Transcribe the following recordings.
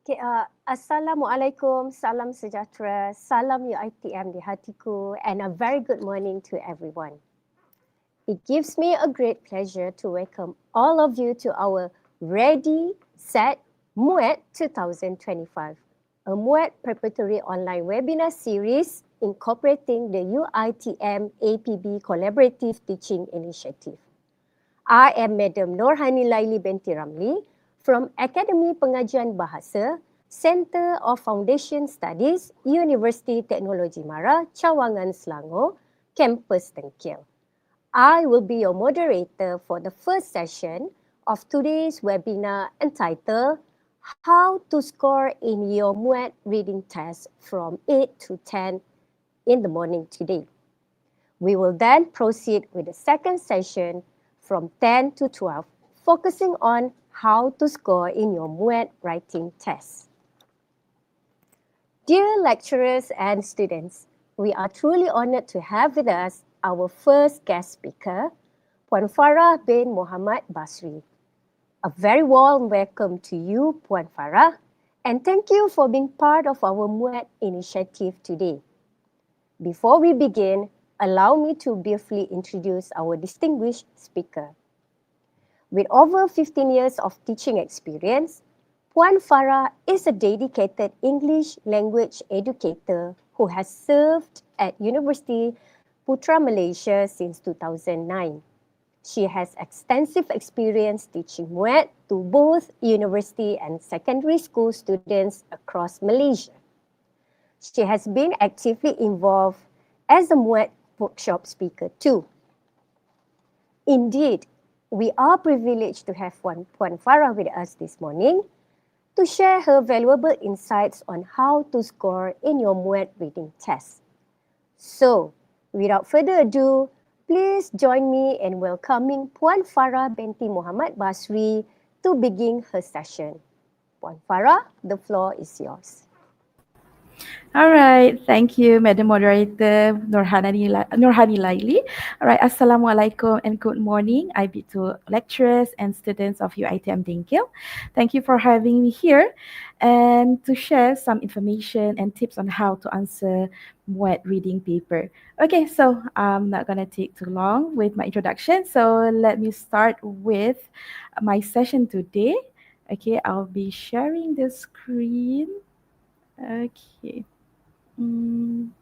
Okay, Assalamualaikum, salam sejahtera, salam UiTM di hatiku, and a very good morning to everyone. It gives me a great pleasure to welcome all of you to our Ready, Set, MUET 2025, a MUET preparatory online webinar series incorporating the UiTM APB Collaborative Teaching Initiative. I am Madam Norhani Laili binti Ramli from Akademi Pengajian Bahasa, Center of Foundation Studies, Universiti Teknologi Mara, Cawangan, Selangor, Campus Tengkil. I will be your moderator for the first session of today's webinar entitled How to Score in Your MUET Reading Test from 8 to 10 in the morning today. We will then proceed with the second session from 10 to 12, focusing on how to score in your MUET writing test. Dear lecturers and students, we are truly honored to have with us our first guest speaker, Puan Farah bin Muhammad Basri. A very warm welcome to you, Puan Farah, and thank you for being part of our MUET initiative today. Before we begin, allow me to briefly introduce our distinguished speaker. With over 15 years of teaching experience, Puan Farah is a dedicated English language educator who has served at University Putra Malaysia since 2009. She has extensive experience teaching MUET to both university and secondary school students across Malaysia. She has been actively involved as a MUET workshop speaker too. Indeed, we are privileged to have Puan Farah with us this morning to share her valuable insights on how to score in your MUET reading test. So, without further ado, please join me in welcoming Puan Farah binti Muhammad Basri to begin her session. Puan Farah, the floor is yours. All right, thank you, Madam Moderator Norhani Laili. All right, Assalamualaikum and good morning. I be to lecturers and students of UiTM Dengkil. Thank you for having me here and to share some information and tips on how to answer MUET reading paper. Okay, so I'm not gonna take too long with my introduction. So let me start with my session today. Okay, I'll be sharing the screen. Okay. Mm,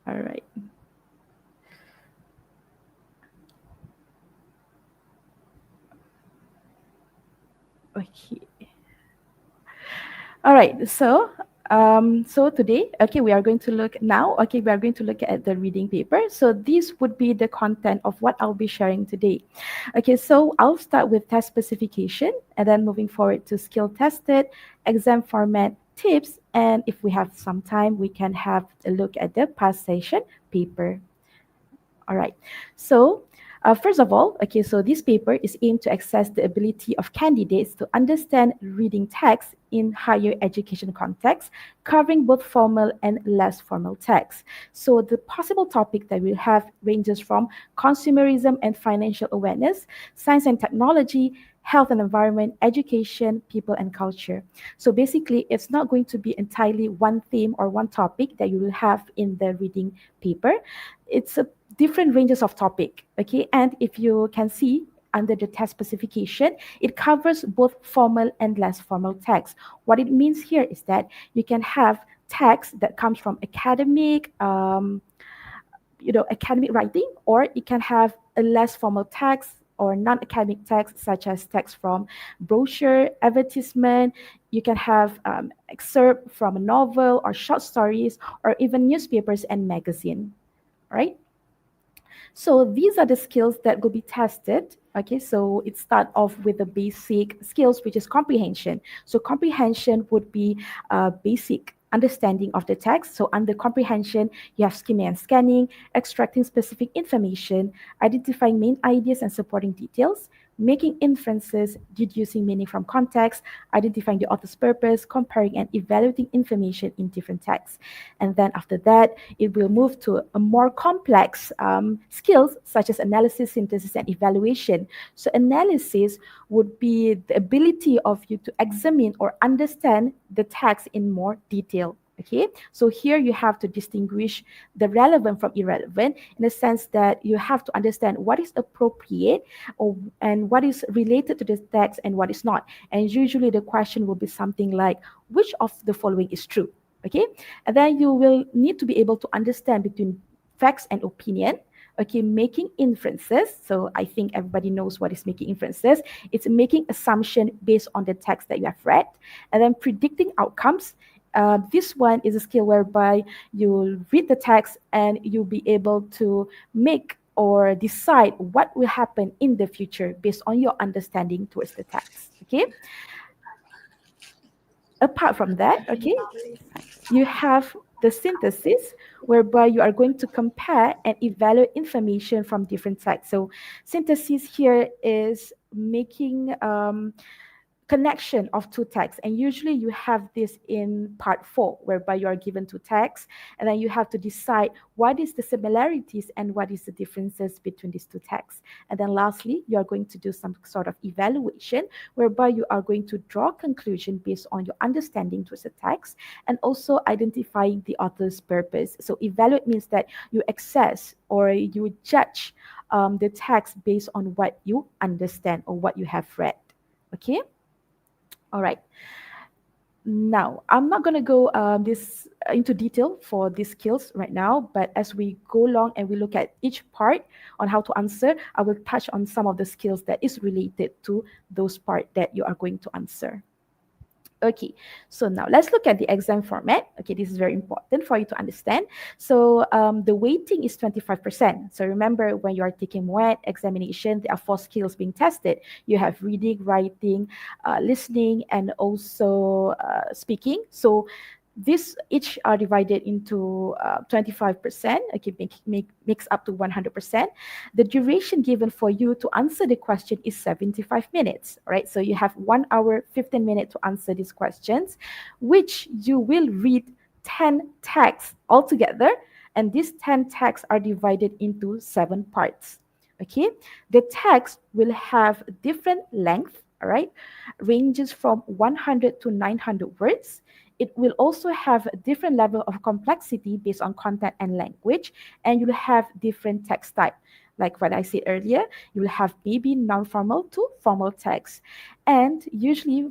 all right. Okay. All right. So today, okay, we are going to look now. Okay, we are going to look at the reading paper. So this would be the content of what I'll be sharing today. Okay, so I'll start with test specification and then moving forward to skill tested, exam format tips, and if we have some time, we can have a look at the past session paper. All right. So, first of all, okay, so this paper is aimed to assess the ability of candidates to understand reading text in higher education context, covering both formal and less formal text. So, the possible topic that we'll have ranges from consumerism and financial awareness, science and technology, health and environment, education, people and culture. So basically, it's not going to be entirely one theme or one topic that you will have in the reading paper. It's a different ranges of topic, okay? And if you can see under the test specification, it covers both formal and less formal text. What it means here is that you can have text that comes from academic, academic writing, or it can have a less formal text or non-academic text, such as text from brochure, advertisement. You can have excerpt from a novel or short stories, or even newspapers and magazine, right? So these are the skills that will be tested. Okay, so it start off with the basic skills, which is comprehension. So comprehension would be basic understanding of the text. So under comprehension, you have skimming and scanning, extracting specific information, identifying main ideas and supporting details, making inferences, deducing meaning from context, identifying the author's purpose, comparing and evaluating information in different texts. And then after that, it will move to a more complex skills such as analysis, synthesis, and evaluation. So analysis would be the ability of you to examine or understand the text in more detail. Okay, so here you have to distinguish the relevant from irrelevant in the sense that you have to understand what is appropriate and what is related to the text and what is not. And usually the question will be something like, which of the following is true? Okay, and then you will need to be able to understand between facts and opinion. Okay, making inferences. So I think everybody knows what is making inferences. It's making assumption based on the text that you have read, and then predicting outcomes. This one is a skill whereby you'll read the text and you'll be able to make or decide what will happen in the future based on your understanding towards the text. Okay. Apart from that, okay, you have the synthesis, whereby you are going to compare and evaluate information from different texts. So synthesis here is making connection of two texts, and usually you have this in part 4, whereby you are given two texts and then you have to decide what is the similarities and what is the differences between these two texts. And then lastly, you are going to do some sort of evaluation, whereby you are going to draw conclusion based on your understanding towards the text and also identifying the author's purpose. So evaluate means that you assess or you judge the text based on what you understand or what you have read. Okay. All right. Now, I'm not going to go this into detail for these skills right now, but as we go along and we look at each part on how to answer, I will touch on some of the skills that is related to those part that you are going to answer. Okay, so now let's look at the exam format. Okay, this is very important for you to understand. So the weighting is 25%. So remember, when you are taking MUET examination, there are 4 skills being tested. You have reading, writing, listening, and also speaking. So these each are divided into 25%, okay, makes up to 100%. The duration given for you to answer the question is 75 minutes, right? So you have 1 hour, 15 minutes to answer these questions, which you will read 10 texts altogether, and these 10 texts are divided into 7 parts, okay? The text will have different length, all right, ranges from 100 to 900 words. It will also have a different level of complexity based on content and language, and you'll have different text type. Like what I said earlier, you will have maybe non-formal to formal text. And usually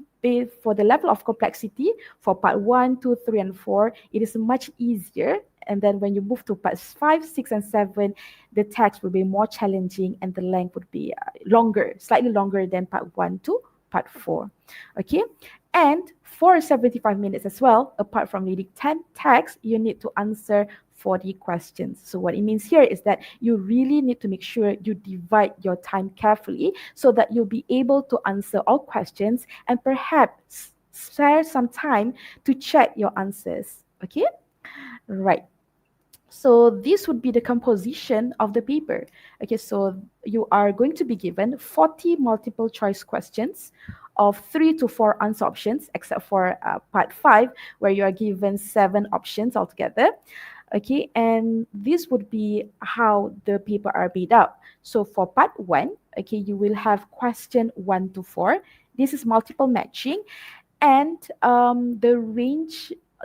for the level of complexity, for part 1, 2, 3, and 4, it is much easier. And then when you move to parts 5, 6, and 7, the text will be more challenging and the length would be longer, slightly longer than part 1 to part 4. Okay. And for 75 minutes as well, apart from reading 10 texts, you need to answer 40 questions. So what it means here is that you really need to make sure you divide your time carefully so that you'll be able to answer all questions and perhaps spare some time to check your answers. Okay? Right. So this would be the composition of the paper. Okay, so you are going to be given 40 multiple choice questions of 3 to 4 answer options, except for part 5, where you are given 7 options altogether. Okay, and this would be how the paper are made up. So for part 1, okay, you will have question 1 to 4. This is multiple matching, and the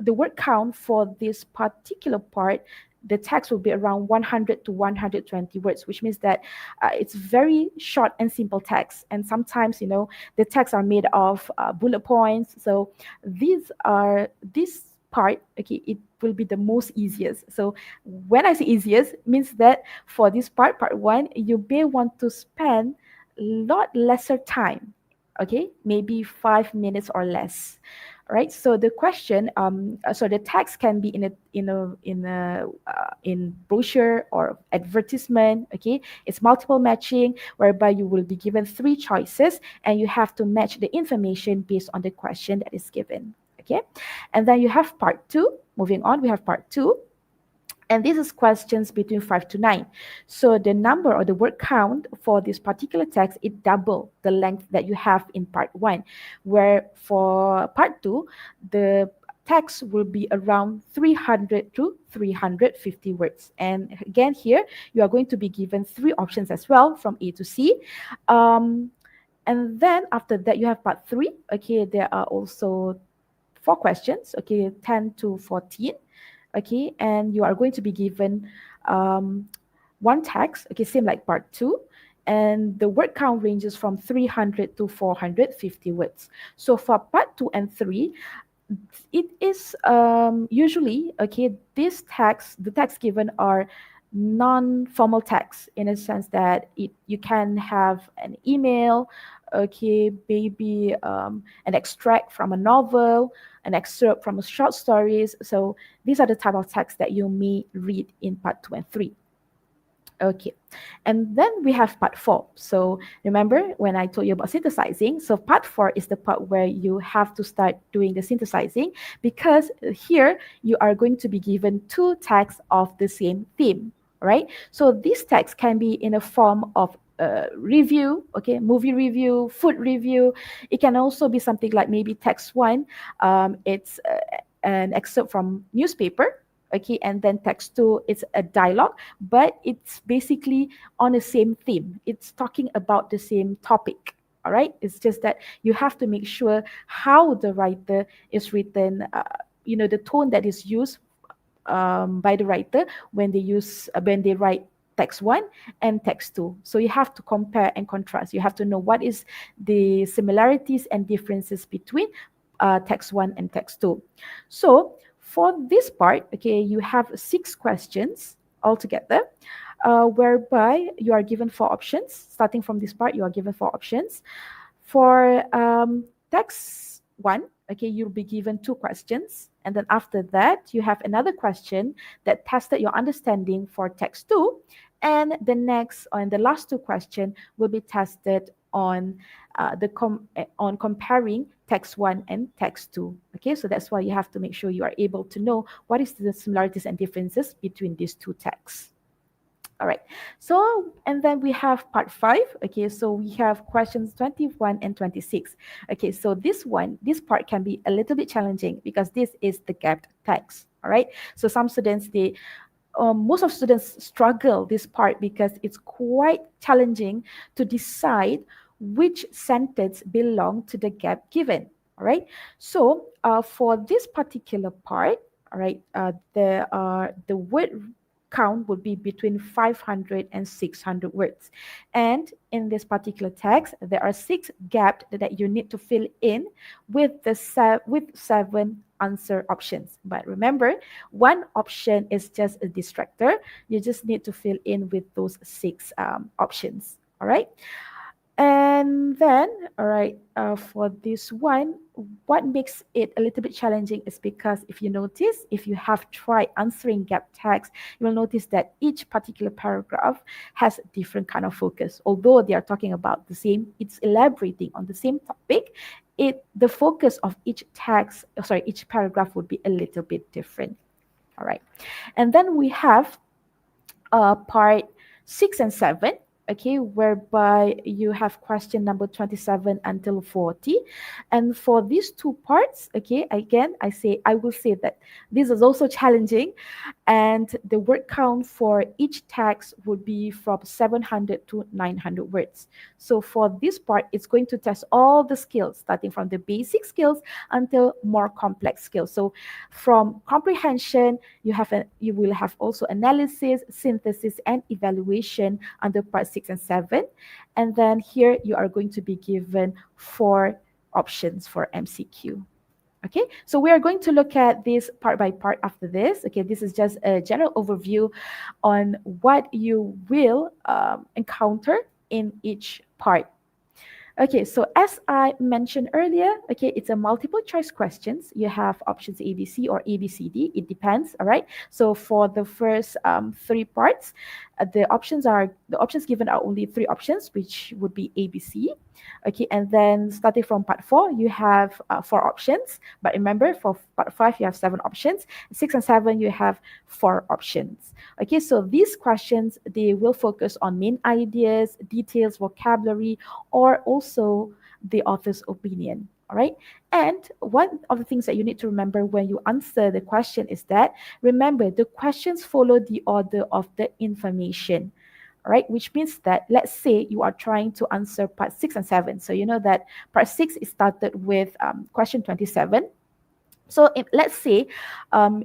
word count for this particular part, the text will be around 100 to 120 words, which means that it's very short and simple text. And sometimes, the texts are made of bullet points. So this part, okay, it will be the most easiest. So when I say easiest, means that for this part 1, you may want to spend a lot lesser time. Okay, maybe 5 minutes or less. Right. So the question, so the text can be in brochure or advertisement. Okay, it's multiple matching, whereby you will be given 3 choices and you have to match the information based on the question that is given. Okay, and then you have part 2. Moving on, we have part 2. And this is questions between 5 to 9. So the number or the word count for this particular text, it double the length that you have in part 1, where for part 2, the text will be around 300 to 350 words. And again, here you are going to be given 3 options as well from A to C. And then after that, you have part 3. Okay, there are also 4 questions, okay, 10 to 14. Okay, and you are going to be given 1 text, okay, same like part 2. And the word count ranges from 300 to 450 words. So for part 2 and 3, it is usually, okay, the text given are non-formal text, in a sense that you can have an email, okay, maybe an extract from a novel, an excerpt from a short stories. So these are the type of text that you may read in part 2 and 3. Okay, and then we have part 4. So remember when I told you about synthesizing? So part 4 is the part where you have to start doing the synthesizing, because here you are going to be given 2 texts of the same theme, right? So this text can be in a form of review, okay, movie review, food review. It can also be something like maybe text 1, it's an excerpt from newspaper, okay, and then text 2, it's a dialogue, but it's basically on the same theme. It's talking about the same topic. All right, it's just that you have to make sure how the writer is written, the tone that is used by the writer when they write text 1 and text 2. So you have to compare and contrast. You have to know what is the similarities and differences between text 1 and text 2. So for this part, okay, you have 6 questions altogether, whereby you are given 4 options. Starting from this part, you are given 4 options. For text 1, okay, you'll be given 2 questions. And then after that, you have another question that tested your understanding for text 2. And the last 2 questions will be tested on on comparing text 1 and text 2. Okay, so that's why you have to make sure you are able to know what is the similarities and differences between these 2 texts. All right, so and then we have part 5. Okay, so we have questions 21 and 26. Okay, so this part can be a little bit challenging because this is the gapped text. All right, so some students, most of students struggle this part because it's quite challenging to decide which sentence belong to the gap given. All right, so for this particular part, all right, the word count would be between 500 and 600 words. And in this particular text, there are 6 gaps that you need to fill in with 7 answer options. But remember, 1 option is just a distractor. You just need to fill in with those 6 options. All right. And then, all right, for this one, what makes it a little bit challenging is because if you have tried answering gap text, you will notice that each particular paragraph has a different kind of focus. Although they are talking about the same, it's elaborating on the same topic, the focus of each paragraph would be a little bit different. All right. And then we have part 6 and 7. Okay, whereby you have question number 27 until 40. And for these 2 parts, okay, again, I will say that this is also challenging. And the word count for each text would be from 700 to 900 words. So for this part, it's going to test all the skills, starting from the basic skills until more complex skills. So from comprehension, you will have also analysis, synthesis, and evaluation under part 6 and 7. And then here you are going to be given 4 options for MCQ. Okay, so we are going to look at this part by part after this. Okay, this is just a general overview on what you will encounter in each part. Okay, so as I mentioned earlier, okay, it's a multiple choice questions. You have options ABC or ABCD. It depends, all right? So for the first 3 parts, the options given are only three options, which would be A, B, C. Okay, and then starting from part 4, you have 4 options. But remember, for part 5, you have 7 options. 6 and 7, you have 4 options. Okay, so these questions, they will focus on main ideas, details, vocabulary, or also the author's opinion. All right. And one of the things that you need to remember when you answer the question is that, remember, the questions follow the order of the information. All right, which means that, let's say you are trying to answer part 6 and 7. So you know that part 6 is started with question 27. So let's say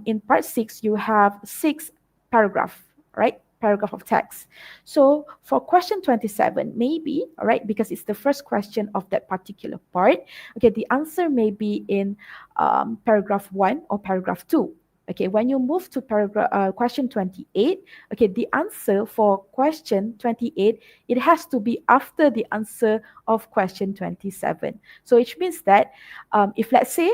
in part 6, you have 6 paragraph, right? Paragraph of text. So for question 27, maybe, all right, because it's the first question of that particular part, okay, the answer may be in paragraph 1 or paragraph 2. Okay, when you move to question 28, okay, the answer for question 28, it has to be after the answer of question 27. So which means that if, let's say,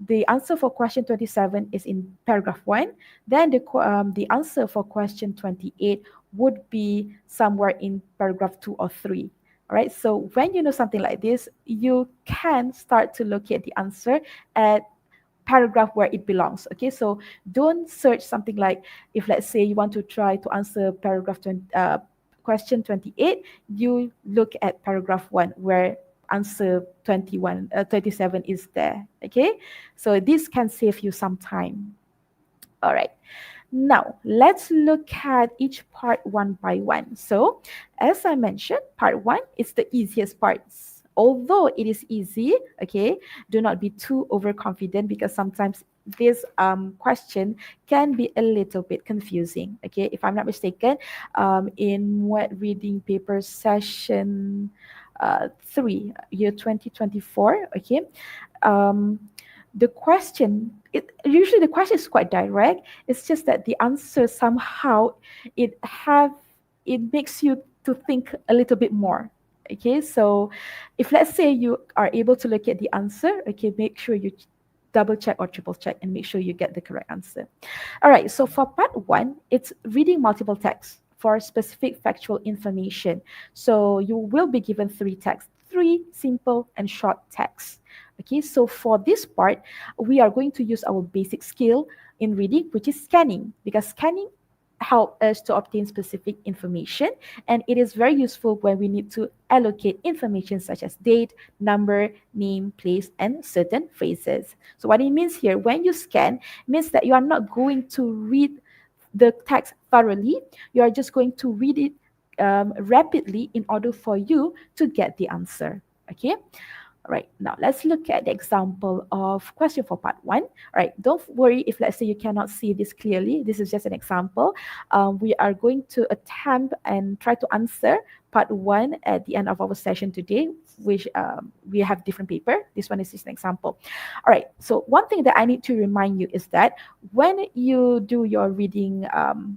the answer for question 27 is in paragraph 1, then the answer for question 28 would be somewhere in paragraph 2 or 3. All right, so when you know something like this, you can start to locate the answer at paragraph where it belongs. Okay, so don't search something like, if let's say you want to try to answer paragraph 20, question 28, you look at paragraph 1 where answer 27 is there. Okay, so this can save you some time. All right, now let's look at each part one by one. So as I mentioned, part 1 is the easiest part. Although it is easy, okay, do not be too overconfident, because sometimes this question can be a little bit confusing. Okay, if I'm not mistaken, in MUET reading paper session 3, year 2024, okay, the question, usually the question is quite direct. It's just that the answer somehow it makes you to think a little bit more. Okay, so if let's say you are able to look at the answer, okay, make sure you double check or triple check and make sure you get the correct answer. All right, so for part 1, it's reading multiple texts for specific factual information. So you will be given 3 texts, 3 simple and short texts. Okay, so for this part, we are going to use our basic skill in reading, which is scanning, because scanning help us to obtain specific information, and it is very useful when we need to allocate information such as date, number, name, place, and certain phrases. So what it means here, when you scan, means that you are not going to read the text thoroughly, you are just going to read it rapidly in order for you to get the answer. Okay. All right, now let's look at the example of question for part 1. All right, don't worry if let's say you cannot see this clearly. This is just an example. We are going to attempt and try to answer part 1 at the end of our session today, which we have different paper. This one is just an example. All right, so one thing that I need to remind you is that when you do your reading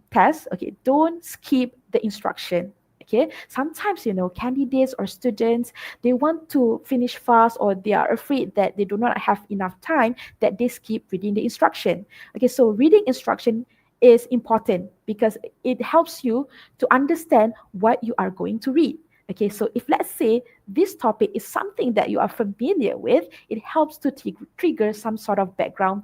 test, okay, don't skip the instruction. Okay, sometimes, candidates or students, they want to finish fast, or they are afraid that they do not have enough time, that they skip reading the instruction. Okay, so reading instruction is important because it helps you to understand what you are going to read. Okay, so if let's say this topic is something that you are familiar with, it helps to trigger some sort of background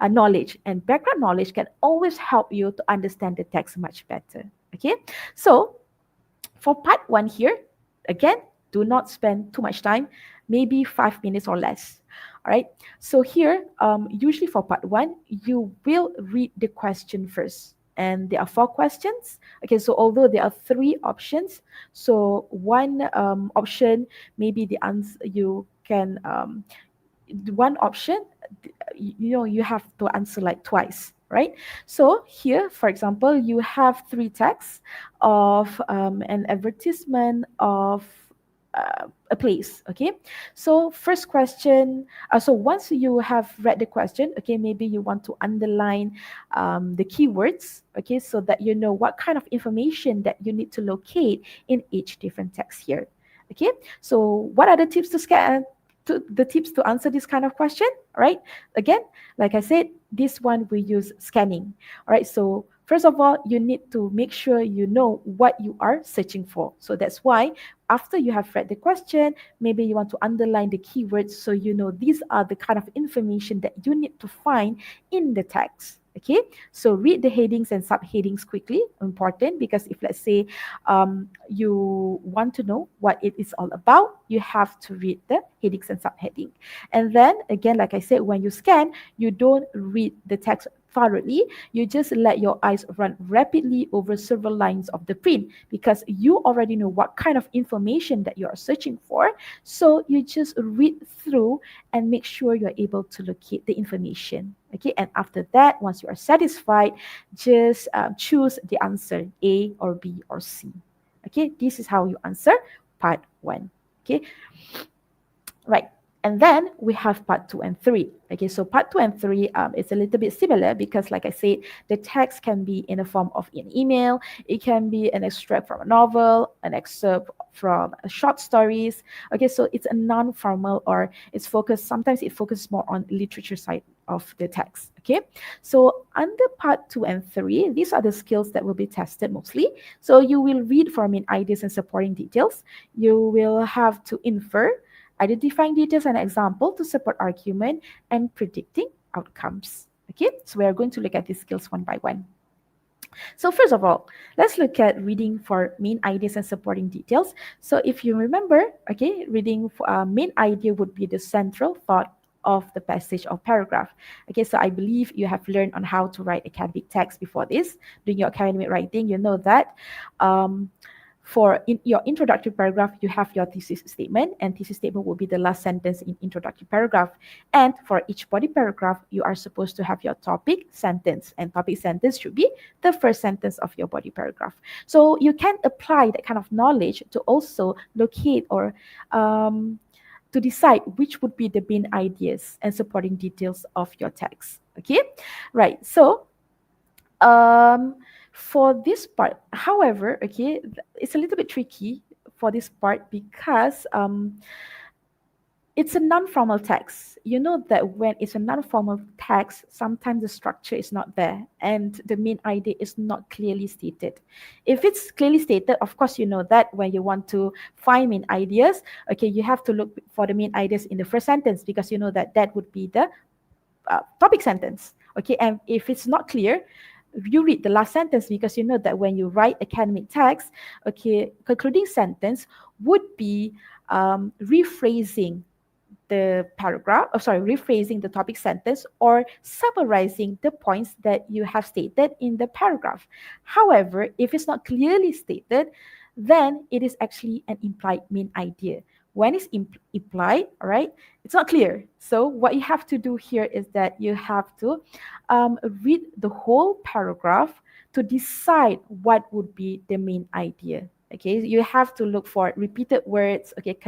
knowledge, and background knowledge can always help you to understand the text much better. Okay, so for part 1 here, again, do not spend too much time, maybe 5 minutes or less. All right. So here, usually for part 1, you will read the question first. And there are 4 questions. Okay, so although there are 3 options, so one option, maybe the answer you can, one option, you have to answer like twice. Right? So here, for example, you have 3 texts of an advertisement of a place. Okay, so first question, so once you have read the question, okay, maybe you want to underline the keywords, okay, so that you know what kind of information that you need to locate in each different text here. Okay, so what are the tips to answer this kind of question, right? Again, like I said, this one we use scanning. All right, so First of all, you need to make sure you know what you are searching for. So that's why after you have read the question, maybe you want to underline the keywords so you know these are the kind of information that you need to find in the text. Okay, so read the headings and subheadings quickly. Important, because if let's say you want to know what it is all about, you have to read the headings and subheading. And then again, like I said, when you scan, you don't read the text thoroughly. You just let your eyes run rapidly over several lines of the print, because you already know what kind of information that you are searching for. So you just read through and make sure you're able to locate the information. Okay, and after that, once you are satisfied, just choose the answer A or B or C. Okay, this is how you answer part 1. Okay, right. And then we have part 2 and 3. Okay, so part 2 and 3 is a little bit similar, because like I said, the text can be in the form of an email, it can be an extract from a novel, an excerpt from short stories. Okay, so it's a non-formal, or it's focused, sometimes it focuses more on literature side of the text. Okay, so under part 2 and 3, these are the skills that will be tested mostly. So you will read for main ideas and supporting details. You will have to infer, identifying details and example to support argument, and predicting outcomes. Okay, so we are going to look at these skills one by one. So first of all, let's look at reading for main ideas and supporting details. So if you remember, okay, reading for main idea would be the central thought of the passage or paragraph. Okay, so I believe you have learned on how to write academic text before this. Doing your academic writing, you know that. For in your introductory paragraph, you have your thesis statement, and thesis statement will be the last sentence in introductory paragraph. And for each body paragraph, you are supposed to have your topic sentence, and topic sentence should be the first sentence of your body paragraph. So you can apply that kind of knowledge to also locate or to decide which would be the main ideas and supporting details of your text. Okay, right. So for this part, however, okay, it's a little bit tricky for this part, because it's a non-formal text. You know that when it's a non-formal text, sometimes the structure is not there and the main idea is not clearly stated. If it's clearly stated, of course, you know that when you want to find main ideas, okay, you have to look for the main ideas in the first sentence, because you know that that would be the topic sentence. Okay, and if it's not clear, you read the last sentence, because you know that when you write academic text, okay, concluding sentence would be rephrasing the paragraph, rephrasing the topic sentence, or summarizing the points that you have stated in the paragraph. However, if it's not clearly stated, then it is actually an implied main idea. When it's implied, all right, it's not clear. So what you have to do here is that you have to read the whole paragraph to decide what would be the main idea. Okay, you have to look for repeated words, okay,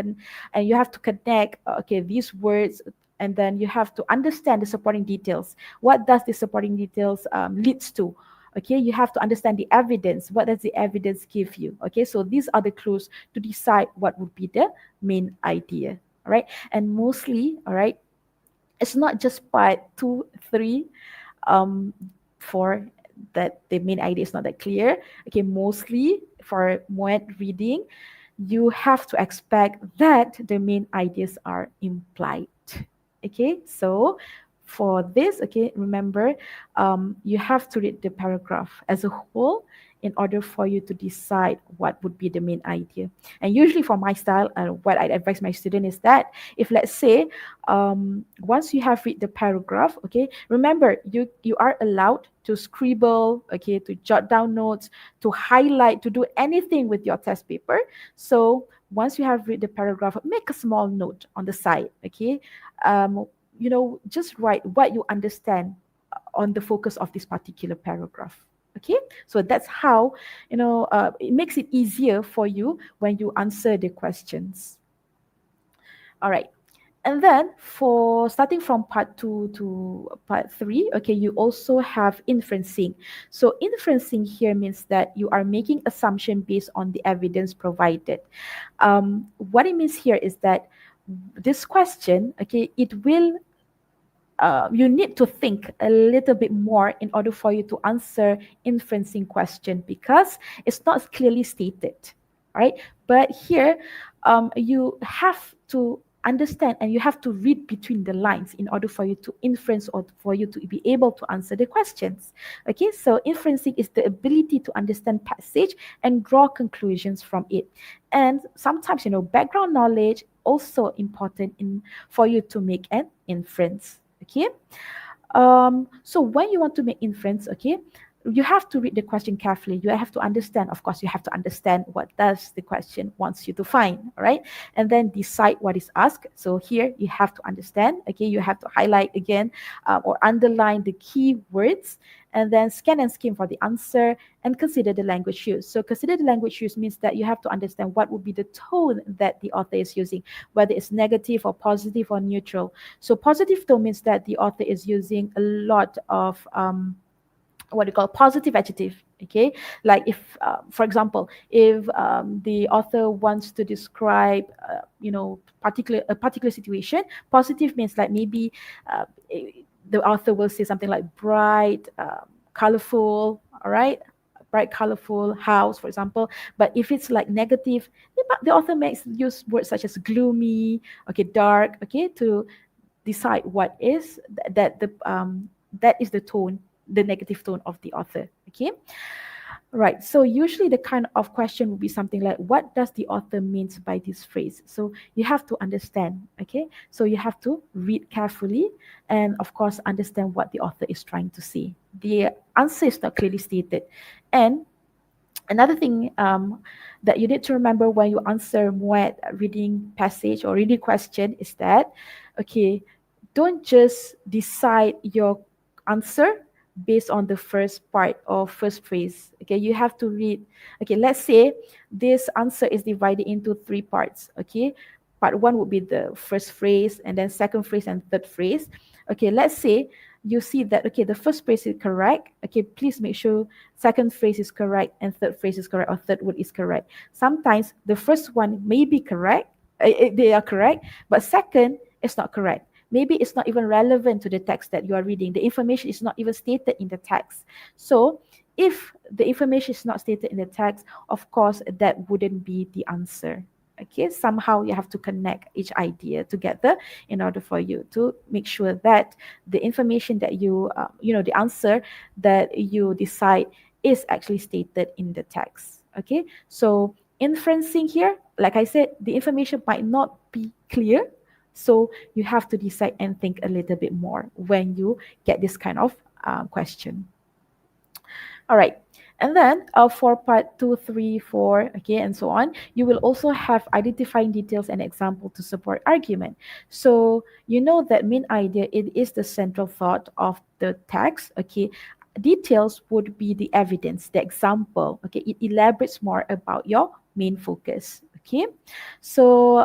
and you have to connect, okay, these words, and then you have to understand the supporting details. What does the supporting details leads to? Okay, you have to understand the evidence. What does the evidence give you? Okay, so these are the clues to decide what would be the main idea. All right, and mostly, all right, it's not just part 2, 3, for that the main idea is not that clear. Okay, mostly for MUET reading, you have to expect that the main ideas are implied. Okay, so for this, okay, remember, you have to read the paragraph as a whole in order for you to decide what would be the main idea. And usually for my style, what I advise my student is that if, let's say, once you have read the paragraph, okay, remember, you are allowed to scribble, okay, to jot down notes, to highlight, to do anything with your test paper. So once you have read the paragraph, make a small note on the side, okay? Just write what you understand on the focus of this particular paragraph. Okay, so that's how it makes it easier for you when you answer the questions. All right. And then for starting from part 2 to part 3, okay, you also have inferencing. So inferencing here means that you are making assumption based on the evidence provided. What it means here is that this question, okay, it will you need to think a little bit more in order for you to answer inferencing question because it's not clearly stated, right? But here, you have to understand and you have to read between the lines in order for you to inference or for you to be able to answer the questions. Okay, so inferencing is the ability to understand passage and draw conclusions from it. And sometimes, background knowledge also important in for you to make an inference. Okay, so when you want to make inference, okay, you have to read the question carefully. You have to understand, of course, you have to understand what does the question wants you to find, right? And then decide what is asked. So here you have to understand, okay, you have to highlight again or underline the key words, and then scan and skim for the answer and consider the language used. So consider the language used means that you have to understand what would be the tone that the author is using, whether it's negative or positive or neutral. So positive tone means that the author is using a lot of what you call positive adjective. Okay, like if for example, if the author wants to describe a particular situation, positive means like maybe the author will say something like bright, colorful, all right, bright colorful house, for example. But if it's like negative, the author makes use words such as gloomy, okay, dark, okay, to decide what is that is the tone, the negative tone of the author. Okay, right. So usually the kind of question would be something like, what does the author means by this phrase? So you have to understand. Okay, so you have to read carefully and of course understand what the author is trying to say. The answer is not clearly stated. And another thing that you need to remember when you answer MUET reading passage or reading question is that, okay, don't just decide your answer based on the first part or first phrase. Okay, you have to read. Okay, let's say this answer is divided into three parts. Okay, part one would be the first phrase, and then second phrase and third phrase. Okay, let's say you see that, okay, the first phrase is correct. Okay, please make sure second phrase is correct and third phrase is correct or third word is correct. Sometimes the first one may be correct, they are correct, but second is not correct. Maybe it's not even relevant to the text that you are reading. The information is not even stated in the text. So if the information is not stated in the text, of course, that wouldn't be the answer. Okay, somehow you have to connect each idea together in order for you to make sure that the information that the answer that you decide is actually stated in the text. Okay, so inferencing here, like I said, the information might not be clear. So you have to decide and think a little bit more when you get this kind of question. All right. And then for part 2, 3, 4, okay, and so on, you will also have identifying details and example to support argument. So you know that main idea, it is the central thought of the text, okay. Details would be the evidence, the example, okay. It elaborates more about your main focus, okay. So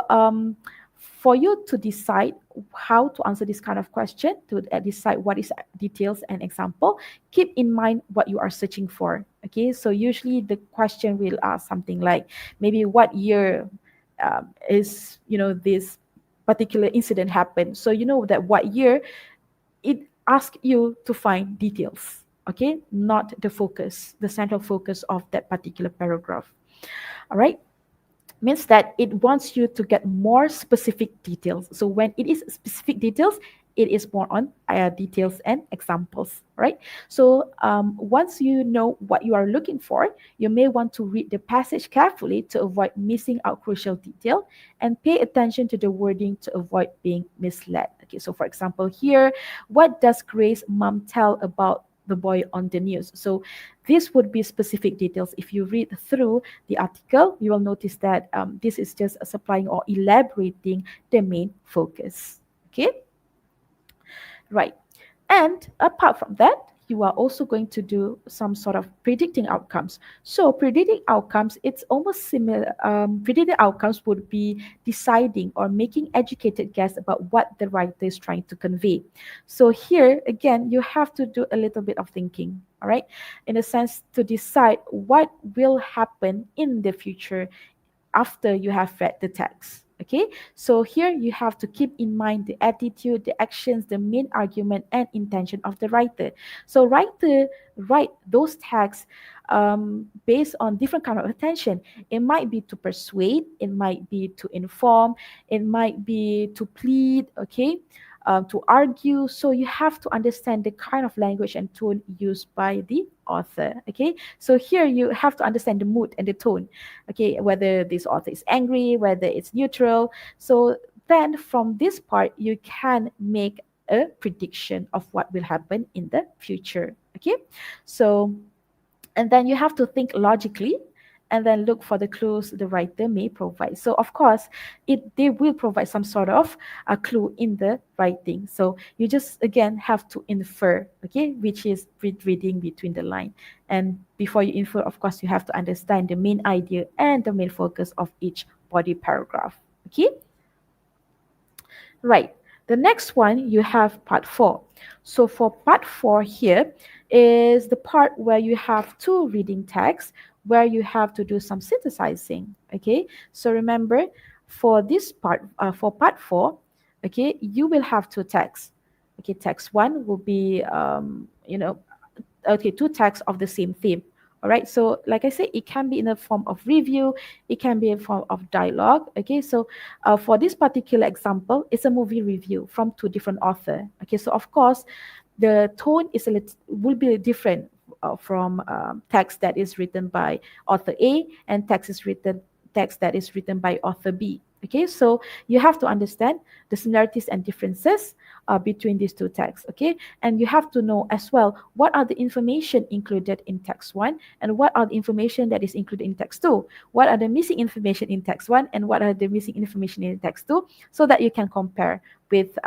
for you to decide how to answer this kind of question, to decide what is details and example, keep in mind what you are searching for. Okay, so usually the question will ask something like, maybe what year is this particular incident happened. So you know that what year, it asks you to find details. Okay, not the focus, the central focus of that particular paragraph. All right, means that it wants you to get more specific details. So when it is specific details, it is more on details and examples, right? So once you know what you are looking for, you may want to read the passage carefully to avoid missing out crucial detail and pay attention to the wording to avoid being misled. Okay, so for example here, what does Grace's mom tell about the boy on the news? So this would be specific details. If you read through the article, you will notice that this is just supplying or elaborating the main focus. Okay, right. And apart from that, you are also going to do some sort of predicting outcomes. So predicting outcomes, it's almost similar. Predicting outcomes would be deciding or making educated guess about what the writer is trying to convey. So here, again, you have to do a little bit of thinking, all right? In a sense, to decide what will happen in the future after you have read the text. Okay, so here you have to keep in mind the attitude, the actions, the main argument, and intention of the writer. So writer write those texts based on different kind of attention. It might be to persuade, it might be to inform, it might be to plead, okay, to argue. So you have to understand the kind of language and tone used by the author. Okay, so here you have to understand the mood and the tone. Okay, whether this author is angry, whether it's neutral. So then from this part, you can make a prediction of what will happen in the future. Okay, so and then you have to think logically and then look for the clues the writer may provide. So of course they will provide some sort of a clue in the writing, so you just again have to infer, okay, which is reading between the line. And before you infer, of course, you have to understand the main idea and the main focus of each body paragraph. Okay, right. The next one, you have part 4. So for part 4 here is the part where you have two reading texts where you have to do some synthesizing. Okay, so remember for this part, for part 4, okay, you will have two texts. Okay, text 1 will be, okay, two texts of the same theme. All right, so like I said, it can be in the form of review, it can be in form of dialogue. Okay, so for this particular example, it's a movie review from two different authors. Okay, so of course the tone is will be different from text that is written by author A and text that is written by author B. Okay, so you have to understand the similarities and differences between these two texts. Okay, and you have to know as well what are the information included in text 1 and what are the information that is included in text 2. What are the missing information in text 1 and what are the missing information in text 2, so that you can compare with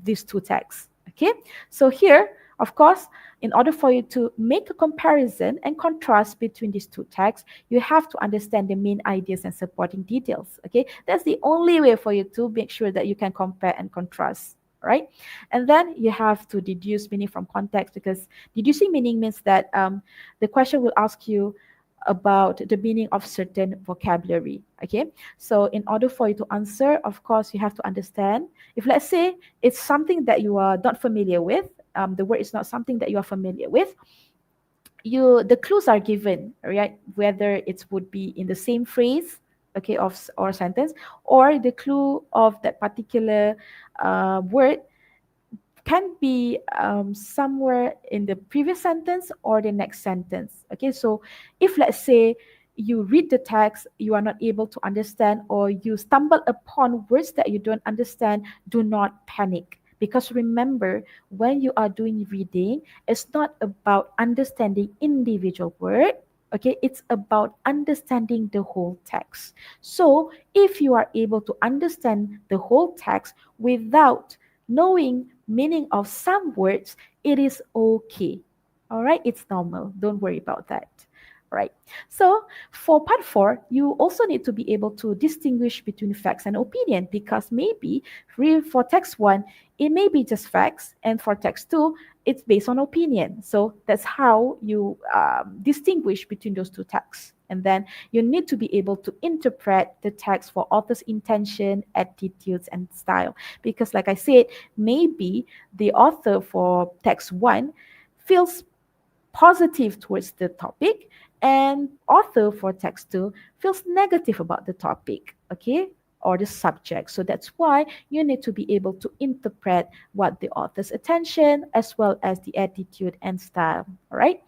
these two texts. Okay, so here, of course, in order for you to make a comparison and contrast between these two texts, you have to understand the main ideas and supporting details. Okay, that's the only way for you to make sure that you can compare and contrast. Right, and then you have to deduce meaning from context, because deducing meaning means that the question will ask you about the meaning of certain vocabulary. Okay, so in order for you to answer, of course, you have to understand. If let's say it's something that you are not familiar with, the word is not something that you are familiar with, the clues are given, right? Whether it would be in the same phrase, okay, or sentence, or the clue of that particular word can be somewhere in the previous sentence or the next sentence. Okay, so if let's say you read the text, you are not able to understand, or you stumble upon words that you don't understand, do not panic. Because remember, when you are doing reading, it's not about understanding individual word. Okay, it's about understanding the whole text. So if you are able to understand the whole text without knowing meaning of some words, it is okay. All right, it's normal. Don't worry about that. Right. So for part 4, you also need to be able to distinguish between facts and opinion, because maybe for text 1, it may be just facts, and for text 2, it's based on opinion. So that's how you distinguish between those two texts. And then you need to be able to interpret the text for author's intention, attitudes, and style. Because like I said, maybe the author for text 1 feels positive towards the topic, and author for text 2 feels negative about the topic, okay, or the subject. So that's why you need to be able to interpret what the author's attention as well as the attitude and style. All right.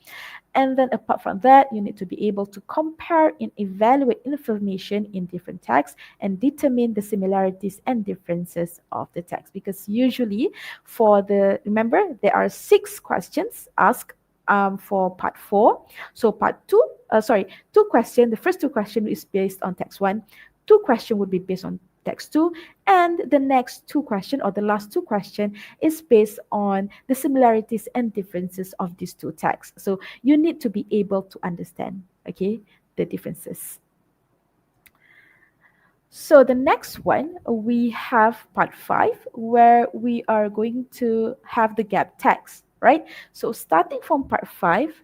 And then apart from that, you need to be able to compare and evaluate information in different texts and determine the similarities and differences of the text. Because usually remember, there are 6 questions asked for part 4. So two questions. The first 2 questions is based on text 1. 2 questions would be based on text 2, and the next 2 questions, or the last 2 questions, is based on the similarities and differences of these 2 texts. So you need to be able to understand, okay, the differences. So the next one, we have part 5, where we are going to have the gap text, right? So starting from part 5,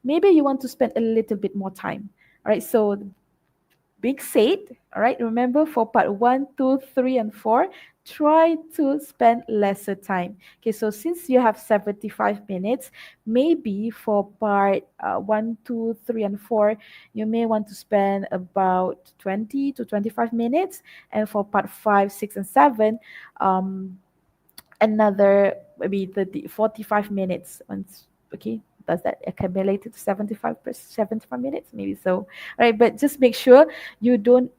maybe you want to spend a little bit more time, right? So being said, all right, remember for part 1, 2, 3, and 4, try to spend lesser time. Okay, so since you have 75 minutes, maybe for part 1, 2, 3, and 4, you may want to spend about 20 to 25 minutes. And for part 5, 6, and 7, um, another maybe 30, 45 minutes once. Okay, does that accumulate to 75 minutes maybe? So right, but just make sure you don't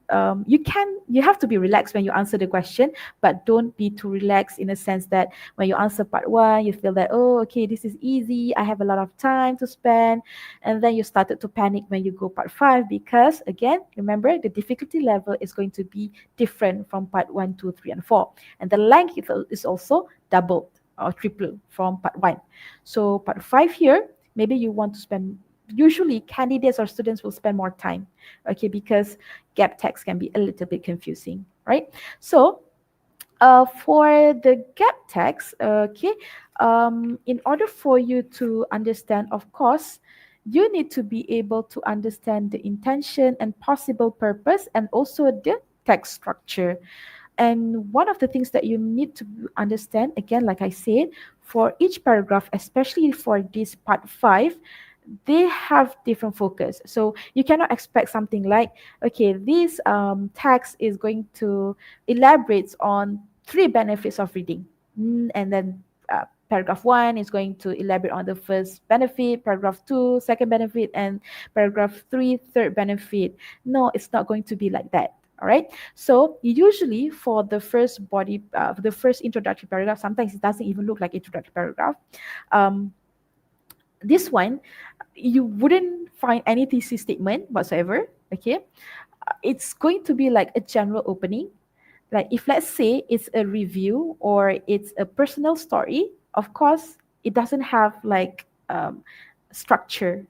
you have to be relaxed when you answer the question, but don't be too relaxed in a sense that when you answer part 1 you feel that, oh, okay, this is easy, I have a lot of time to spend, and then you started to panic when you go part 5, because again, remember, the difficulty level is going to be different from part 1, 2, 3, and 4, and the length is also doubled or triple from part 1. So part 5 here, maybe you want to spend, usually candidates or students will spend more time, okay, because gap text can be a little bit confusing, right? So for the gap text, okay, in order for you to understand, of course, you need to be able to understand the intention and possible purpose, and also the text structure. And one of the things that you need to understand, again, like I said, for each paragraph, especially for this part 5, they have different focus. So you cannot expect something like, okay, this text is going to elaborate on 3 benefits of reading. And then paragraph 1 is going to elaborate on the first benefit, paragraph 2, second benefit, and paragraph 3, third benefit. No, it's not going to be like that. All right. So usually for the first the first introductory paragraph, sometimes it doesn't even look like introductory paragraph. Um, this one, you wouldn't find any thesis statement whatsoever. Okay, it's going to be like a general opening. Like if let's say it's a review or it's a personal story, of course it doesn't have like structure.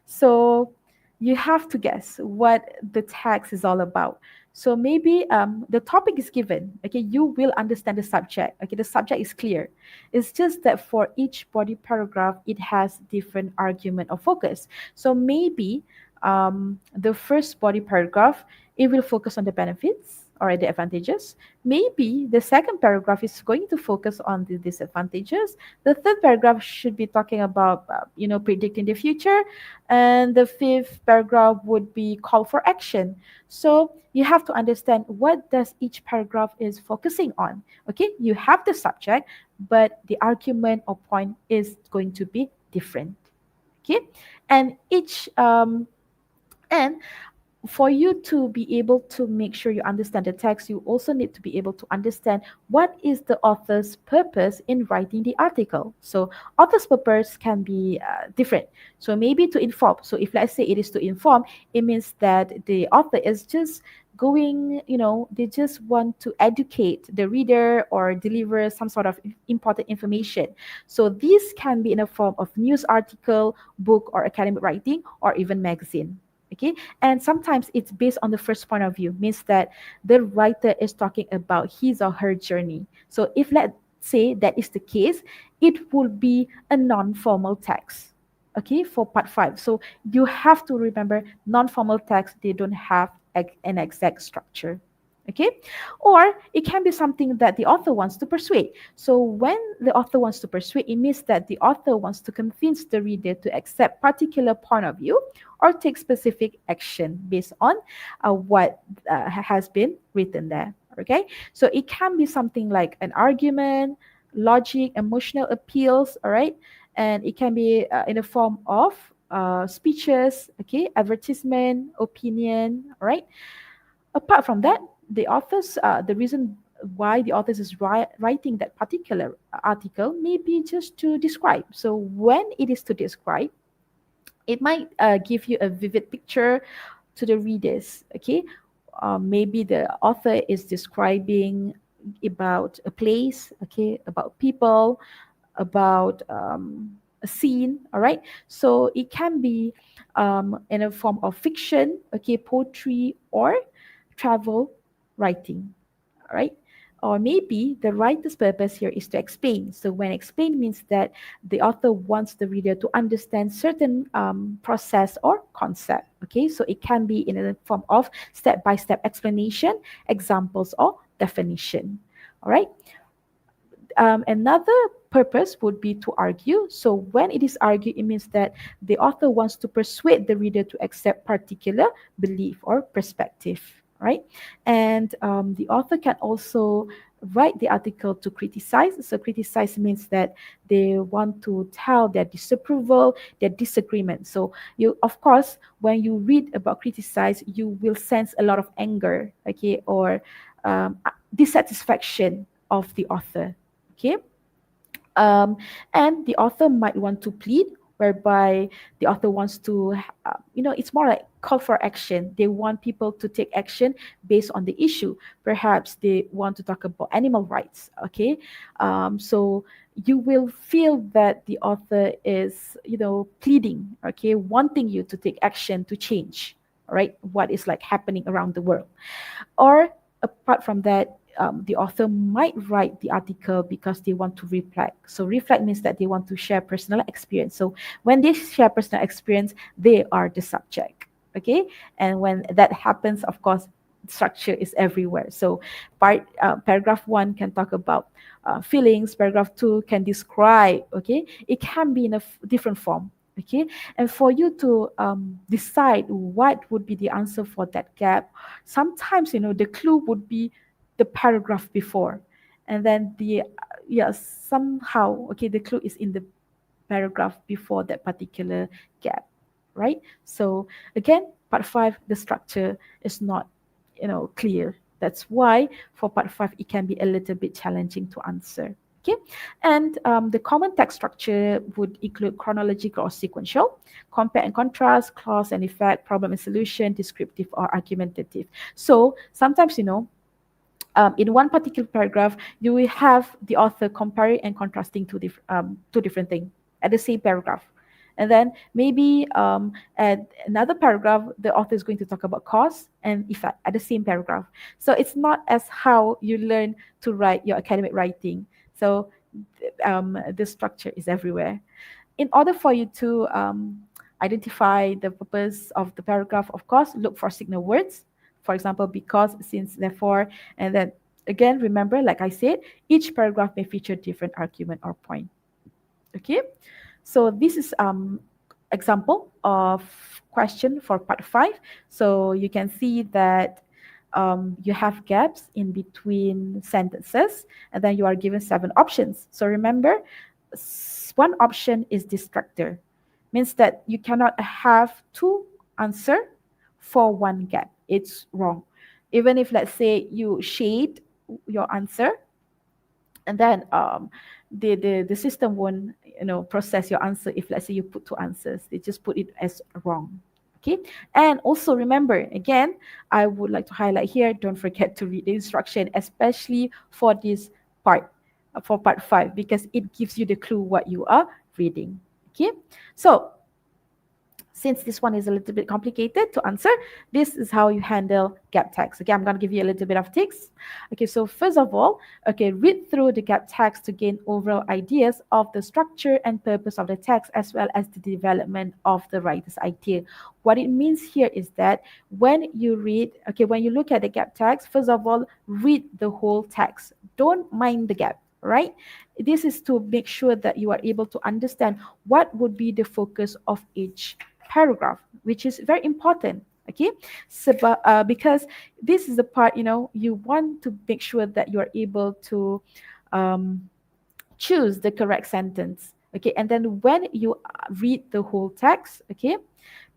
So you have to guess what the text is all about. So maybe the topic is given. Okay, you will understand the subject. Okay, the subject is clear. It's just that for each body paragraph, it has different argument or focus. So maybe the first body paragraph, it will focus on the benefits or the advantages. Maybe the second paragraph is going to focus on the disadvantages. The third paragraph should be talking about, predicting the future. And the fifth paragraph would be call for action. So you have to understand what does each paragraph is focusing on. Okay, you have the subject, but the argument or point is going to be different. Okay, and each and for you to be able to make sure you understand the text, you also need to be able to understand what is the author's purpose in writing the article. So author's purpose can be different. So maybe to inform. So if let's say it is to inform, it means that the author is just going, they just want to educate the reader or deliver some sort of important information. So this can be in a form of news article, book, or academic writing, or even magazine. Okay, and sometimes it's based on the first point of view, means that the writer is talking about his or her journey. So if let's say that is the case, it will be a non-formal text. Okay, for part 5. So you have to remember, non-formal text, they don't have an exact structure. Okay, or it can be something that the author wants to persuade. So when the author wants to persuade, it means that the author wants to convince the reader to accept particular point of view or take specific action based on what has been written there. Okay, so it can be something like an argument, logic, emotional appeals. All right, and it can be in the form of speeches, okay, advertisement, opinion. All right. Apart from that, the reason why the author is writing that particular article may be just to describe. So when it is to describe, it might give you a vivid picture to the readers. Okay, maybe the author is describing about a place, okay, about people, about a scene. All right, so it can be in a form of fiction, okay, poetry, or travel writing. All right, Or maybe the writer's purpose here is to explain. So when explain means that the author wants the reader to understand certain process or concept. Okay, so it can be in a form of step-by-step explanation, examples, or definition. All right. Another purpose would be to argue. So when it is argue, it means that the author wants to persuade the reader to accept particular belief or perspective, right? And the author can also write the article to criticize. So criticize means that they want to tell their disapproval, their disagreement. So you, of course, when you read about criticize, you will sense a lot of anger, okay, or dissatisfaction of the author. Okay. Um, and the author might want to plead, whereby the author wants to, it's more like call for action. They want people to take action based on the issue. Perhaps they want to talk about animal rights. Okay. So you will feel that the author is, pleading, okay, wanting you to take action to change, right, what is like happening around the world. Or apart from that, the author might write the article because they want to reflect. So reflect means that they want to share personal experience. So when they share personal experience, they are the subject. Okay, and when that happens, of course, structure is everywhere. So paragraph 1 can talk about feelings. Paragraph 2 can describe. Okay, it can be in a different form. Okay, and for you to decide what would be the answer for that gap, sometimes the clue would be the paragraph before, and then somehow, okay, the clue is in the paragraph before that particular gap, right? So again, part 5, the structure is not clear. That's why for part 5 it can be a little bit challenging to answer. Okay, and the common text structure would include chronological or sequential, compare and contrast, cause and effect, problem and solution, descriptive or argumentative. So sometimes in one particular paragraph, you will have the author comparing and contrasting two different things at the same paragraph. And then maybe at another paragraph, the author is going to talk about cause and effect at the same paragraph. So it's not as how you learn to write your academic writing. So the structure is everywhere. In order for you to identify the purpose of the paragraph, of course, look for signal words. For example, because, since, therefore, and then again, remember, like I said, each paragraph may feature different argument or point. Okay, so this is example of question for part 5. So you can see that you have gaps in between sentences, and then you are given 7 options. So remember, one option is distractor, means that you cannot have 2 answer for 1 gap. It's wrong. Even if, let's say, you shade your answer, and then the system won't process your answer. If, let's say, you put 2 answers, they just put it as wrong. Okay, and also remember, again, I would like to highlight here, don't forget to read the instruction, especially for this part, for part 5, because it gives you the clue what you are reading. Okay, so since this one is a little bit complicated to answer, this is how you handle gap text. Okay, I'm going to give you a little bit of tips. Okay, so first of all, okay, read through the gap text to gain overall ideas of the structure and purpose of the text, as well as the development of the writer's idea. What it means here is that when you read, okay, when you look at the gap text, first of all, read the whole text. Don't mind the gap, right? This is to make sure that you are able to understand what would be the focus of each paragraph, which is very important. Okay, so because this is the part, you want to make sure that you are able to choose the correct sentence. Okay, and then when you read the whole text, okay,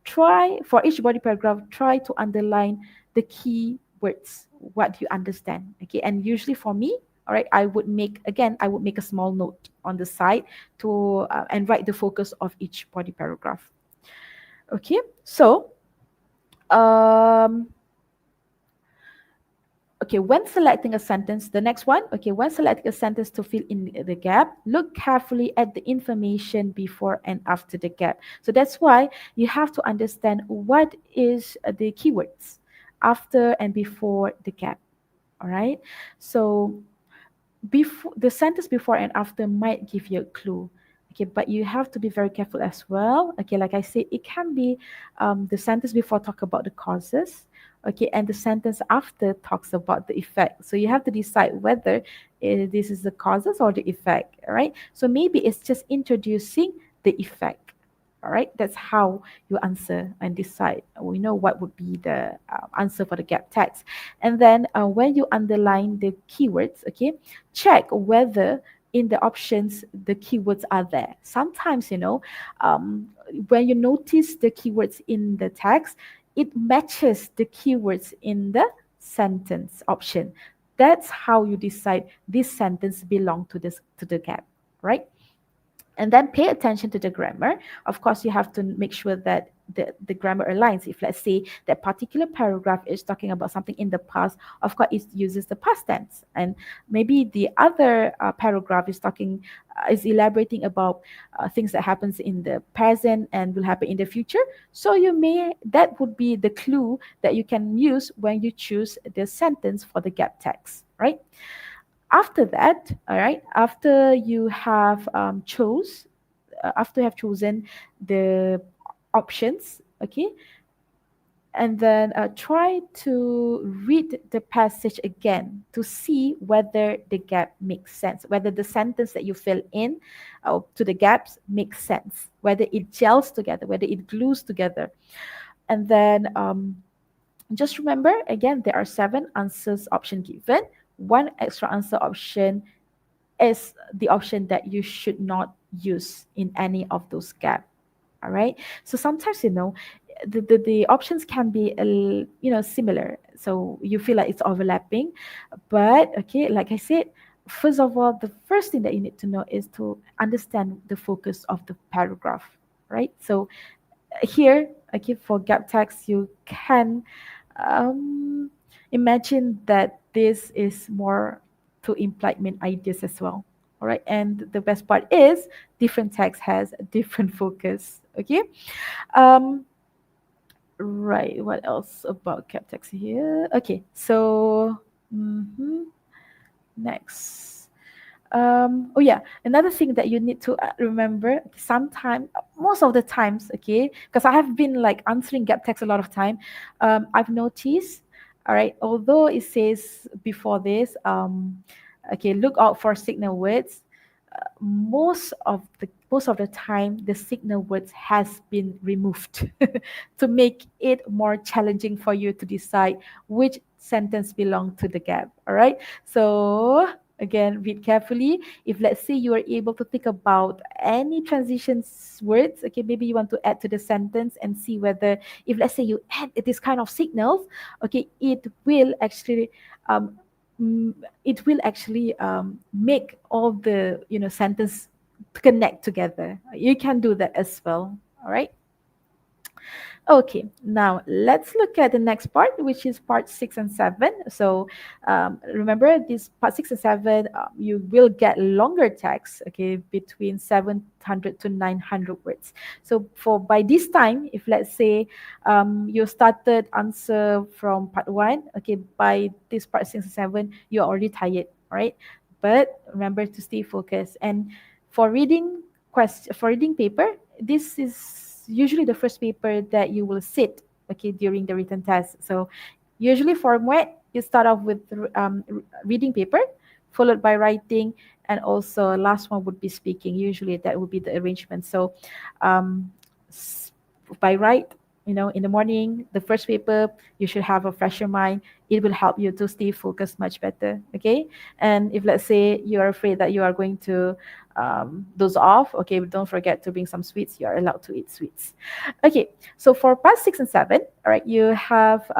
try, for each body paragraph, try to underline the key words, what you understand. Okay, and usually for me, all right, I would make a small note on the side to and write the focus of each body paragraph. Okay, so okay, when selecting a sentence, the next one, okay, when selecting a sentence to fill in the gap, look carefully at the information before and after the gap. So that's why you have to understand what is the keywords after and before the gap. All right, so before the sentence before and after might give you a clue. Okay, but you have to be very careful as well. Okay, like I said, it can be the sentence before talk about the causes, okay, and the sentence after talks about the effect. So you have to decide whether this is the causes or the effect. All right, so maybe it's just introducing the effect. All right, that's how you answer and decide. We know what would be the answer for the gap text. And then when you underline the keywords, okay, check whether in the options the keywords are there. Sometimes, um, when you notice the keywords in the text, it matches the keywords in the sentence option. That's how you decide this sentence belong to this to the gap, right? And then pay attention to the grammar. Of course, you have to make sure that the grammar aligns. If let's say that particular paragraph is talking about something in the past, of course it uses the past tense, and maybe the other paragraph is talking is elaborating about things that happens in the present and will happen in the future. So you may that would be the clue that you can use when you choose the sentence for the gap text, right? After that, all right, after you have chosen the options, okay, and then try to read the passage again to see whether the gap makes sense, whether the sentence that you fill in to the gaps makes sense, whether it gels together, whether it glues together. And then just remember, again, there are 7 answers option given. One extra answer option is the option that you should not use in any of those gaps. All right. So sometimes, the options can be, similar. So you feel like it's overlapping. But, okay, like I said, first of all, the first thing that you need to know is to understand the focus of the paragraph, right? So here, okay, for gap text, you can um, imagine that this is more to imply main ideas as well. All right, and the best part is different text has a different focus. Okay, um, right. What else about gap text here? Okay, so next. Oh yeah, another thing that you need to remember, sometime, most of the times, okay, because I have been like answering gap text a lot of time, I've noticed, all right, although it says before this, okay, look out for signal words, most of the time the signal words has been removed to make it more challenging for you to decide which sentence belong to the gap. All right, so again, read carefully. If let's say you are able to think about any transitions words, okay, maybe you want to add to the sentence and see whether, if let's say you add this kind of signals, okay, it will actually um, make all the sentence connect together. You can do that as well. All right. Okay, now let's look at the next part, which is part 6 and 7. So remember, this part 6 and 7, you will get longer text, okay, between 700 to 900 words. So for by this time, if let's say you started answer from part 1, okay, by this part 6 and 7, you're already tired, right? But remember to stay focused. And for reading for reading paper, this is usually the first paper that you will sit, okay, during the written test. So usually for MUET, you start off with reading paper, followed by writing, and also last one would be speaking. Usually that would be the arrangement. So um, by right, in the morning, the first paper, you should have a fresher mind. It will help you to stay focused much better. Okay. And if let's say you are afraid that you are going to doze off, okay, but don't forget to bring some sweets. You are allowed to eat sweets. Okay. So for part 6 and 7, all right, you have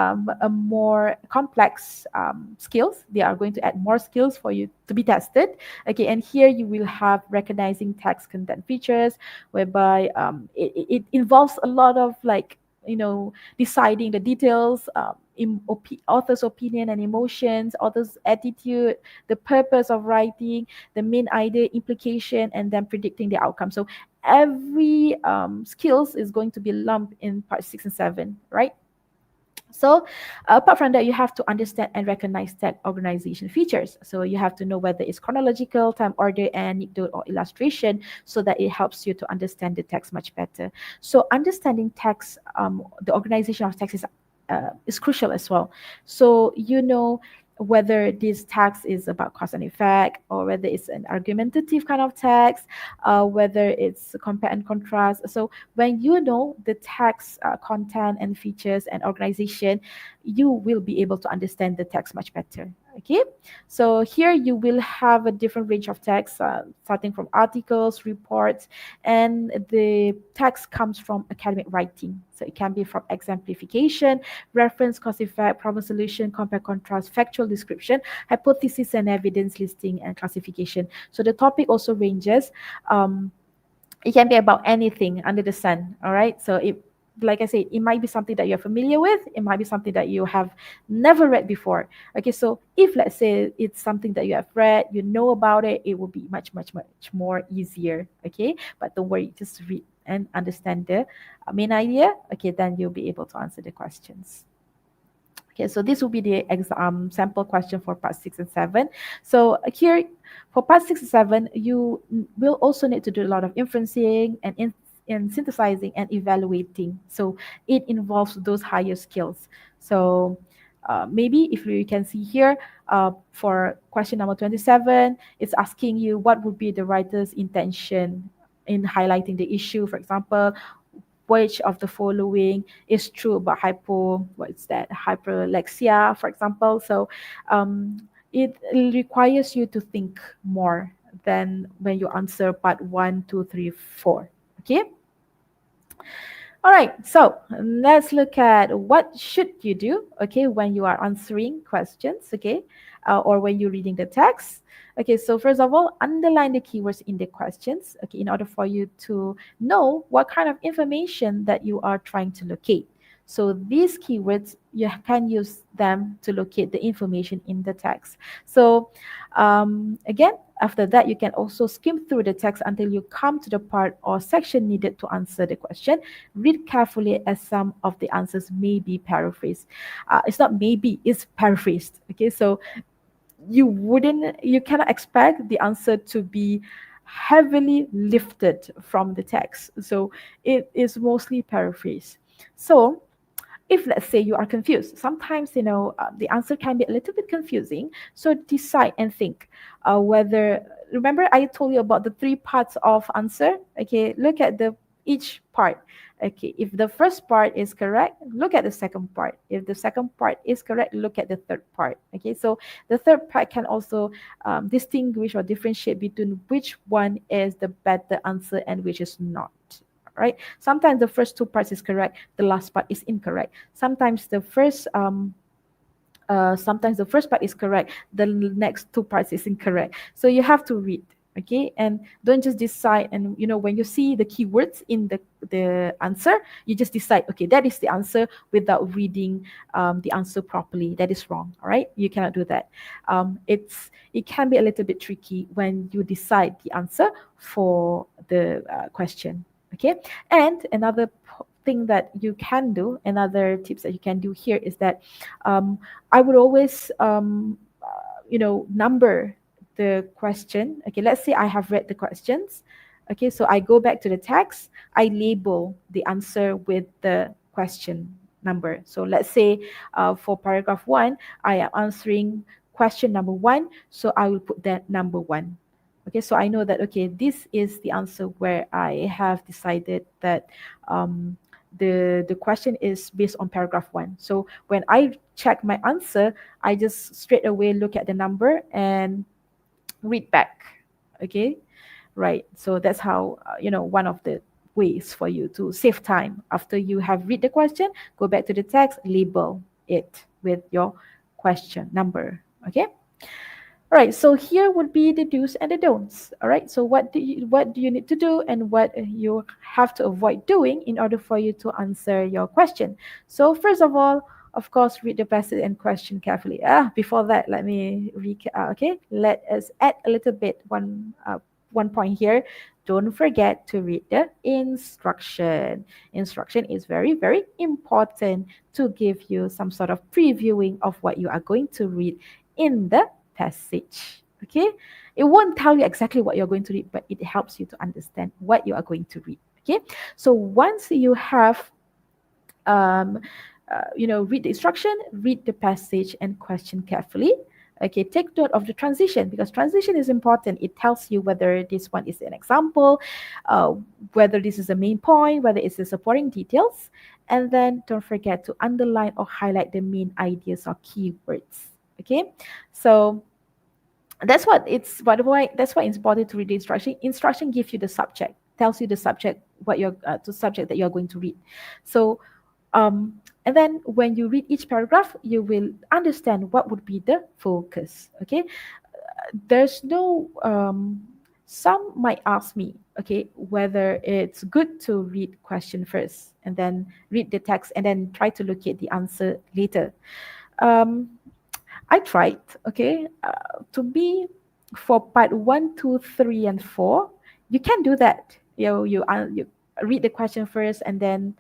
a more complex skills. They are going to add more skills for you to be tested. Okay. And here you will have recognizing text content features, whereby it involves a lot of like, deciding the details, author's opinion and emotions, author's attitude, the purpose of writing, the main idea, implication, and then predicting the outcome. So every skills is going to be lumped in part 6 and 7, right? So, apart from that, you have to understand and recognize text organization features. So, you have to know whether it's chronological, time order, anecdote, or illustration, so that it helps you to understand the text much better. So, understanding text, the organization of text is crucial as well. So, you know whether this text is about cause and effect, or whether it's an argumentative kind of text, whether it's compare and contrast. So when you know the text content and features and organization, you will be able to understand the text much better. Okay, so here you will have a different range of text, starting from articles, reports, and the text comes from academic writing. So it can be from exemplification, reference, cause effect, problem solution, compare contrast, factual description, hypothesis and evidence listing, and classification. So the topic also ranges. Um, it can be about anything under the sun. All right. So it, like I said, it might be something that you're familiar with. It might be something that you have never read before. Okay. So if, let's say, it's something that you have read, you know about it, it will be much, much, much more easier. Okay. But don't worry, just read and understand the main idea. Okay. Then you'll be able to answer the questions. Okay, so this will be the sample question for part 6 and 7. So here, for part 6 and 7, you will also need to do a lot of inferencing and in synthesizing and evaluating. So it involves those higher skills. So maybe if you can see here, for question number 27, it's asking you what would be the writer's intention in highlighting the issue. For example, which of the following is true about what's that, hyperlexia, for example. So it requires you to think more than when you answer part 1, 2, 3, 4. Okay. All right, so let's look at what should you do, okay, when you are answering questions, okay, or when you're reading the text. Okay, so first of all, underline the keywords in the questions, okay, in order for you to know what kind of information that you are trying to locate. So these keywords, you can use them to locate the information in the text. So again, after that, you can also skim through the text until you come to the part or section needed to answer the question. Read carefully, as some of the answers may be paraphrased. It's not maybe, it's paraphrased. Okay, so you cannot expect the answer to be heavily lifted from the text. So it is mostly paraphrased. So if, let's say, you are confused, sometimes the answer can be a little bit confusing. So decide and think whether, remember I told you about the 3 parts of answer. Okay, look at the each part. Okay, if the first part is correct, look at the second part. If the second part is correct, look at the third part. Okay, so the third part can also distinguish or differentiate between which one is the better answer and which is not. Right? Sometimes the first 2 parts is correct, the last part is incorrect. Sometimes the first part is correct, the next 2 parts is incorrect. So you have to read, okay, and don't just decide. And when you see the keywords in the answer, you just decide, okay, that is the answer, without reading the answer properly. That is wrong. All right, you cannot do that. It can be a little bit tricky when you decide the answer for the question. Okay, and another thing that you can do, another tips that you can do here is that I would always number the question. Okay, let's say I have read the questions. Okay, so I go back to the text, I label the answer with the question number. So let's say for paragraph 1, I am answering question number 1, so I will put that number 1. Okay, so I know that, okay, this is the answer where I have decided that the question is based on paragraph 1. So when I check my answer, I just straight away look at the number and read back. Okay, right. So that's how, one of the ways for you to save time. After you have read the question, go back to the text, label it with your question number. Okay. All right, so here would be the do's and the don'ts. All right, so what do you need to do, and what you have to avoid doing in order for you to answer your question. So first of all, of course, read the passage and question carefully. Before that, let me recap. Okay, let us add a little bit one point here. Don't forget to read the instruction. Instruction is very, very important to give you some sort of previewing of what you are going to read in the passage. Okay? It won't tell you exactly what you're going to read, but it helps you to understand what you are going to read. Okay? So once you have um, read the instruction, read the passage, and question carefully. Okay, take note of the transition because transition is important. It tells you whether this one is an example, uh, whether this is the main point, whether it's the supporting details. And then don't forget to underline or highlight the main ideas or keywords. Okay, so that's why it's important to read the instruction. Instruction gives you the subject, tells you the subject, what you're the subject that you're going to read. So and then when you read each paragraph, you will understand what would be the focus. Okay, there's no some might ask me, okay, whether it's good to read question first and then read the text and then try to locate the answer later. um, I tried, okay, to be for part 1, 2, 3, and 4, you can do that. You read the question first and then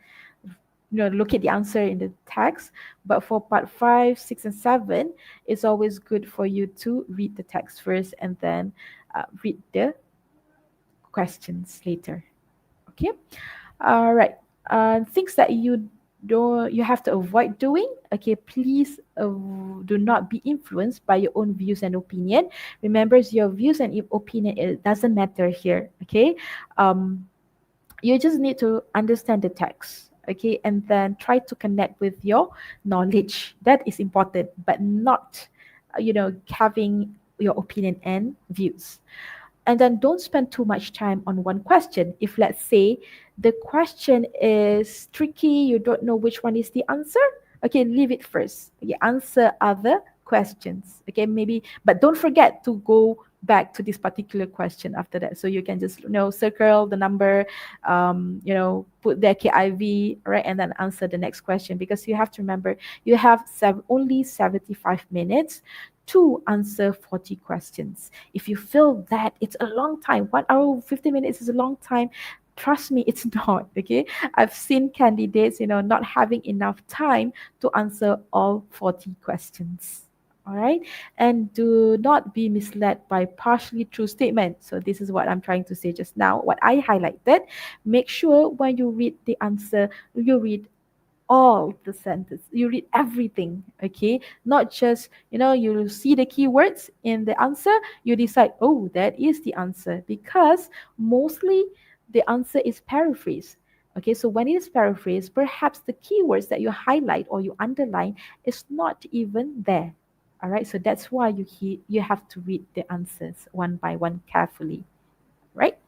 locate the answer in the text. But for part 5, 6, and 7, it's always good for you to read the text first and then read the questions later. Okay. All right. Things that you have to avoid doing. Okay, please do not be influenced by your own views and opinion. Remember, your views and opinion, it doesn't matter here. Okay, you just need to understand the text. Okay, and then try to connect with your knowledge. That is important, but not having your opinion and views. And then don't spend too much time on one question. If, let's say, the question is tricky, you don't know which one is the answer, okay, leave it first. Okay, answer other questions. Okay, maybe, but don't forget to go back to this particular question after that. So you can just circle the number, put the KIV, right, and then answer the next question, because you have to remember you have only 75 minutes to answer 40 questions. If you feel that it's a long time, 1 hour, 50 minutes is a long time, trust me, it's not. Okay, I've seen candidates, not having enough time to answer all 40 questions. All right, and do not be misled by partially true statements. So this is what I'm trying to say just now, what I highlighted. Make sure when you read the answer, you read all the sentence, you read everything. Okay, not just you see the keywords in the answer, you decide, oh, that is the answer, because mostly the answer is paraphrased. Okay, so when it is paraphrased, perhaps the keywords that you highlight or you underline is not even there. All right, so that's why you have to read the answers one by one carefully, right?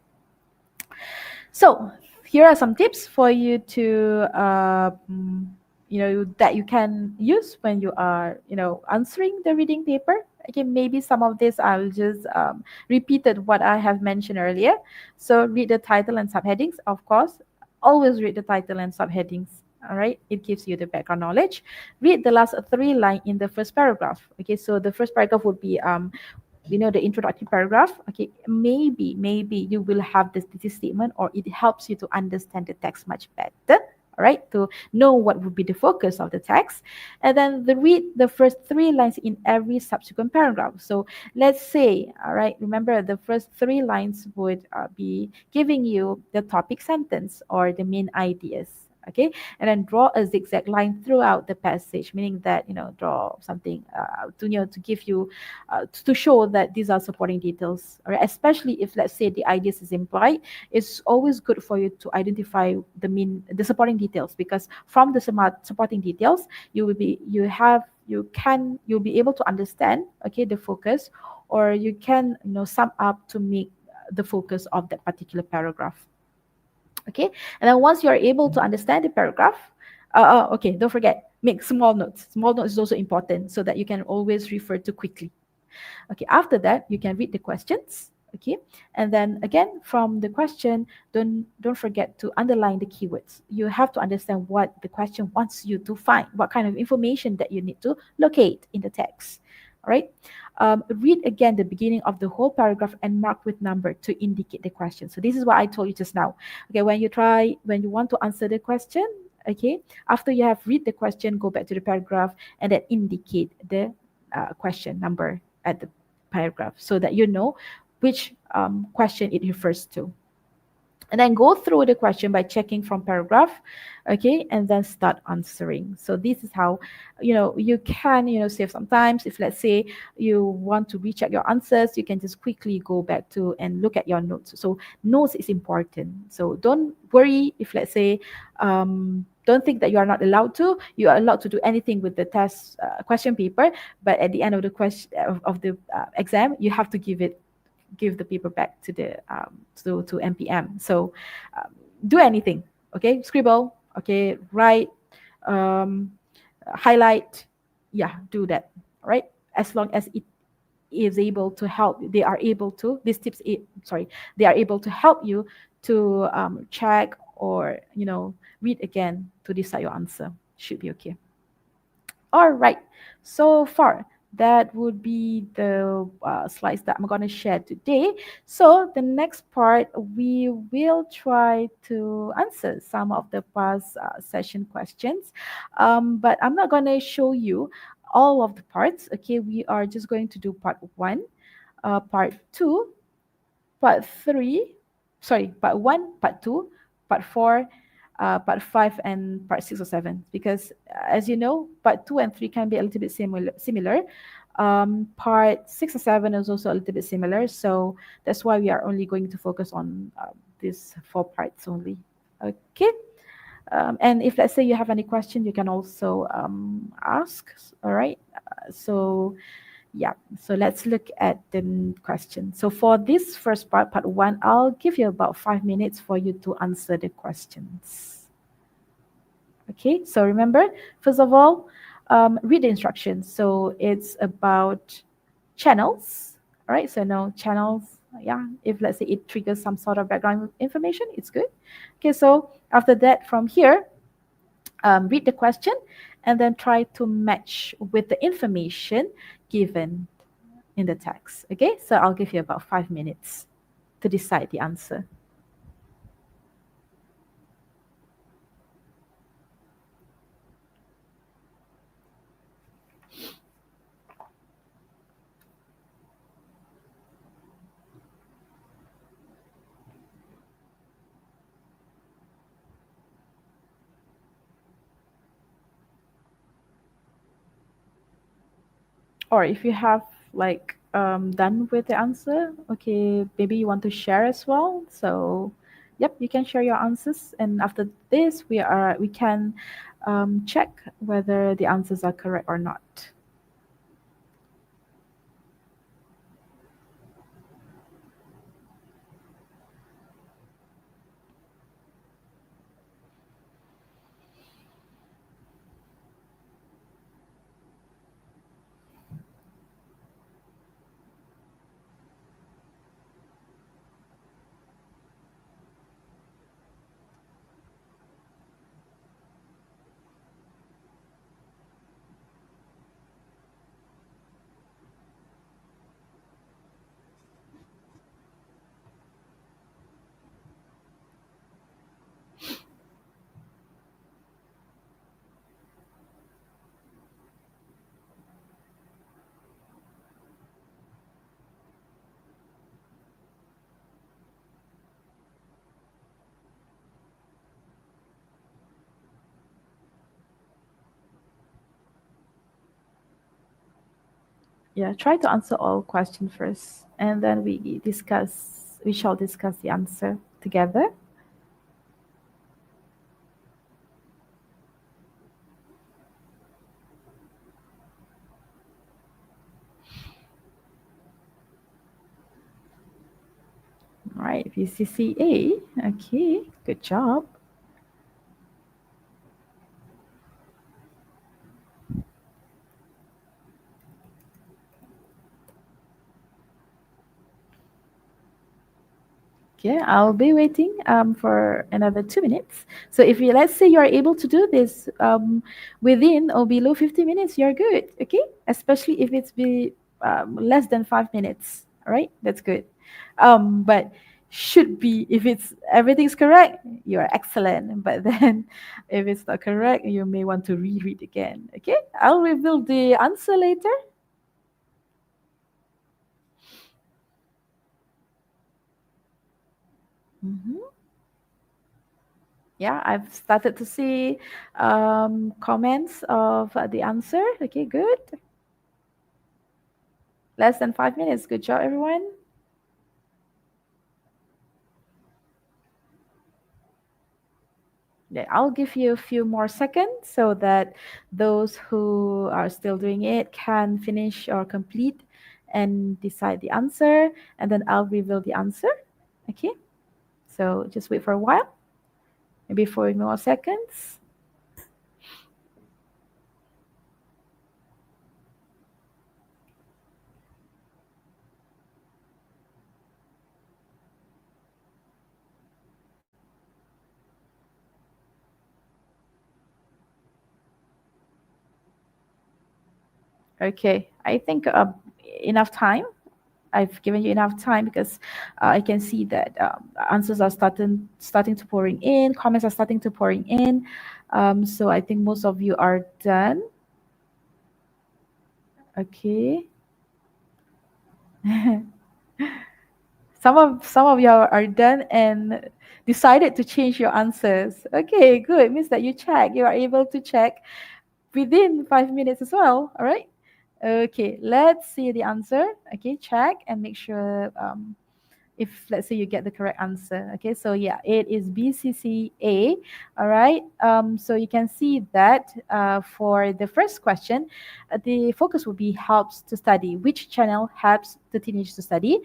So here are some tips for you to that you can use when you are answering the reading paper. Okay, maybe some of this I'll just repeated what I have mentioned earlier. So read the title and subheadings, of course. Always read the title and subheadings. All right, it gives you the background knowledge. Read the last 3 lines in the first paragraph. Okay, so the first paragraph would be the introductory paragraph. Okay, maybe you will have this thesis statement, or it helps you to understand the text much better. All right, to know what would be the focus of the text, and then read the first 3 lines in every subsequent paragraph. So let's say, all right, remember the first 3 lines would be giving you the topic sentence or the main ideas. Okay, and then draw a zigzag line throughout the passage, meaning that draw something to give you to show that these are supporting details. All right, especially if, let's say, the ideas is implied, it's always good for you to identify the supporting details, because from the supporting details you'll be able to understand, okay, the focus, or you can sum up to make the focus of that particular paragraph. Okay, and then once you're able to understand the paragraph, okay, don't forget, make small notes. Small notes is also important so that you can always refer to quickly. Okay, after that, you can read the questions. Okay, and then again, from the question, don't forget to underline the keywords. You have to understand what the question wants you to find, what kind of information that you need to locate in the text. All right. read again the beginning of the whole paragraph and mark with number to indicate the question. So this is what I told you just now. Okay, when you want to answer the question, okay, after you have read the question, go back to the paragraph and then indicate the question number at the paragraph so that you know which question it refers to. And then go through the question by checking from paragraph, okay, and then start answering. So this is how you can save some time. If let's say you want to recheck your answers, you can just quickly go back to and look at your notes. So notes is important. So don't worry if let's say don't think that you are not allowed to. You are allowed to do anything with the test question paper, but at the end of the question of the exam, you have to give the paper back to the to MPM. So do anything, okay? Scribble, okay? Write, um, highlight, yeah, do that, all right? As long as it is able to help, they are able to. These tips, they are able to help you to check or read again to decide your answer. Should be okay. All right, so far that would be the slides that I'm going to share today. So the next part, we will try to answer some of the past session questions, but I'm not going to show you all of the parts. Okay, we are just going to do part 1, part 2, part 3, part 1, part 2, part 4, part 5, and part 6 or 7. Because as you know, part 2 and 3 can be a little bit similar. Part 6 or 7 is also a little bit similar. So that's why we are only going to focus on these 4 parts only. Okay. And if let's say you have any question, you can also ask. All right. So yeah, so let's look at the question. So for this first part 1, I'll give you about 5 minutes for you to answer the questions. Okay, so remember, first of all, read the instructions. So it's about channels, all right? So no channels, yeah, if let's say it triggers some sort of background information, it's good. Okay, so after that, from here, read the question and then try to match with the information given in the text. Okay, so I'll give you about 5 minutes to decide the answer. Or if you have like done with the answer, okay, maybe you want to share as well. So yep, you can share your answers, and after this we can check whether the answers are correct or not. Yeah, try to answer all questions first, and then we shall discuss the answer together. All right, VCCA. Okay, good job. Okay, I'll be waiting for another 2 minutes. So if you let's say you're able to do this within or below 50 minutes, you're good. Okay, especially if it's less than 5 minutes. All right, that's good. But should be, if it's everything's correct, you're excellent. But then if it's not correct, you may want to reread again. Okay, I'll reveal the answer later. Mhm. Yeah, I've started to see comments of the answer. Okay, good. Less than 5 minutes. Good job, everyone. Yeah, I'll give you a few more seconds so that those who are still doing it can finish or complete and decide the answer, and then I'll reveal the answer. Okay, so just wait for a while, maybe 4 more seconds. Okay, I think enough time. I've given you enough time because I can see that answers are starting to pouring in, comments are starting to pouring in. So I think most of you are done. Okay. Some of you are done and decided to change your answers. Okay, good. It means that you check. You are able to check within 5 minutes as well. All right. Okay, let's see the answer. Okay, check and make sure if let's say you get the correct answer. Okay, so yeah, it is BCCA. All right. So you can see that for the first question, the focus will be helps to study. Which channel helps the teenagers to study?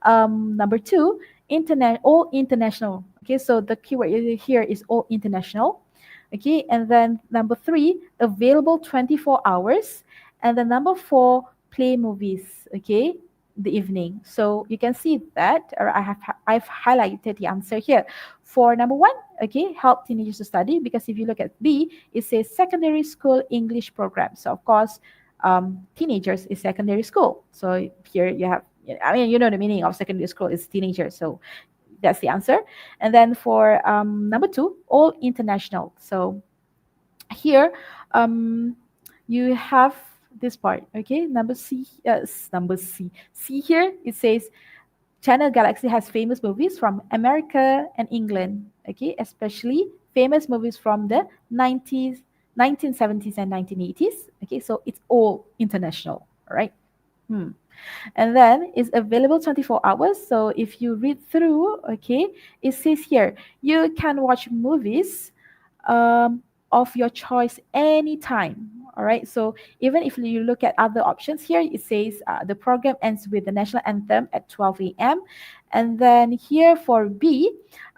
Number two, internet, all international. Okay, so the keyword here is all international. Okay, and then number three, available 24 hours. And then number four, play movies. Okay, the evening. So you can see that, or I've highlighted the answer here. For number one, okay, help teenagers to study, because if you look at B, it says secondary school English program. So of course, teenagers is secondary school. So here you have, I mean, you know the meaning of secondary school is teenagers. So that's the answer. And then for number two, all international. So here you have this part. Okay, number C, number C here, it says Channel Galaxy has famous movies from America and England. Okay, especially famous movies from the 90s, 1970s and 1980s. Okay, so it's all international. All right. Hmm. And then it's available 24 hours. So if you read through, okay, it says here you can watch movies of your choice anytime. All right. So even if you look at other options here, it says the program ends with the national anthem at 12 a.m. And then here for B,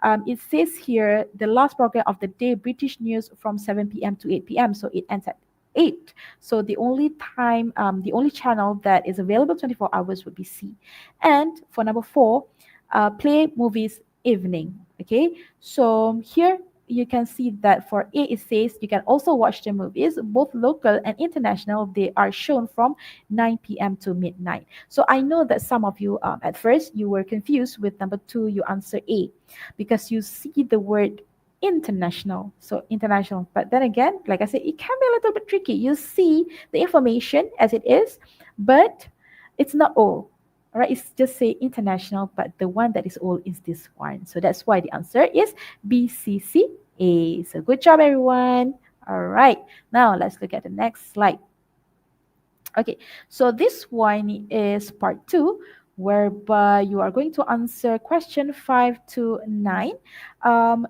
it says here the last program of the day, British news from 7 p.m. to 8 p.m. So it ends at 8. So the only time, the only channel that is available 24 hours would be C. And for number four, play movies evening. Okay. So here you can see that for A, it says you can also watch the movies, both local and international. They are shown from 9 p.m. to midnight. So I know that some of you, at first, you were confused with number two, you answer A, because you see the word international. So international. But then again, like I said, it can be a little bit tricky. You see the information as it is, but it's not all. All right, it's just say international, but the one that is all is this one. So that's why the answer is BCCA. So good job, everyone. All right, now let's look at the next slide. Okay, so this one is part two, whereby you are going to answer question 5 to 9.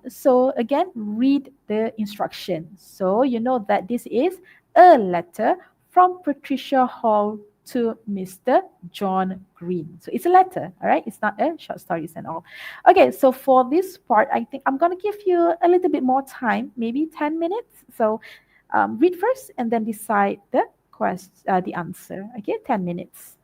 So again, read the instructions. So you know that this is a letter from Patricia Hall to Mr. John Green. So it's a letter, all right? It's not a short stories and all. Okay, so for this part, I think I'm going to give you a little bit more time, maybe 10 minutes. So read first and then decide the answer. Okay, 10 minutes.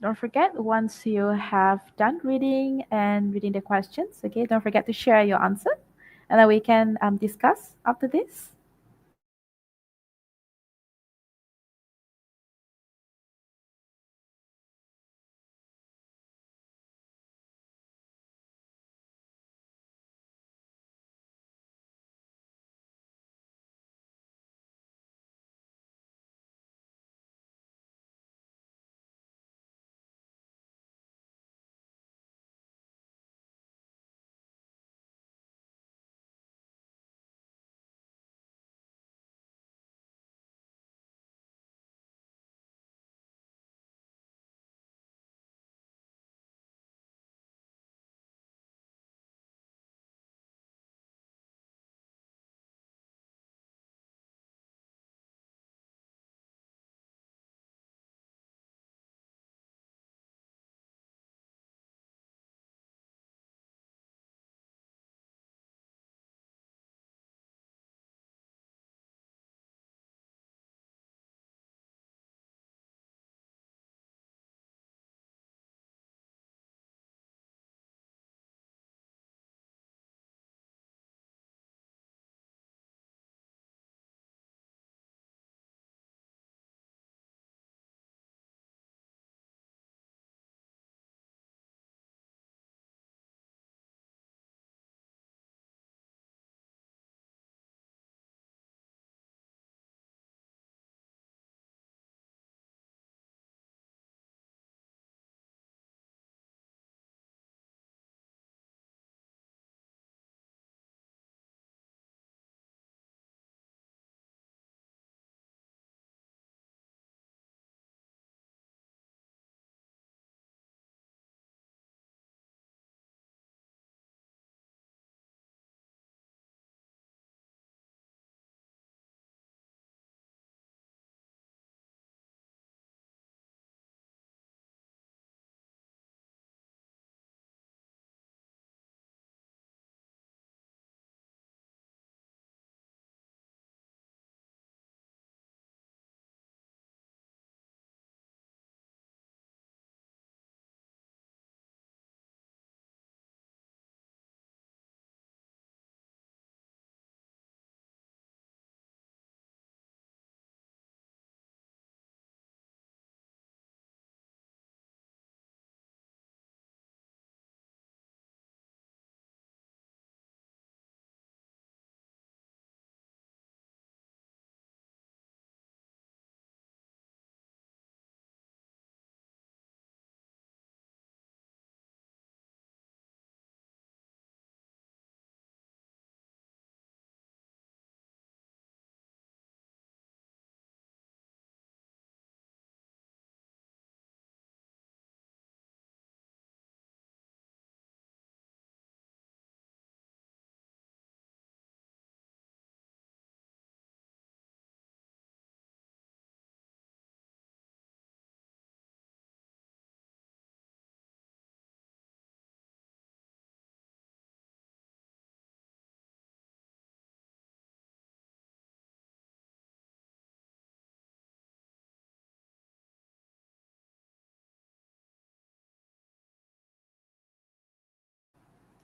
Don't forget, once you have done reading and reading the questions, okay, don't forget to share your answer, and then we can discuss after this.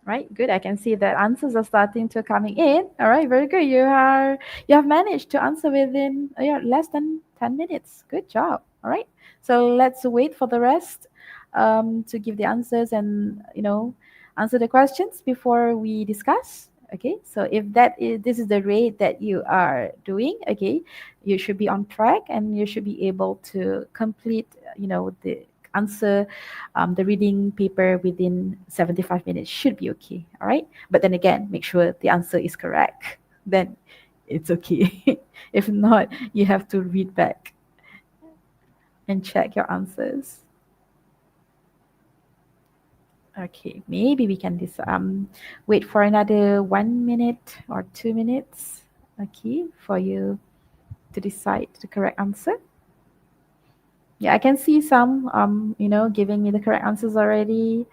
Right, good. I can see that answers are starting to coming in. All right, very good. You have managed to answer within yeah, less than 10 minutes. Good job. All right. So let's wait for the rest to give the answers and answer the questions before we discuss. Okay. So if this is the rate that you are doing, okay, you should be on track and you should be able to complete the answer the reading paper within 75 minutes should be okay. All right. But then again, make sure the answer is correct. Then it's okay. If not, you have to read back and check your answers. Okay, maybe we can wait for another 1 minute or 2 minutes. Okay, for you to decide the correct answer. Yeah, I can see some giving me the correct answers already.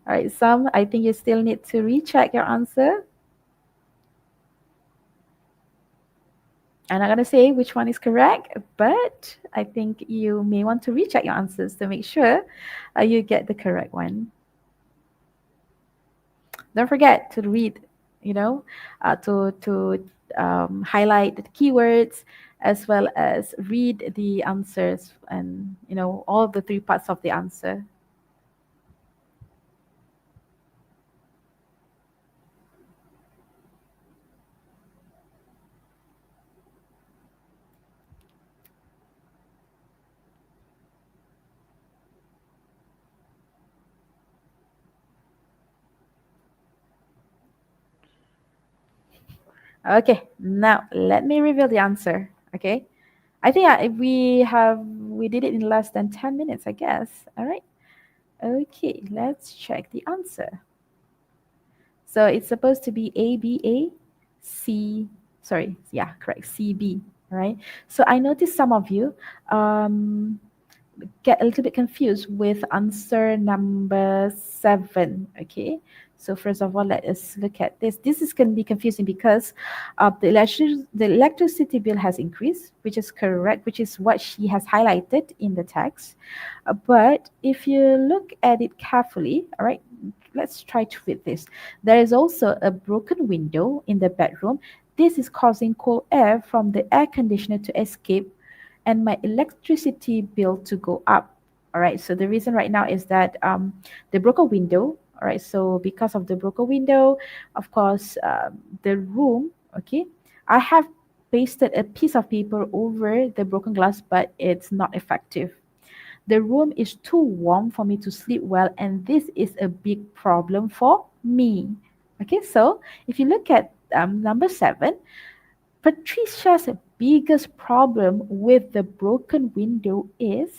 All right, some I think you still need to recheck your answer. I'm not going to say which one is correct, but I think you may want to recheck your answers to make sure you get the correct one. Don't forget to read, to highlight the keywords as well as read the answers and all of the three parts of the answer. Okay, now let me reveal the answer. Okay, I think we did it in less than 10 minutes, I guess. All right. Okay, let's check the answer. So it's supposed to be ABA, C, sorry, yeah, correct, CB, right? So I noticed some of you um, get a little bit confused with answer number 7. Okay, so first of all, let us look at this. This is going to be confusing because the electricity bill has increased, which is correct, which is what she has highlighted in the text. But if you look at it carefully, all right, let's try to read this. There is also a broken window in the bedroom. This is causing cold air from the air conditioner to escape and my electricity bill to go up. All right. So the reason right now is that the broken window. All right. So because of the broken window, of course, the room. Okay. I have pasted a piece of paper over the broken glass, but it's not effective. The room is too warm for me to sleep well, and this is a big problem for me. Okay. So if you look at number 7, Patricia's biggest problem with the broken window is,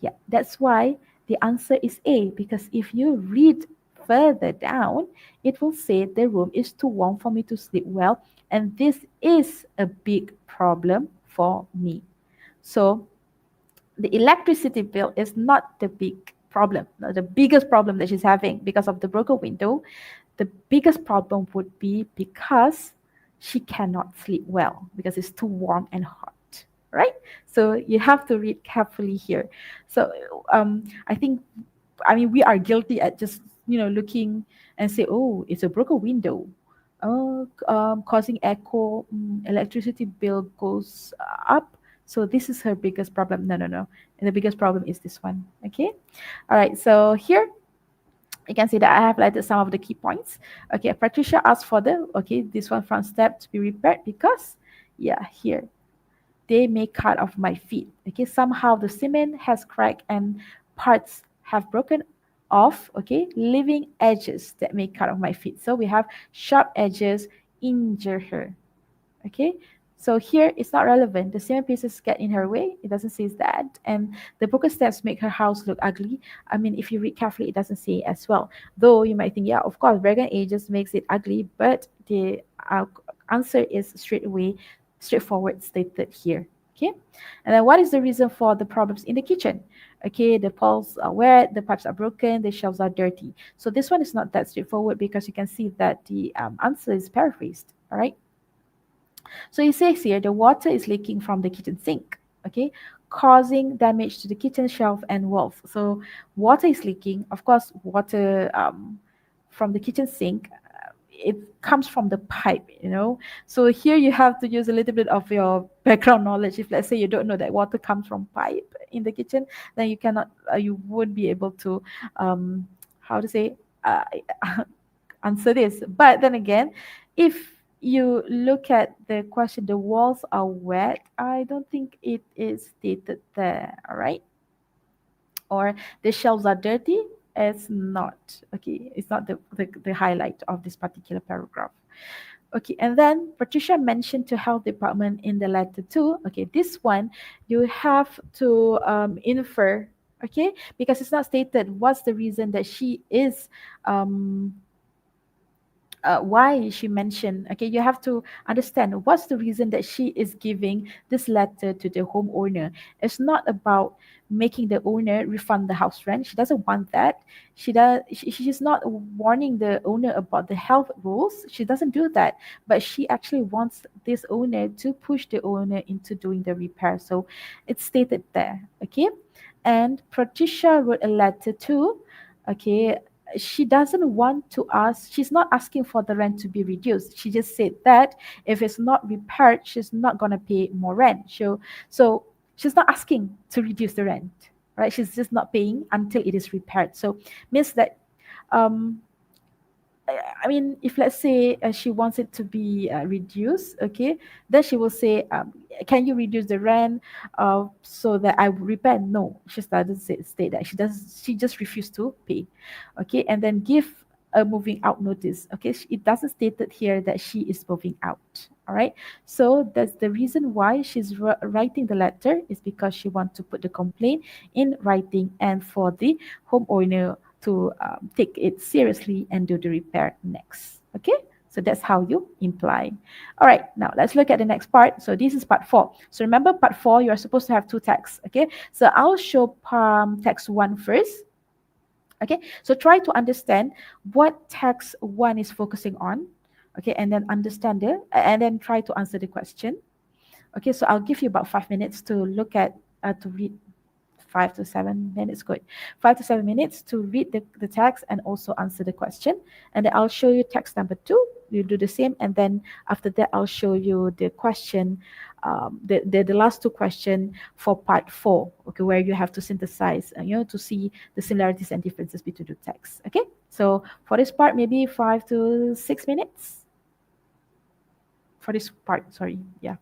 yeah, that's why the answer is A, because if you read further down, it will say the room is too warm for me to sleep well, and this is a big problem for me. So the electricity bill is not the big problem, not the biggest problem that she's having because of the broken window. The biggest problem would be because she cannot sleep well because it's too warm and hot, right? So you have to read carefully here. So I think, I mean, we are guilty at just looking and say, oh, it's a broken window. Oh, causing echo, electricity bill goes up. So this is her biggest problem. No, no, no. And the biggest problem is this one. Okay. All right. So here you can see that I have highlighted some of the key points. Okay, Patricia asked for this one front step to be repaired because, yeah, here, they may cut off my feet. Okay, somehow the cement has cracked and parts have broken off, okay, leaving edges that may cut off my feet. So we have sharp edges injure her. Okay, so here it's not relevant. The cement pieces get in her way. It doesn't say that. And the broken steps make her house look ugly. I mean, if you read carefully, it doesn't say as well. Though you might think, yeah, of course, broken edges makes it ugly, but the answer is straightforward stated here. Okay, and then what is the reason for the problems in the kitchen? Okay, the walls are wet, the pipes are broken, the shelves are dirty. So this one is not that straightforward because you can see that the answer is paraphrased. All right. So it says here the water is leaking from the kitchen sink, okay, causing damage to the kitchen shelf and walls. So water is leaking. Of course, water from the kitchen sink, it comes from the pipe. So here you have to use a little bit of your background knowledge. If let's say you don't know that water comes from pipe in the kitchen, then you would be able to, how to say, uh, answer this. But then again, if you look at the question, the walls are wet, I don't think it is stated there, all right? Or the shelves are dirty, it's not. Okay, it's not the highlight of this particular paragraph. Okay, and then Patricia mentioned to health department in the letter too. Okay, this one you have to infer, okay, because it's not stated what's the reason that she is why she mentioned. Okay, you have to understand what's the reason that she is giving this letter to the homeowner. It's not about making the owner refund the house rent. She doesn't want that. She's not warning the owner about the health rules. She doesn't do that, but she actually wants this owner to push the owner into doing the repair. So it's stated there. Okay, and Patricia wrote a letter too. Okay, she doesn't want to ask, she's not asking for the rent to be reduced. She just said that if it's not repaired, she's not going to pay more rent. So she's not asking to reduce the rent, right? She's just not paying until it is repaired. So means that um I mean, if let's say she wants it to be reduced, okay, then she will say, "Can you reduce the rent so that I will repay?" No, she doesn't say that. She does. She just refused to pay, okay, and then give a moving out notice. Okay, it doesn't state it here that she is moving out. All right, so that's the reason why she's writing the letter, is because she wants to put the complaint in writing and for the homeowner to take it seriously and do the repair next. Okay, so that's how you imply. All right, now let's look at the next part. So this is part 4. So remember, part 4, you are supposed to have 2 texts. Okay, so I'll show text 1 first. Okay, so try to understand what text 1 is focusing on. Okay, and then understand it, and then try to answer the question. Okay, so I'll give you about 5 minutes to look at to read. 5 to 7 minutes, good. 5 to 7 minutes to read the text and also answer the question. And then I'll show you text number 2. You do the same. And then after that, I'll show you the question, the last 2 questions for part 4, okay, where you have to synthesize, to see the similarities and differences between the texts. Okay, so for this part, maybe 5 to 6 minutes. For this part, sorry, yeah.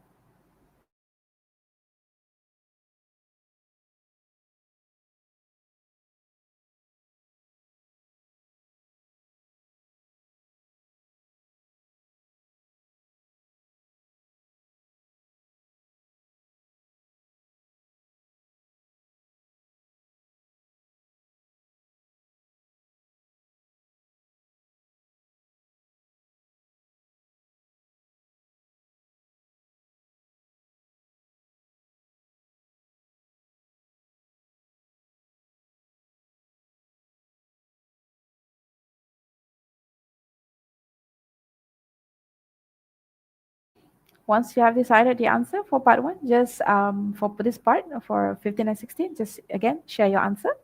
Once you have decided the answer for part 1, just for this part for 15 and 16, just again share your answer.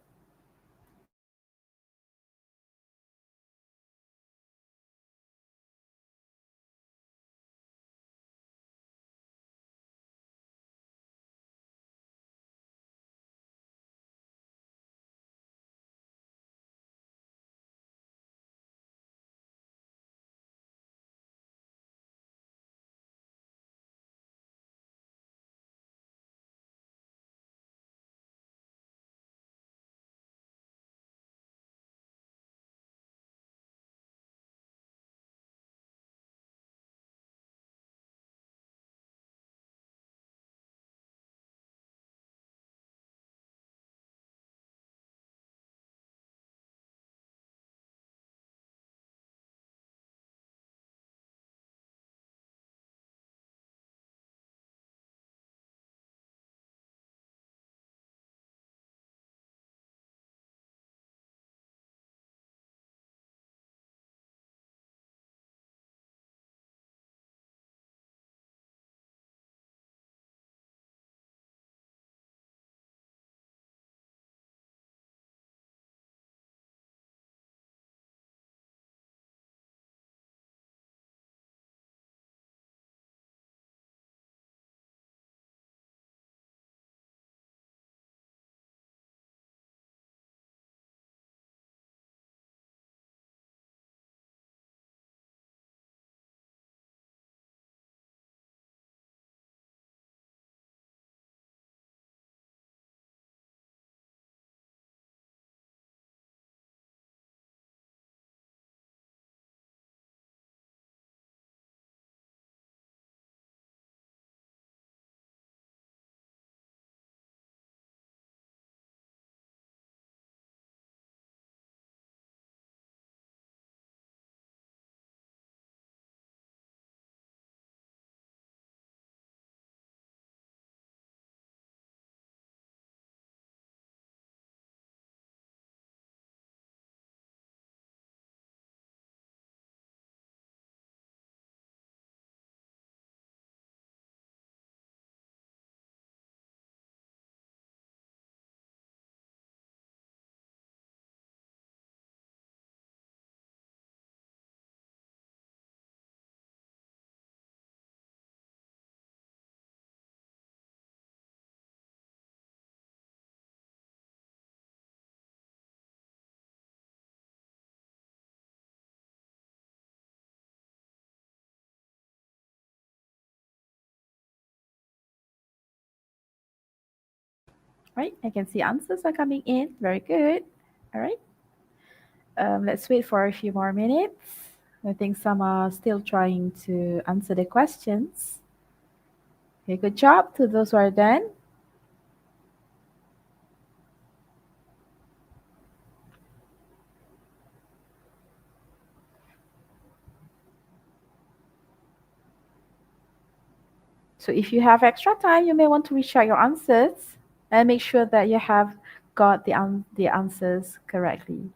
Right, I can see answers are coming in. Very good. All right. Let's wait for a few more minutes. I think some are still trying to answer the questions. Okay, good job to those who are done. So if you have extra time, you may want to recheck your answers and make sure that you have got the answers correctly.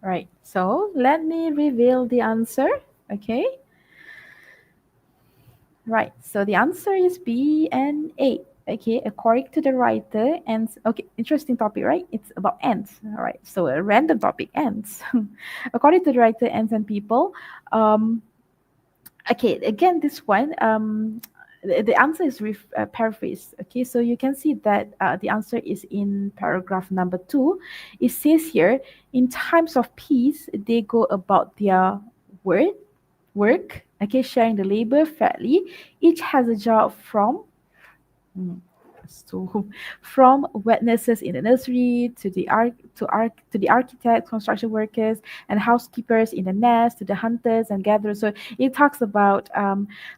Right, so let me reveal the answer. Okay. Right, so the answer is B and A. Okay, according to the writer, ants. Okay, interesting topic, right? It's about ants. All right, so a random topic, ants. According to the writer, ants and people. Okay, again, this one. The answer is paraphrased. Okay, so you can see that the answer is in paragraph number 2. It says here, in times of peace, they go about their work, okay, sharing the labor fairly. Each has a job mm, so from wet nurses in the nursery to the architects, construction workers, and housekeepers in the nest, to the hunters and gatherers. So it talks about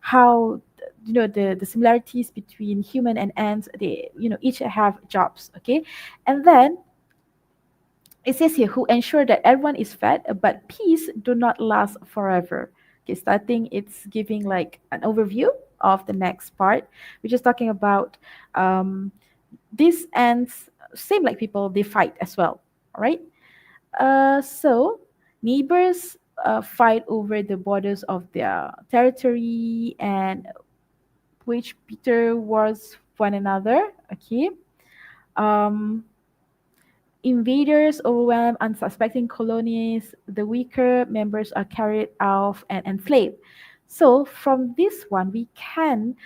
how the similarities between human and ants. They each have jobs. Okay, and then it says here, who ensure that everyone is fed, but peace do not last forever. Okay, starting, it's giving like an overview of the next part, which is talking about these ants, same like people, they fight as well. All right. So neighbors fight over the borders of their territory and which Peter was one another. Okay. Um, Invaders overwhelm unsuspecting colonies. The weaker members are carried off and enslaved. So, from this one, we can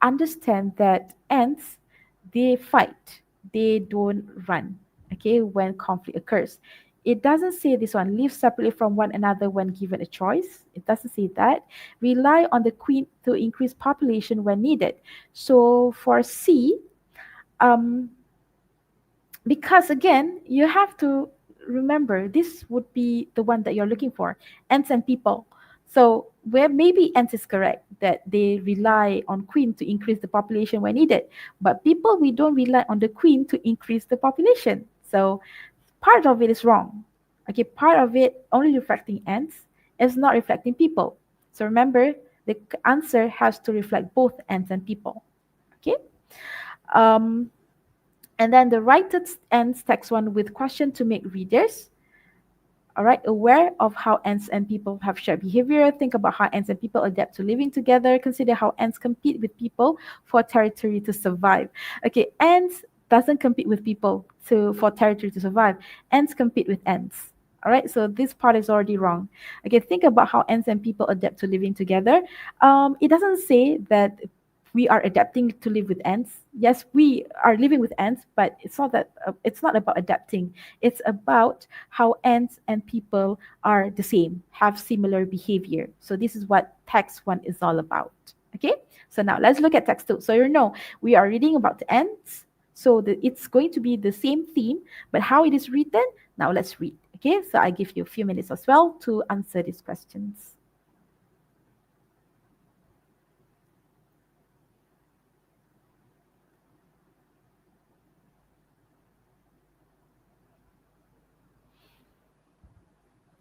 understand that ants, they fight, they don't run. Okay, when conflict occurs. It doesn't say this one, live separately from one another when given a choice. It doesn't say that. Rely on the queen to increase population when needed. So for C, um, because again, you have to remember this would be the one that you're looking for, ants and people. So where maybe ants is correct that they rely on queen to increase the population when needed, but people, we don't rely on the queen to increase the population. So part of it is wrong. Okay, part of it only reflecting ants is not reflecting people. So remember, the answer has to reflect both ants and people. Okay. um and then the writer ends text one with question to make readers, all right, aware of how ants and people have shared behavior. Think about how ants and people adapt to living together. Consider how ants compete with people for territory to survive. Okay, ants doesn't compete with people for territory to survive. Ants compete with ants. All right, so this part is already wrong. Okay, think about how ants and people adapt to living together. It doesn't say that we are adapting to live with ants. Yes, we are living with ants, but it's not about adapting. It's about how ants and people are the same, have similar behavior. So this is what text 1 is all about. Okay, so now let's look at text 2. So we are reading about the ants. So it's going to be the same theme, but how it is written, now let's read. Okay, so I give you a few minutes as well to answer these questions.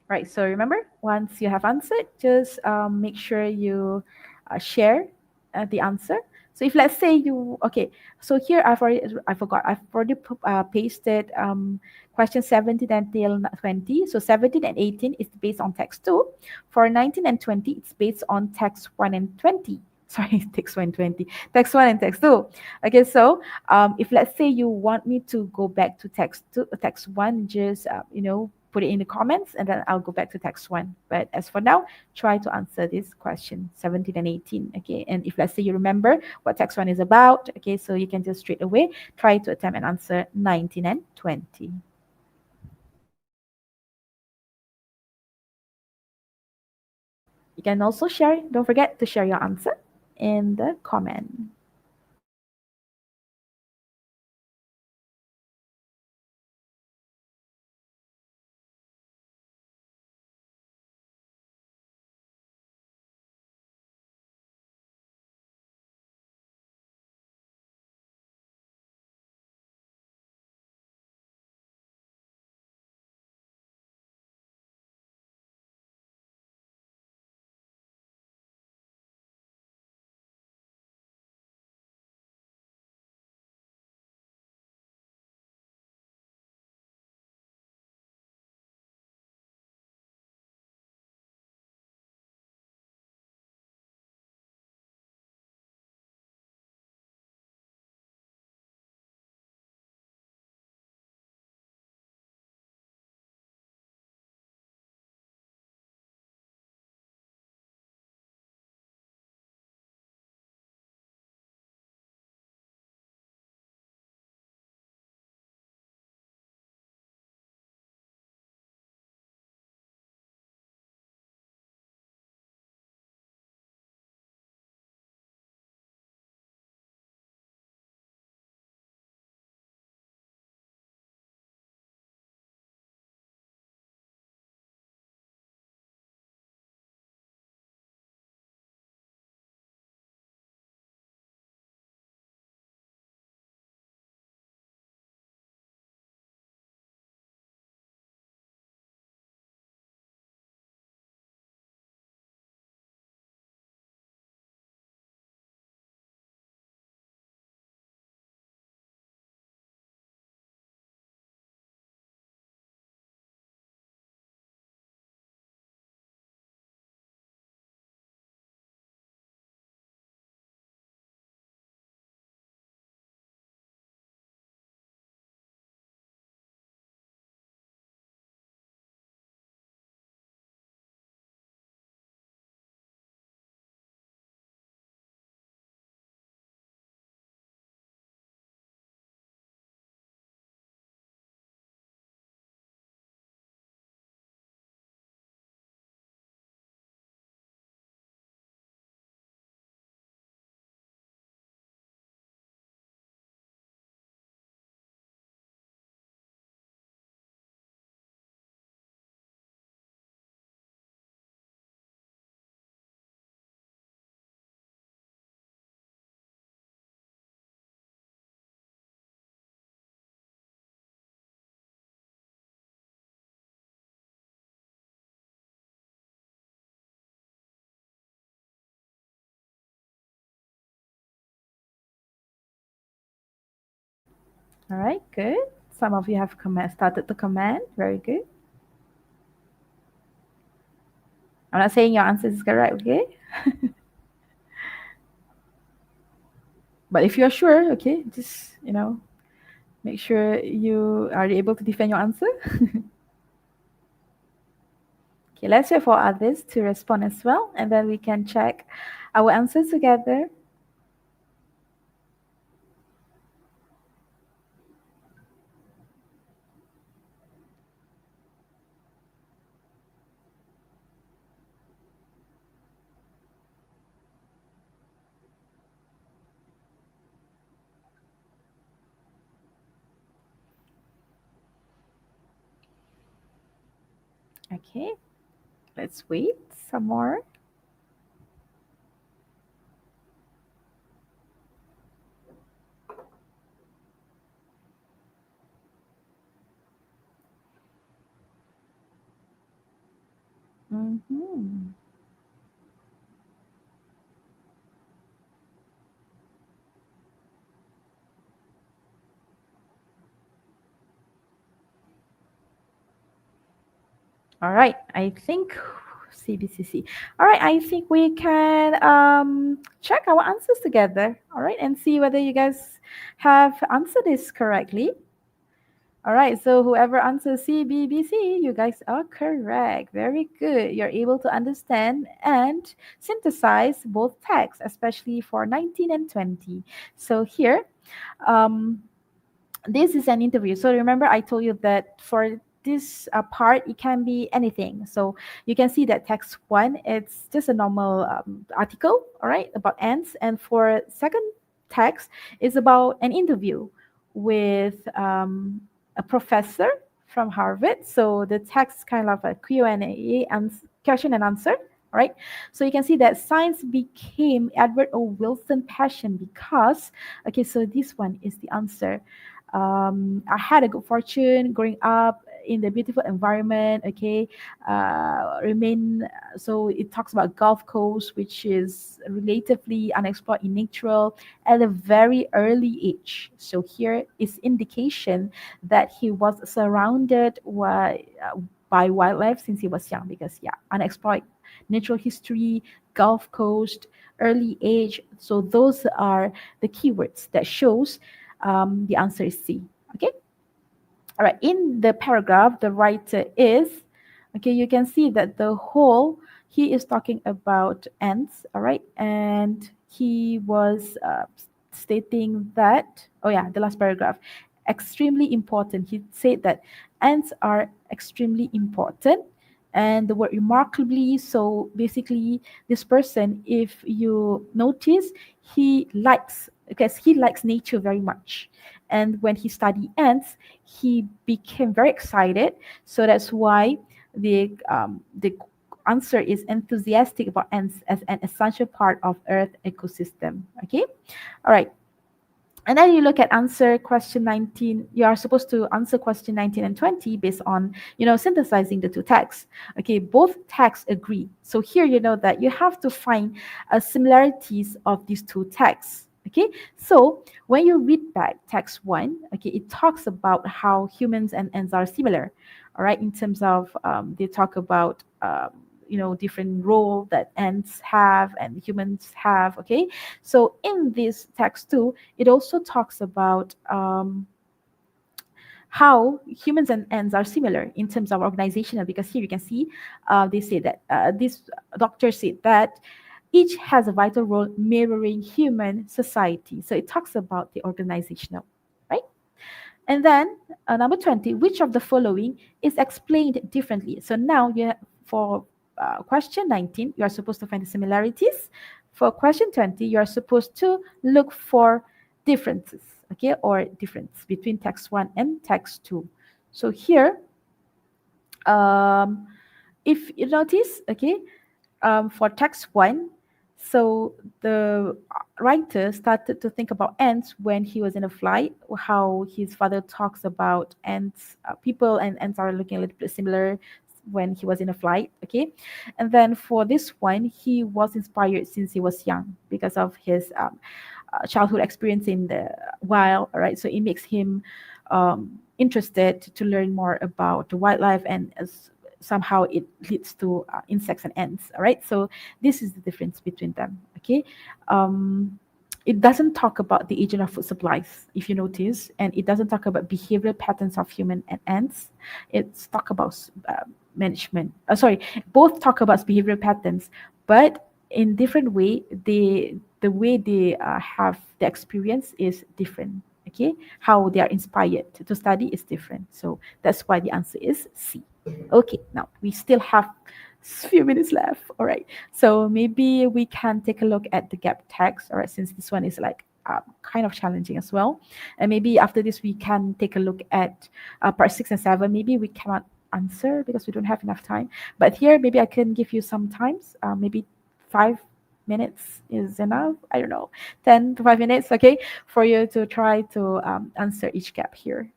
Right, so remember, once you have answered, just make sure you share the answer. So if let's say okay, so here I forgot, I've already pasted question 17 until 20. So 17 and 18 is based on text 2. For 19 and 20, it's based on text 1 and 20. Sorry, text 120, text 1 and text 2. Okay, so if let's say you want me to go back to text 1, just put it in the comments, and then I'll go back to text 1. But as for now, try to answer this question 17 and 18. Okay, and if let's say you remember what text 1 is about, okay, so you can just straight away try to attempt and answer 19 and 20. You can also share, don't forget to share your answer in the comment. All right, good. Some of you have started to comment. Very good. I'm not saying your answer is correct, okay? But if you're sure, okay, just, make sure you are able to defend your answer. Okay, let's wait for others to respond as well, and then we can check our answers together. Okay, let's wait some more. Mm-hmm. All right, I think CBCC. All right, I think we can check our answers together. All right, and see whether you guys have answered this correctly. All right, so whoever answers C, B, B, C, you guys are correct. Very good. You're able to understand and synthesize both texts, especially for 19 and 20. So here, um, this is an interview. So remember, I told you that for this part, it can be anything. So you can see that text one, it's just a normal article, all right, about ants. And for second text, is about an interview with a professor from Harvard. So the text is kind of a Q&A and question and answer. All right, so you can see that science became Edward O. Wilson passion because, okay, so this one is the answer. I had a good fortune growing up in the beautiful environment. Okay, remain. So it talks about Gulf Coast, which is relatively unexplored in natural at a very early age. So here is indication that he was surrounded by wildlife since he was young, because yeah, unexplored natural history, Gulf Coast, early age. So those are the keywords that shows the answer is C. Okay. All right. In the paragraph, the writer is, okay, you can see that the whole, he is talking about ants. All right. And he was stating that, oh yeah, the last paragraph, extremely important. He said that ants are extremely important. And the word remarkably, so basically, this person, if you notice, he likes, because he likes nature very much. And when he studied ants, he became very excited. So that's why the answer is enthusiastic about ants as an essential part of Earth ecosystem. Okay, all right. And then you look at answer question 19. You are supposed to answer question 19 and 20 based on, synthesizing the two texts. Okay, both texts agree. So here you know that you have to find similarities of these two texts. Okay, so when you read back text one, okay, it talks about how humans and ants are similar. All right, in terms of they talk about different role that ants have and humans have. Okay, so in this text too, it also talks about how humans and ants are similar in terms of organizational, because here you can see they say that this doctor said that each has a vital role mirroring human society. So it talks about the organizational, right? And then number 20, which of the following is explained differently? So now for question 19, you are supposed to find the similarities. For question 20, you are supposed to look for differences, okay, or difference between text 1 and text 2. So here, if you notice, okay, for text 1, so the writer started to think about ants when he was in a flight, how his father talks about ants, people and ants are looking a little bit similar when he was in a flight, okay? And then for this one, he was inspired since he was young because of his childhood experience in the wild, all right? So it makes him interested to learn more about the wildlife, and somehow it leads to insects and ants, all right? So this is the difference between them, okay? It doesn't talk about the agent of food supplies, if you notice, and it doesn't talk about behavioral patterns of human and ants. It's talk about management. Both talk about behavioral patterns, but in different way. The way they have the experience is different. Okay, how they are inspired to study is different. So that's why the answer is C. Okay, now we still have few minutes left. All right, so maybe we can take a look at the gap text. All right, since this one is like kind of challenging as well, and maybe after this we can take a look at part 6 and 7. Maybe we cannot answer because we don't have enough time, but here maybe I can give you some times. Maybe 5 minutes is enough. I don't know, 10 to 5 minutes, okay, for you to try to answer each gap here.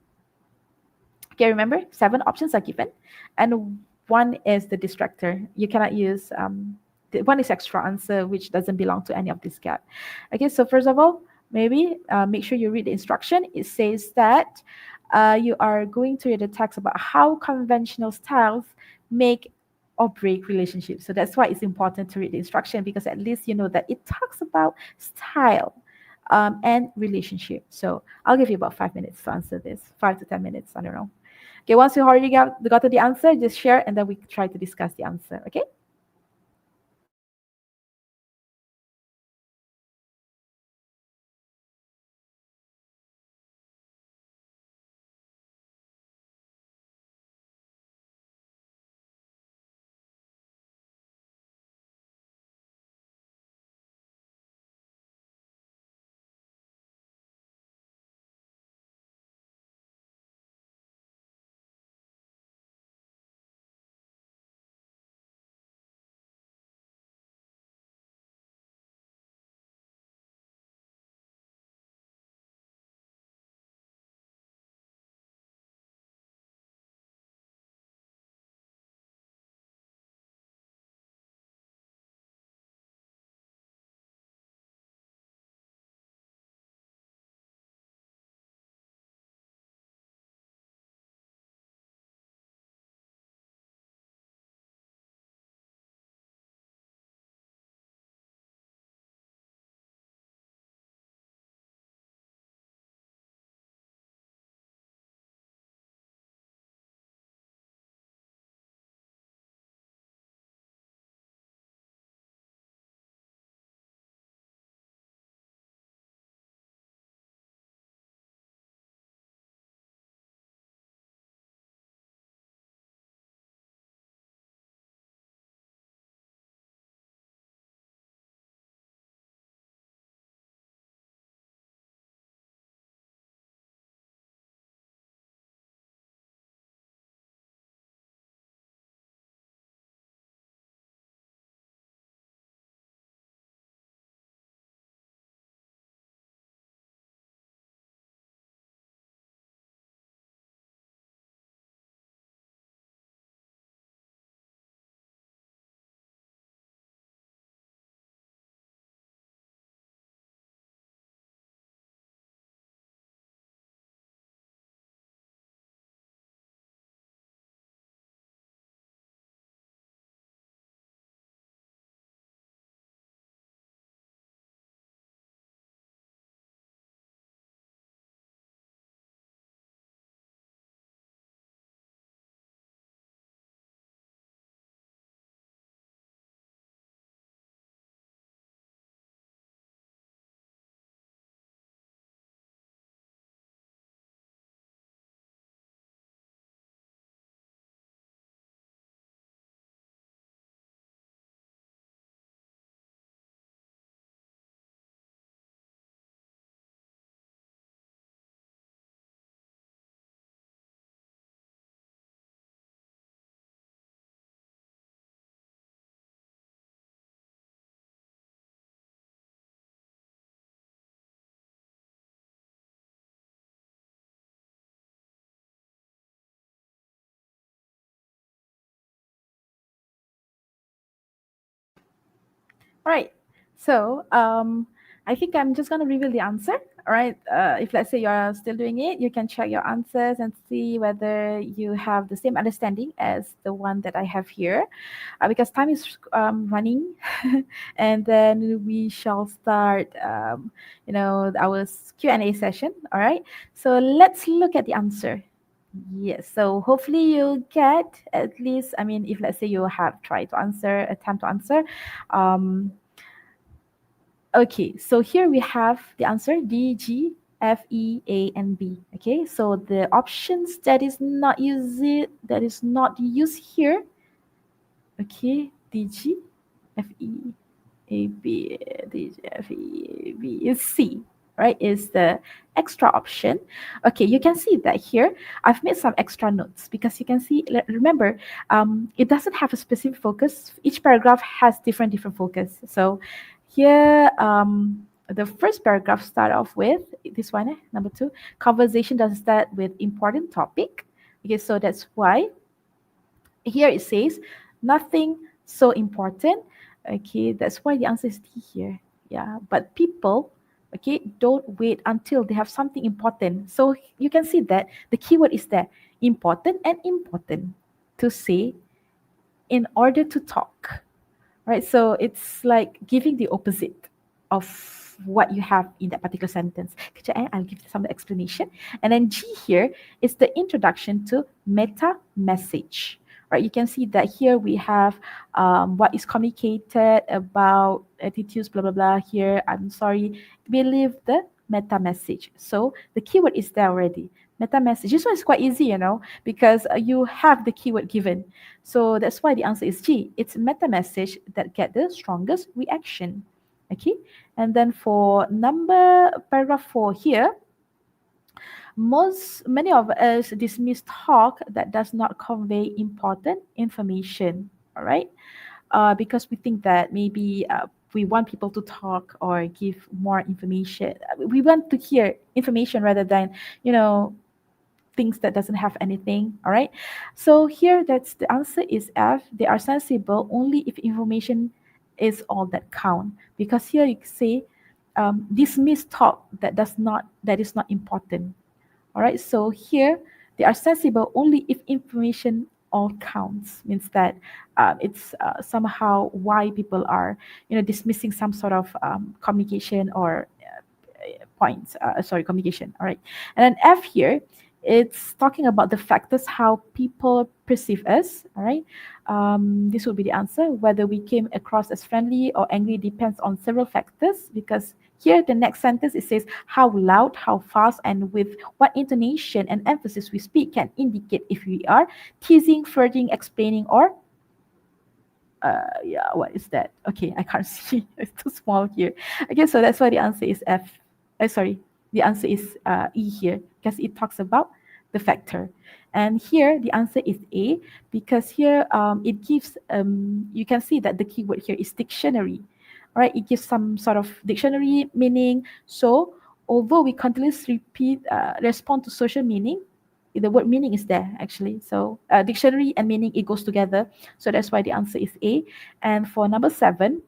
Okay, remember 7 options are given, and 1 is the distractor. You cannot use the 1 is extra answer, which doesn't belong to any of this gap. Okay, so first of all, maybe make sure you read the instruction. It says that you are going to read the text about how conventional styles make or break relationships. So that's why it's important to read the instruction, because at least you know that it talks about style and relationship. So I'll give you about 5 minutes to answer this, 5 to 10 minutes, I don't know. Okay, once you already got to the answer, just share and then we try to discuss the answer, okay? All right. So I think I'm just going to reveal the answer. All right. If let's say you're still doing it, you can check your answers and see whether you have the same understanding as the one that I have here. Because time is running, and then we shall start, our Q&A session. All right. So let's look at the answer. Yes, so hopefully you get at least, I mean, if let's say you have tried to answer, attempt to answer, um, okay, so here we have the answer D, G, F, E, A, and B. Okay, so the options that is not used here. Okay, D, G, F, E, A, B, D, G, F, E, A, B is C. Right, is the extra option. Okay, you can see that here. I've made some extra notes because you can see. Remember, it doesn't have a specific focus. Each paragraph has different focus. So here, the first paragraph start off with this one, number 2. Conversation does start with important topic. Okay, so that's why here it says nothing so important. Okay, that's why the answer is D here. Yeah, but people, okay, don't wait until they have something important. So you can see that the keyword is there, important and important, to say in order to talk, right? So it's like giving the opposite of what you have in that particular sentence. Kejap, I'll give some explanation. And then G here is the introduction to meta message. Right, you can see that here we have what is communicated about attitudes, blah, blah, blah. Here, I'm sorry, we leave the meta message. So the keyword is there already. Meta message. This one is quite easy, because you have the keyword given. So that's why the answer is G. It's meta message that get the strongest reaction. Okay, and then for paragraph 4 here, many of us dismiss talk that does not convey important information. All right, because we think that maybe we want people to talk or give more information. We want to hear information rather than things that doesn't have anything. All right, so here that's the answer is F. They are sensible only if information is all that count, because here you say dismiss talk that is not important. All right, so here they are sensible only if information all counts, means that it's somehow why people are dismissing some sort of communication or communication. All right, and then F here, it's talking about the factors how people perceive us. All right, this will be the answer. Whether we came across as friendly or angry depends on several factors, because here the next sentence it says how loud, how fast, and with what intonation and emphasis we speak can indicate if we are teasing, flirting, explaining, or what is that? Okay, I can't see. It's too small here. Okay, so that's why the answer is F. The answer is E here, because it talks about the factor. And here the answer is A, because here it gives, you can see that the keyword here is dictionary. All right, it gives some sort of dictionary meaning. So although we continuously respond to social meaning, the word meaning is there actually. So dictionary and meaning, it goes together. So that's why the answer is A. And for number 7,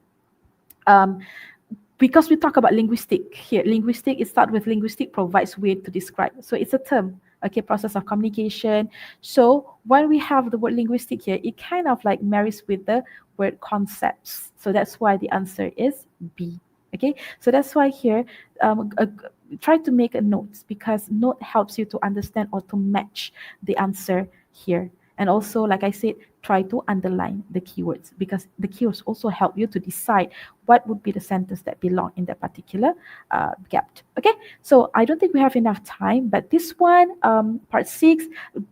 because we talk about linguistic here, linguistic, it starts with linguistic provides way to describe. So it's a term, okay, process of communication. So when we have the word linguistic here, it kind of like marries with the word concepts. So that's why the answer is B. Okay, so that's why here, try to make a note, because note helps you to understand or to match the answer here. And also, like I said, try to underline the keywords, because the keywords also help you to decide what would be the sentence that belong in that particular gap. Okay, so I don't think we have enough time, but this one, part 6,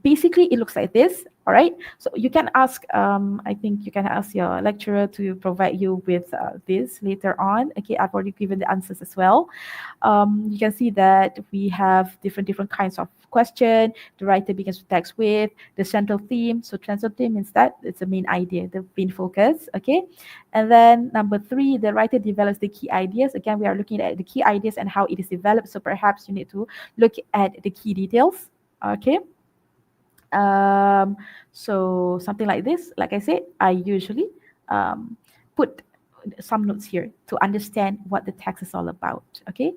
basically it looks like this. All right, so you can ask, I think you can ask your lecturer to provide you with this later on. Okay, I've already given the answers as well. You can see that we have different kinds of question. The writer begins with text with the central theme. So central theme means that it's the main idea, the main focus. Okay, and then number 3, the writer develops the key ideas. Again, we are looking at the key ideas and how it is developed. So perhaps you need to look at the key details. Okay. So something like this, like I said, I usually put some notes here to understand what the text is all about. Okay,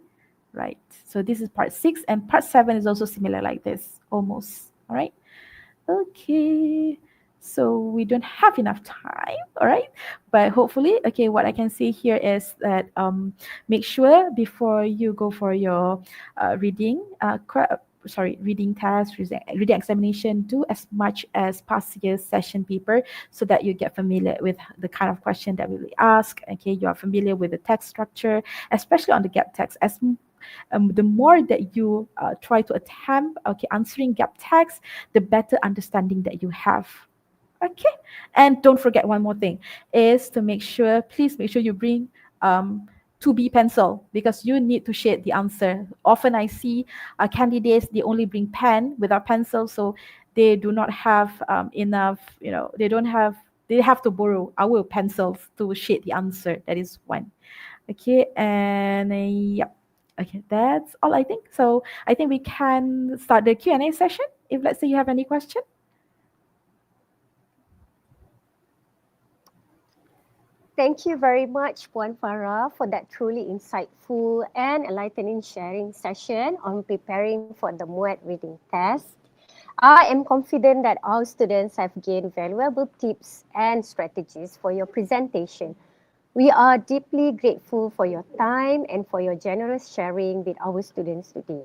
right. So this is part 6, and part 7 is also similar like this, almost. All right. Okay. So we don't have enough time, all right? But hopefully, okay, what I can say here is that make sure before you go for your reading test, reading examination, do as much as past year's session paper, so that you get familiar with the kind of question that we will ask. Okay, you are familiar with the text structure, especially on the gap text. As the more that you try to attempt answering gap text, the better understanding that you have. Okay, and don't forget one more thing is to please make sure you bring 2B pencil, because you need to shade the answer. Often I see candidates, they only bring pen without pencil, so they do not have enough, they have to borrow our pencils to shade the answer. That is one. Okay, and yeah. Okay, that's all I think. So I think we can start the Q&A session if let's say you have any question. Thank you very much, Puan Farah, for that truly insightful and enlightening sharing session on preparing for the MUET reading test. I am confident that our students have gained valuable tips and strategies for your presentation. We are deeply grateful for your time and for your generous sharing with our students today.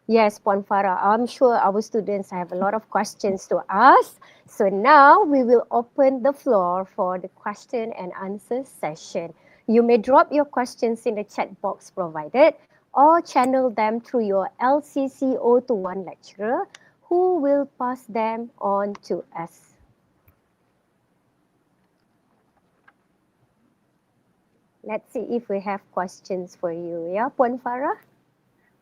Yes, Puan Farah, I'm sure our students have a lot of questions to ask. So now we will open the floor for the question and answer session. You may drop your questions in the chat box provided or channel them through your LCCO to one lecturer who will pass them on to us. Let's see if we have questions for you. Yeah, Puan Farah?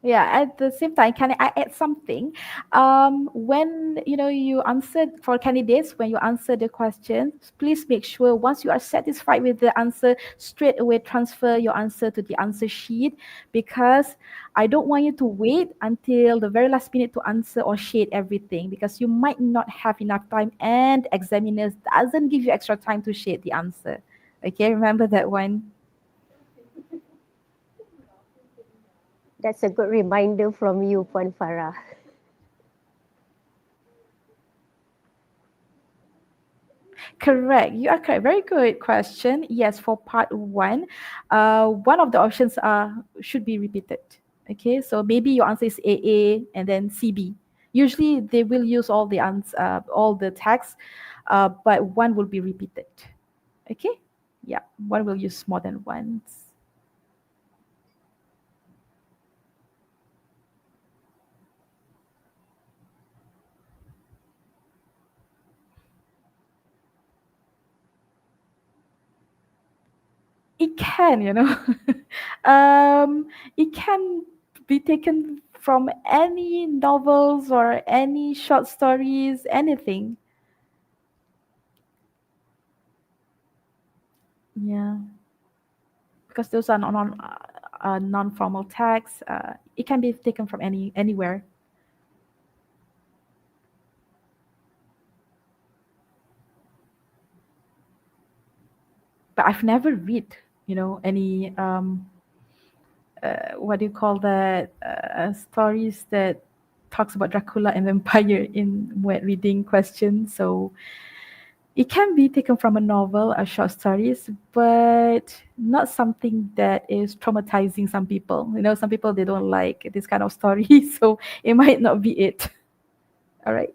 Yeah, at the same time, can I add something? When you answer for candidates, when you answer the questions, please make sure once you are satisfied with the answer, straight away transfer your answer to the answer sheet, because I don't want you to wait until the very last minute to answer or shade everything, because you might not have enough time and examiners doesn't give you extra time to shade the answer. Okay, remember that one. That's a good reminder from you, Puan Farah. Correct. You are correct. Very good question. Yes, for part one, one of the options should be repeated. Okay, so maybe your answer is AA and then CB. Usually they will use all the text, but one will be repeated. Okay, yeah, one will use more than once. It can, it can be taken from any novels or any short stories, anything. Yeah, because those are non-formal tags. It can be taken from anywhere. But I've never read, any what do you call that, stories that talks about Dracula and vampire in MUET reading questions. So it can be taken from a novel or short stories, but not something that is traumatizing some people. Some people, they don't like this kind of story, so it might not be it. All right.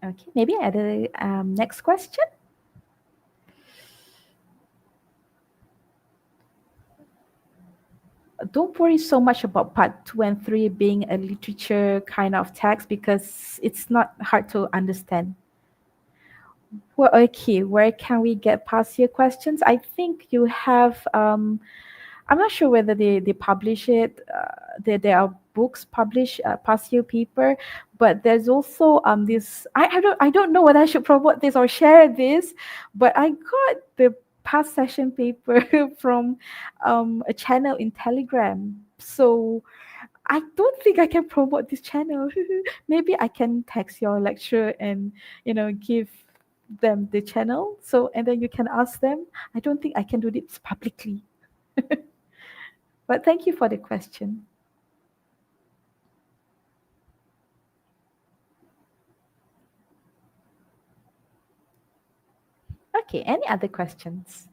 Okay, maybe the next question. Don't worry so much about part two and three being a literature kind of text, because it's not hard to understand. Well, okay, where can we get past year questions? I think you have, I'm not sure whether they publish it. There are books published past year paper, but there's also this. I don't know whether I should promote this or share this, but I got the past session paper from a channel in Telegram. So I don't think I can promote this channel. Maybe I can text your lecturer and give them the channel, so and then you can ask them. I don't think I can do this publicly. But thank you for the question. Okay, any other questions?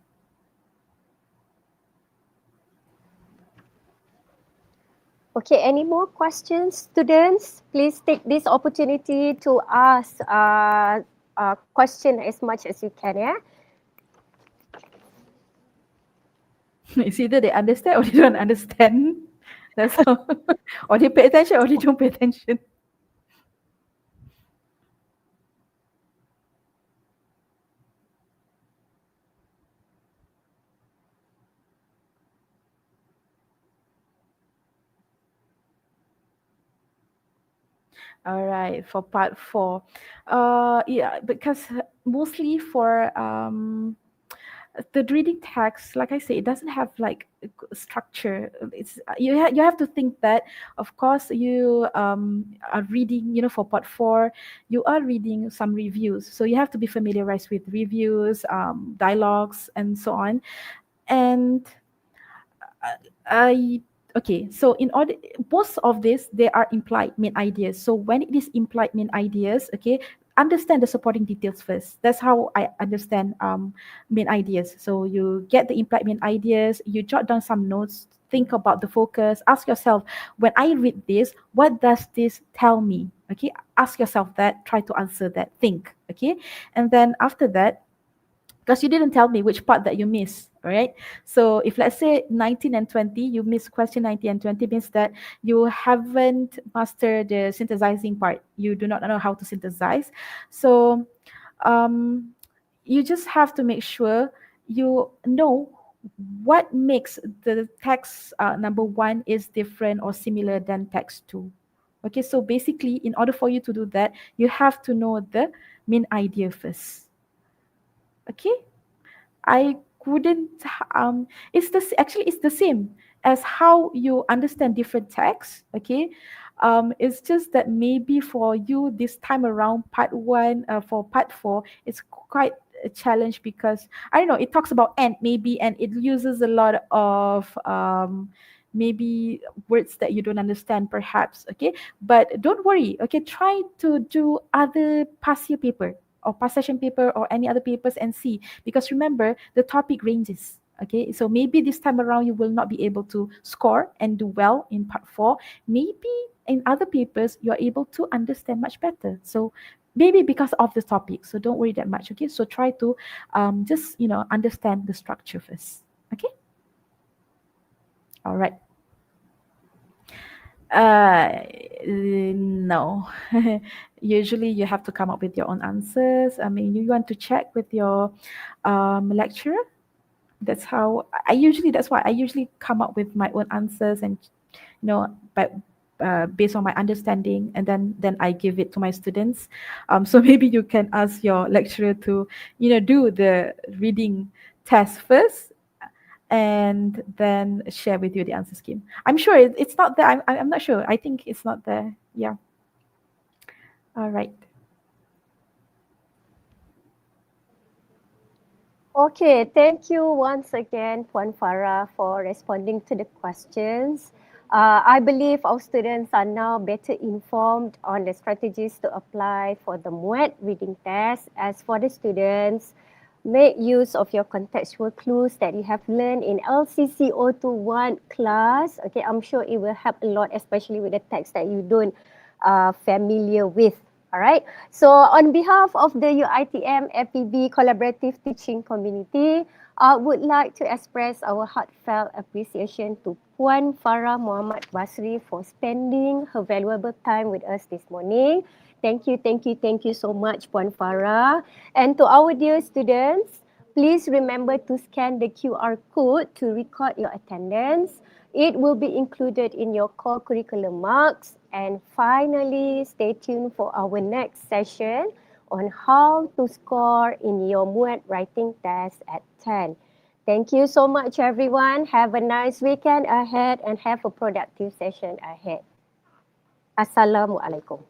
Okay, any more questions, students? Please take this opportunity to ask a question as much as you can, yeah? It's either they understand or they don't understand. That's all. Or they pay attention or they don't pay attention. All right, for part four. Yeah, because mostly for the reading text, like I say, it doesn't have like a structure. It's you have to think that, of course, you are reading, for part four, you are reading some reviews, so you have to be familiarized with reviews, dialogues, and so on. And I okay, so in order, most of this they are implied main ideas. So when it is implied main ideas, okay, understand the supporting details first. That's how I understand main ideas. So you get the implied main ideas, you jot down some notes, think about the focus, ask yourself, when I read this, what does this tell me? Okay, ask yourself that, try to answer that, think. Okay, and then after that, because you didn't tell me which part that you miss, all right? So if let's say 19 and 20, you miss question 19 and 20, means that you haven't mastered the synthesizing part. You do not know how to synthesize. So um, you just have to make sure you know what makes the text number one is different or similar than text two. Okay, so basically, in order for you to do that, you have to know the main idea first. Okay, I couldn't it's actually it's the same as how you understand different texts, okay? It's just that maybe for you this time around, part one, for part four, it's quite a challenge because I don't know, it talks about and maybe, and it uses a lot of maybe words that you don't understand perhaps, okay? But don't worry, okay? Try to do other past year paper or past session paper or any other papers and see, because remember the topic ranges. Okay, so maybe this time around you will not be able to score and do well in part four. Maybe in other papers you're able to understand much better. So maybe because of the topic. So don't worry that much. Okay, so try to just understand the structure first. Okay, all right. No. Usually you have to come up with your own answers. I mean, you want to check with your lecturer. That's how I usually. That's why I usually come up with my own answers, and but based on my understanding, and then I give it to my students. So maybe you can ask your lecturer to do the reading test first, and then share with you the answer scheme. I'm sure it's not there. I'm not sure. I think it's not there. Yeah. All right. Okay, thank you once again, Puan Farah, for responding to the questions. I believe our students are now better informed on the strategies to apply for the MUET reading test. As for the students, make use of your contextual clues that you have learned in LCC 021 class. Okay, I'm sure it will help a lot, especially with the text that you don't familiar with. All right. So on behalf of the UiTM FEB Collaborative Teaching Community, I would like to express our heartfelt appreciation to Puan Farah Muhammad Basri for spending her valuable time with us this morning. Thank you so much, Puan Farah. And to our dear students, please remember to scan the QR code to record your attendance. It will be included in your core curriculum marks. And finally, stay tuned for our next session on how to score in your MUET writing test at 10. Thank you so much, everyone. Have a nice weekend ahead and have a productive session ahead. Assalamualaikum.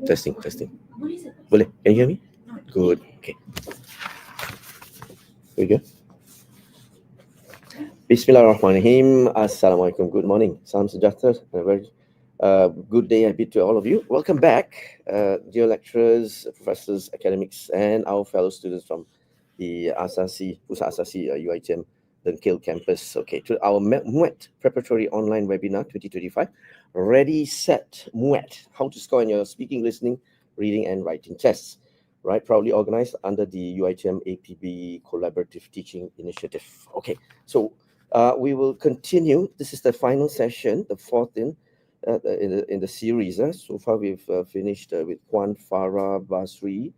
Testing, testing. Boleh? Can you hear me? Good. Okay. Here we go. Bismillahirrahmanirrahim. Assalamualaikum. Good morning. Salam sejahtera. A very good day I bid to all of you. Welcome back, dear lecturers, professors, academics, and our fellow students from the Pusat Asasi UiTM Dengkil campus. Okay, to our MUET preparatory online webinar 2025. Ready, set, MUET. How to score in your speaking, listening, reading, and writing tests. Right, proudly organized under the UiTM APB Collaborative Teaching Initiative. Okay, so we will continue. This is the final session, the fourth in the series. So far, we've finished with Kwan Farah Basri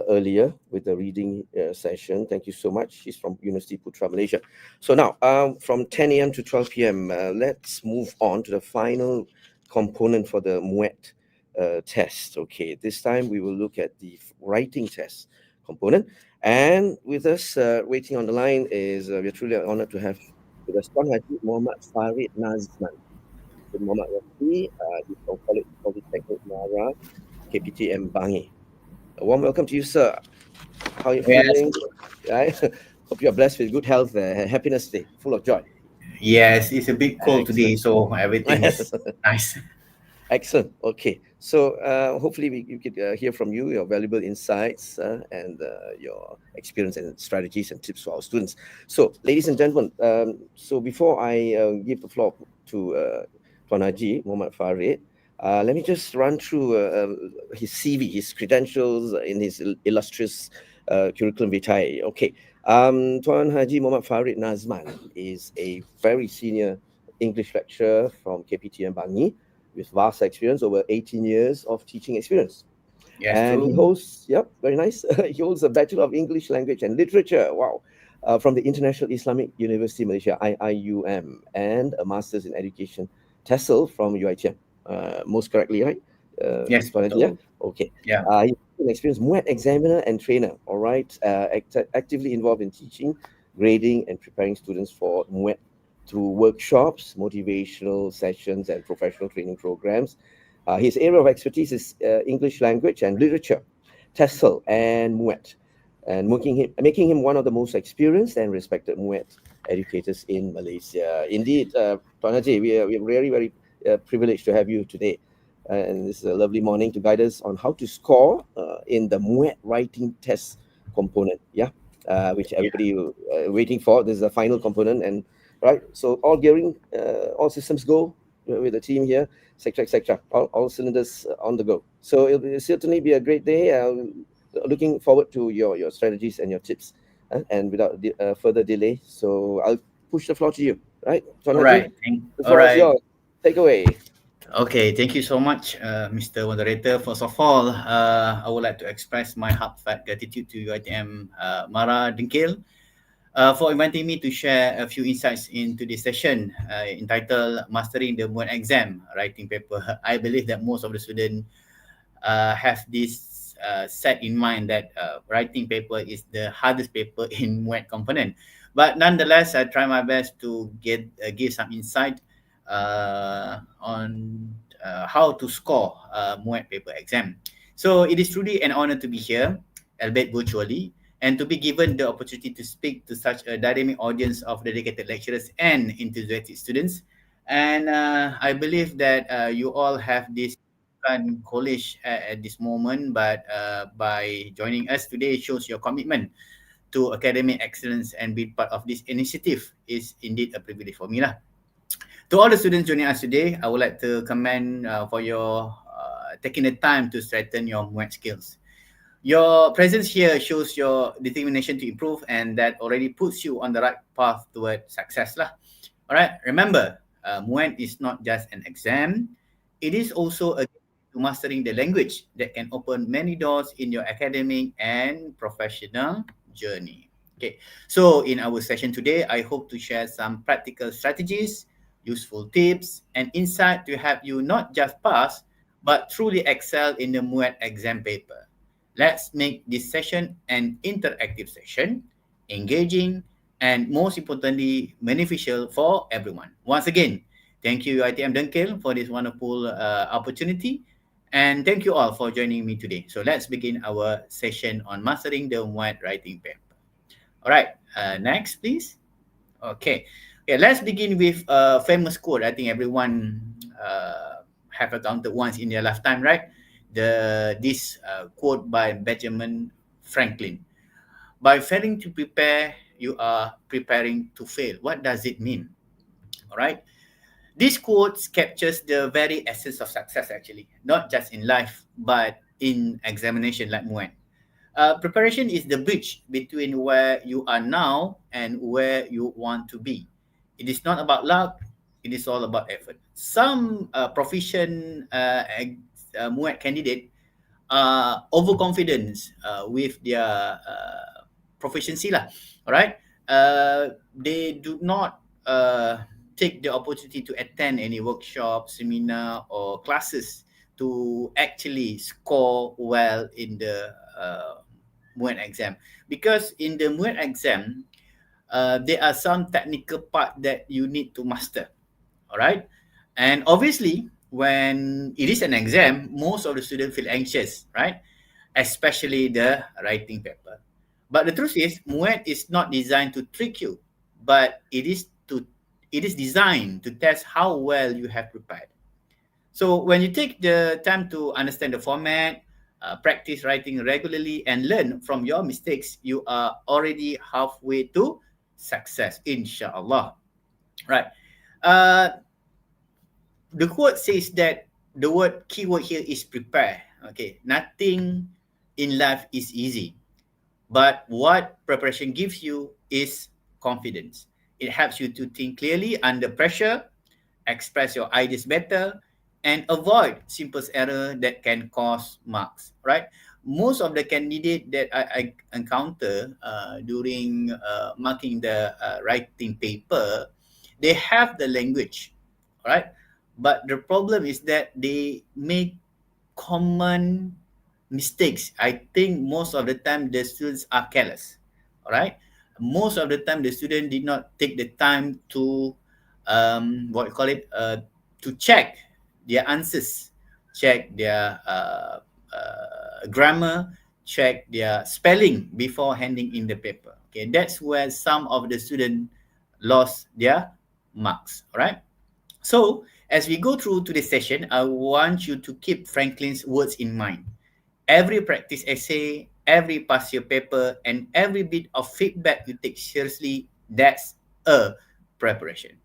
earlier with the reading session. Thank you so much. She's from University Putra, Malaysia. So now, from 10 a.m. to 12 p.m., let's move on to the final component for the MUET test. Okay, this time we will look at the writing test component. And with us waiting on the line is, we're truly honored to have with us Tuan Haji Muhammad Farid Nazman. Muhammad Rafi, he's from College Polytechnic Mara, KPTM Bangi. A warm welcome to you, sir. How are you feeling? Right? Hope you are blessed with good health, happiness today, full of joy. Yes, it's a bit cold today, so everything is nice. Excellent. Okay. So hopefully we could hear from you, your valuable insights and your experience and strategies and tips for our students. So ladies and gentlemen, so before I give the floor to Tuan Haji Muhammad Farid, let me just run through his CV, his credentials in his illustrious curriculum vitae. Okay. Tuan Haji Muhammad Farid Nazman is a very senior English lecturer from KPTM Bangi, with vast experience, over 18 years of teaching experience. Yes, and true. he holds, very nice. He holds a Bachelor of English Language and Literature, from the International Islamic University Malaysia, IIUM, and a Master's in Education, TESOL from UiTM. Most correctly, right? Yes, yeah? Okay. Yeah. He's an experienced MUET examiner and trainer, all right? Actively involved in teaching, grading, and preparing students for MUET through workshops, motivational sessions, and professional training programs. His area of expertise is English language and literature, TESOL, and MUET, and making him one of the most experienced and respected MUET educators in Malaysia. Indeed, Tuan Haji, we are very, very privileged to have you today. And this is a lovely morning to guide us on how to score in the MUET writing test component, which everybody waiting for. This is the final component, and right, so all gearing, all systems go with the team here, etc., etc. All cylinders on the go. So it'll certainly be a great day. Looking forward to your strategies and your tips. And without further delay, so I'll push the floor to you. Right, Tuan All Haji, right. the floor is yours. Take away. Okay, thank you so much, Mr. Moderator. First of all, I would like to express my heartfelt gratitude to UiTM Mara Dengkil for inviting me to share a few insights in today's session entitled Mastering the MUET Exam Writing Paper. I believe that most of the students have this set in mind that writing paper is the hardest paper in MUET component. But nonetheless, I try my best to give some insight on how to score MUET paper exam. So it is truly an honor to be here, albeit virtually, and to be given the opportunity to speak to such a dynamic audience of dedicated lecturers and enthusiastic students. And I believe that you all have this college at this moment, but by joining us today shows your commitment to academic excellence, and being part of this initiative is indeed a privilege for me. To all the students joining us today, I would like to commend for your taking the time to strengthen your MUET skills. Your presence here shows your determination to improve, and that already puts you on the right path toward success. All right, remember, MUET is not just an exam. It is also a to mastering the language that can open many doors in your academic and professional journey. Okay, so in our session today, I hope to share some practical strategies, useful tips, and insight to help you not just pass, but truly excel in the MUET exam paper. Let's make this session an interactive session, engaging, and most importantly, beneficial for everyone. Once again, thank you UiTM Dengkil for this wonderful opportunity. And thank you all for joining me today. So let's begin our session on mastering the MUET writing paper. All right, next please. Okay. Okay, let's begin with a famous quote. I think everyone have encountered once in their lifetime, right? This quote by Benjamin Franklin. By failing to prepare, you are preparing to fail. What does it mean? All right. This quote captures the very essence of success, actually, not just in life, but in examination like MUET. Preparation is the bridge between where you are now and where you want to be. It is not about luck, it is all about effort. Some proficient MUET candidate overconfidence with their proficiency lah. All right. They do not take the opportunity to attend any workshop, seminar, or classes to actually score well in the MUET exam. Because in the MUET exam, there are some technical part that you need to master. All right. And obviously, when it is an exam, most of the students feel anxious, right? Especially the writing paper. But the truth is, MUET is not designed to trick you, but it is designed to test how well you have prepared. So when you take the time to understand the format, practice writing regularly, and learn from your mistakes, you are already halfway to success, inshallah. Right. The quote says that the keyword here is prepare. Okay, nothing in life is easy, but what preparation gives you is confidence. It helps you to think clearly under pressure, express your ideas better, and avoid simple error that can cause marks. Right? Most of the candidate that I encounter during marking the writing paper, they have the language, right? But the problem is that they make common mistakes. I think most of the time the students are careless. All right. Most of the time the student did not take the time to to check their answers, check their grammar, check their spelling before handing in the paper. Okay, that's where some of the students lost their marks. All right. So, as we go through today's session, I want you to keep Franklin's words in mind. Every practice essay, every past year paper, and every bit of feedback you take seriously, that's a preparation.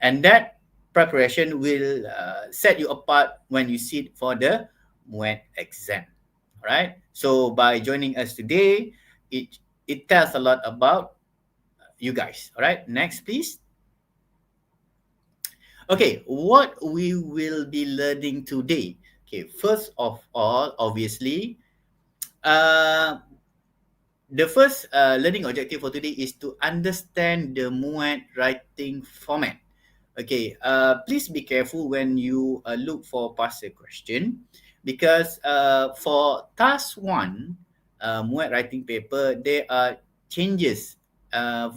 And that preparation will set you apart when you sit for the MUET exam. All right? So, by joining us today, it tells a lot about you guys. All right? Next, please. Okay, what we will be learning today. Okay, first of all, obviously, the first learning objective for today is to understand the MUET writing format. Okay, please be careful when you look for past year question, because for task 1, MUET writing paper, there are changes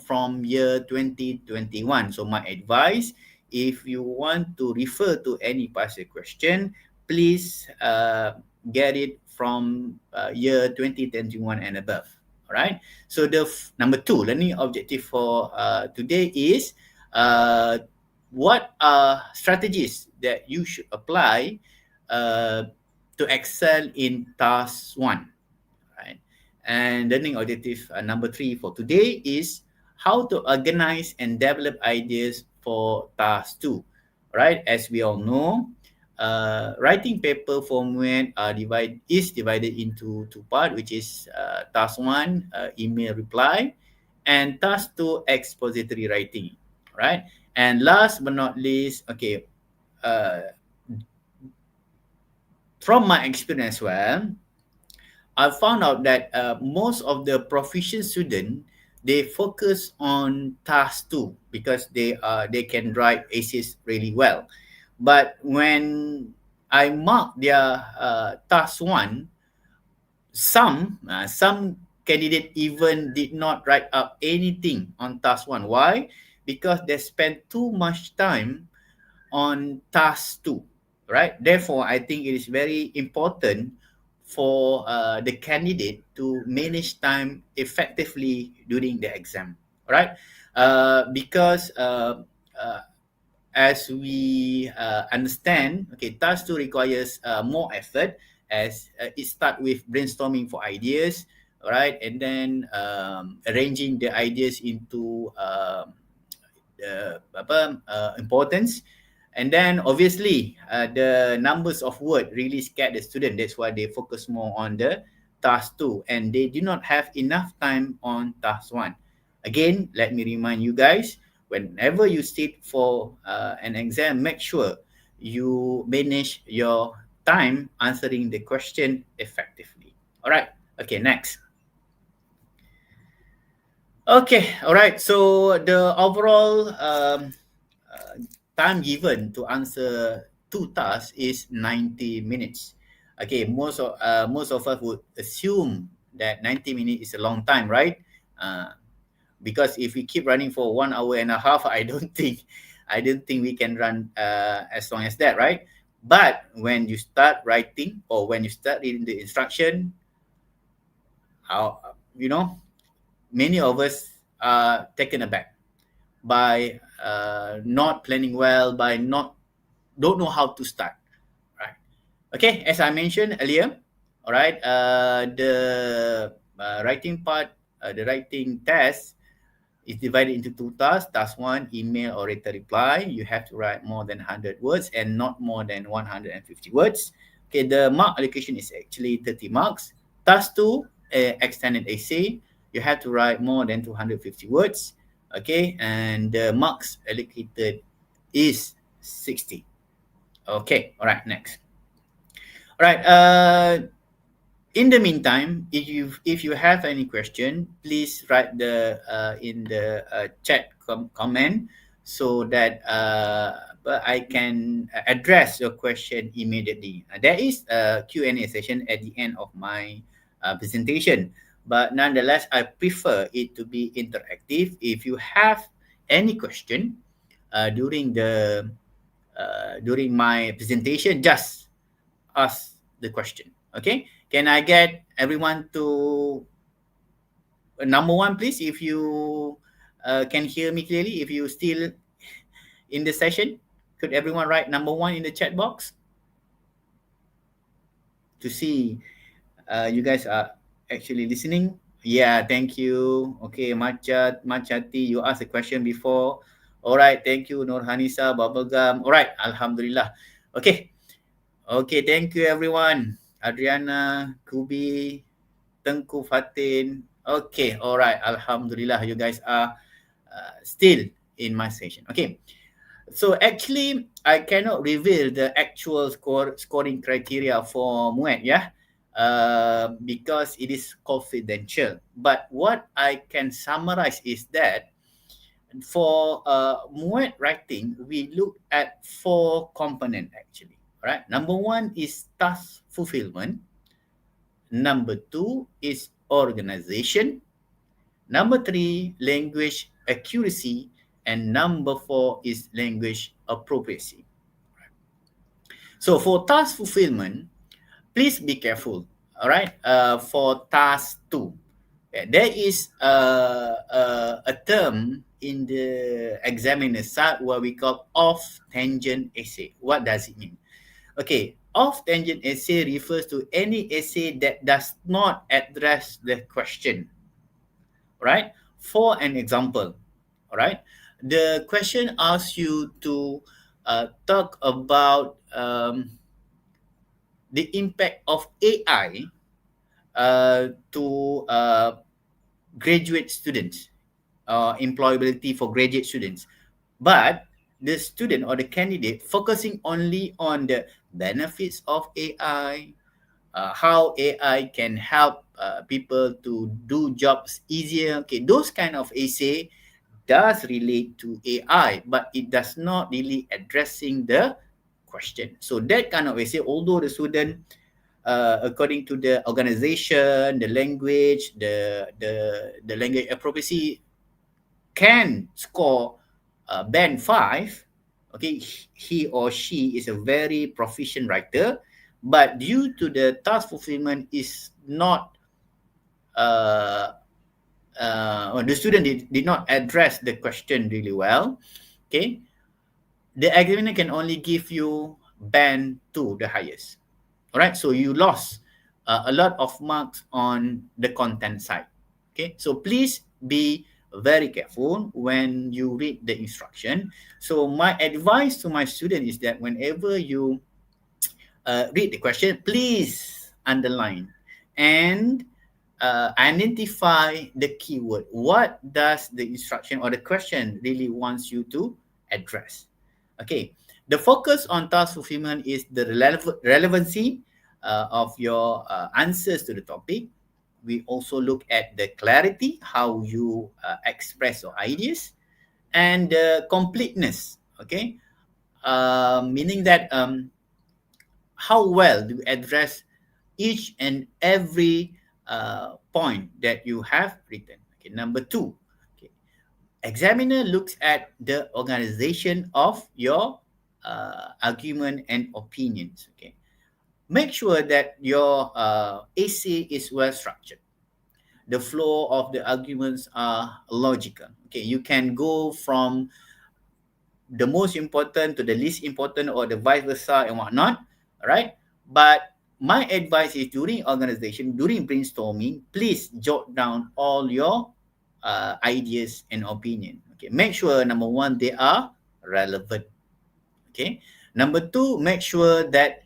from year 2021. So my advice, if you want to refer to any past year question, please get it from year 2021 and above. All right. So the number 2 learning objective for today is what are strategies that you should apply to excel in task 1. Right. And learning objective number 3 for today is how to organize and develop ideas for task 2. Right, as we all know, writing paper for MUET is divided into 2 parts, which is task 1, email reply, and task 2, expository writing. Right, and last but not least, okay, from my experience as well, I found out that most of the proficient students, they focus on task 2 because they can write essays really well. But when I mark their task 1, some candidate even did not write up anything on task 1. Why? Because they spent too much time on task 2. right? Therefore, I think it is very important for the candidate to manage time effectively during the exam, right? Because as we understand, okay, task 2 requires more effort, as it start with brainstorming for ideas, right? And then arranging the ideas into importance. And then obviously the numbers of word really scared the student. That's why they focus more on the task 2, and they do not have enough time on task 1. Again, let me remind you guys, whenever you sit for an exam, make sure you manage your time answering the question effectively. All right. Okay, next. Okay, all right. So the overall time given to answer two tasks is 90 minutes. Okay, most of us would assume that 90 minutes is a long time, right? Because if we keep running for 1 hour and a half, I don't think we can run as long as that, right? But when you start writing or when you start reading the instruction, how you know many of us are taken aback by not planning well, by not don't know how to start, right? Okay, as I mentioned earlier, all right, the writing part, the writing test is divided into two tasks. Task 1, email or written reply. You have to write more than 100 words and not more than 150 words. Okay, the mark allocation is actually 30 marks. Task 2, extended essay. You have to write more than 250 words. Okay, and the marks allocated is 60. Okay, all right, next. All right, in the meantime, if you have any question, please write the in the chat comment, so that I can address your question immediately. There is a Q&A session at the end of my presentation, but nonetheless, I prefer it to be interactive. If you have any question during my presentation, just ask the question. Okay, can I get everyone to number 1, please, if you can hear me clearly? If you still in the session, could everyone write number 1 in the chat box to see you guys are actually listening? Yeah, thank you. Okay, Machati, you asked a question before. All right, thank you. Nurhanisa, Bubblegum. All right, Alhamdulillah. Okay, thank you everyone. Adriana, Kubi, Tengku Fatin. Okay, all right. Alhamdulillah, you guys are still in my session. Okay, so actually, I cannot reveal the actual scoring criteria for MUET, yeah, because it is confidential. But what I can summarize is that for MUET writing, we look at 4 components actually. All right, number 1 is task fulfillment. Number 2 is organization. Number 3, language accuracy. And number 4 is language appropriacy. So for task fulfillment, please be careful. All right. For task 2, there is a term in the examiner side what we call off-tangent essay. What does it mean? Okay, off-tangent essay refers to any essay that does not address the question. Right? For an example, all right, the question asks you to talk about the impact of AI to graduate students, employability for graduate students. But the student or the candidate focusing only on the benefits of AI, how AI can help people to do jobs easier. Okay, those kind of essay does relate to AI, but it does not really addressing the question. So that kind of essay, although the student, according to the organization, the language, the language appropriacy, can score band 5, Okay, he or she is a very proficient writer, but due to the task fulfillment is not uh, or the student did not address the question really well, okay, the examiner can only give you band 2, the highest. All right, so you lost a lot of marks on the content side. Okay, so please be very careful when you read the instruction. So my advice to my student is that whenever you read the question, please underline and identify the keyword. What does the instruction or the question really wants you to address? Okay, the focus on task fulfillment is the relevancy of your answers to the topic. We also look at the clarity, how you express your ideas, and the completeness. Okay, meaning that how well do you address each and every point that you have written. Okay, number 2, okay, examiner looks at the organization of your argument and opinions. Okay, make sure that your essay is well structured. The flow of the arguments are logical. Okay, you can go from the most important to the least important or the vice versa and whatnot. All right. But my advice is during organization, during brainstorming, please jot down all your ideas and opinion. Okay. Make sure number 1, they are relevant. Okay. Number 2, make sure that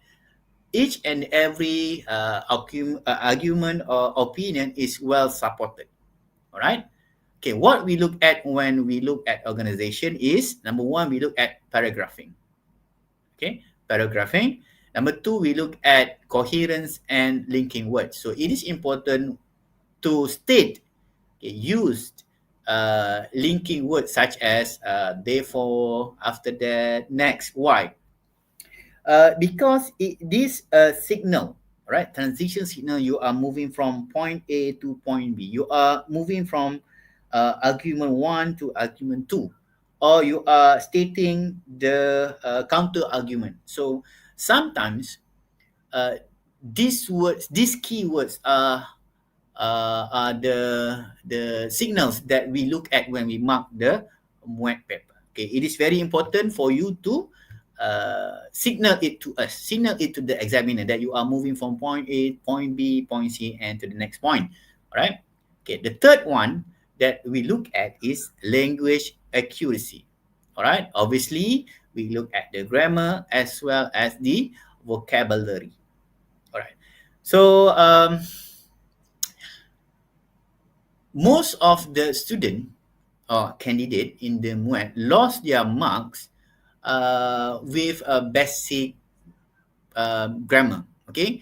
each and every argument or opinion is well supported. All right. Okay, what we look at when we look at organization is, number 1, we look at paragraphing. Okay, paragraphing. Number 2, we look at coherence and linking words. So it is important to state, okay, used linking words such as therefore, after that, next, why. Because this signal, right, transition signal, you are moving from point A to point B. You are moving from argument 1 to argument 2, or you are stating the counter argument. So sometimes these keywords are the signals that we look at when we mark the MUET paper. Okay, it is very important for you to signal it to us, signal it to the examiner that you are moving from point A, point B, point C, and to the next point. All right. Okay. The third one that we look at is language accuracy. All right. Obviously, we look at the grammar as well as the vocabulary. All right. So most of the student or candidate in the MUET lost their marks with a basic grammar. Okay,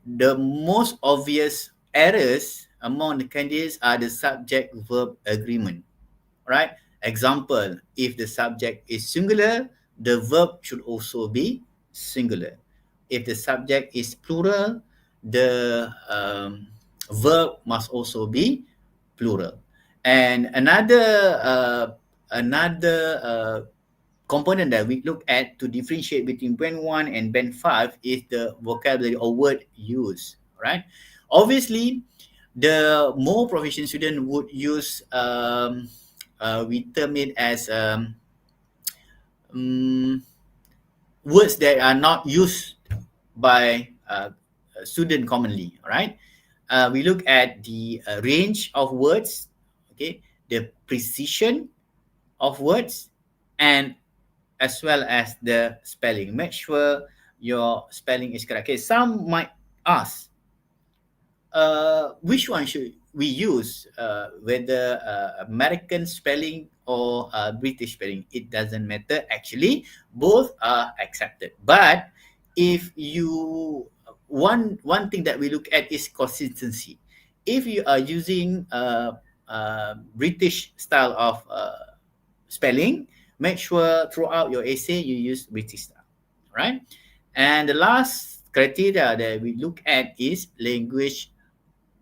the most obvious errors among the candidates are the subject-verb agreement. Right? Example: if the subject is singular, the verb should also be singular. If the subject is plural, the verb must also be plural. And another component that we look at to differentiate between band 1 and band 5 is the vocabulary or word use, right? Obviously, the more proficient student would use, we term it as words that are not used by student commonly, right? We look at the range of words, okay, the precision of words, and as well as the spelling. Make sure your spelling is correct. Okay, some might ask, which one should we use, whether American spelling or British spelling? It doesn't matter. Actually, both are accepted. But if you one thing that we look at is consistency. If you are using British style of spelling, make sure throughout your essay you use British style, right? And the last criteria that we look at is language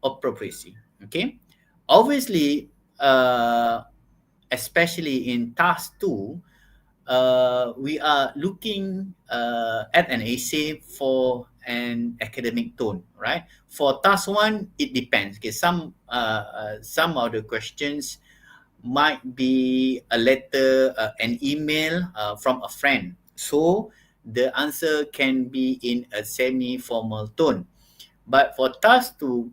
appropriacy. Okay, obviously, especially in task 2, we are looking at an essay for an academic tone, right? For task one, it depends. Okay, some of the questions might be a letter, an email from a friend. So the answer can be in a semi-formal tone. But for task two,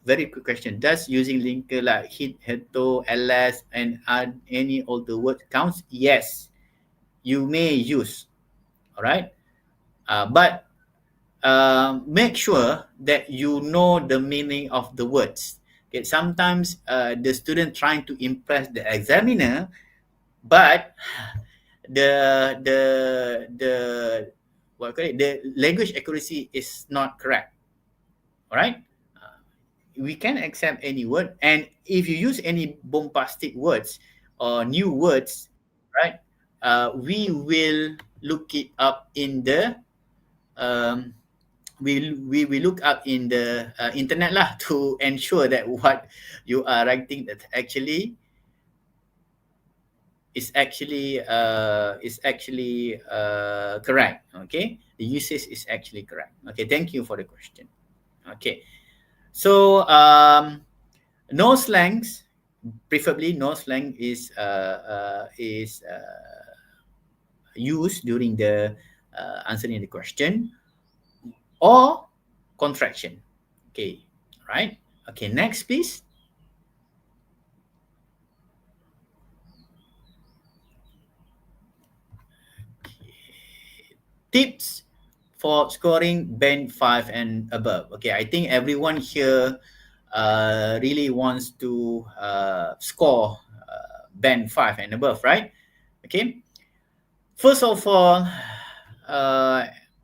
very quick question. Does using linker like hit, heto, ls, and add any other word counts? Yes, you may use. All right. But make sure that you know the meaning of the words. Okay, sometimes the student trying to impress the examiner, but the what call it, the language accuracy is not correct. All right. We can accept any word, and if you use any bombastic words or new words, right? We will look it up in the um, we will look up in the internet lah to ensure that what you are writing that actually is actually correct. Okay, the usage is actually correct. Okay, thank you for the question. Okay, so no slangs, preferably no slang is used during the answering the question, or contraction. Okay, right? Okay, next please. Tips for scoring band 5 and above. Okay, I think everyone here really wants to score band 5 and above, right? Okay, first of all,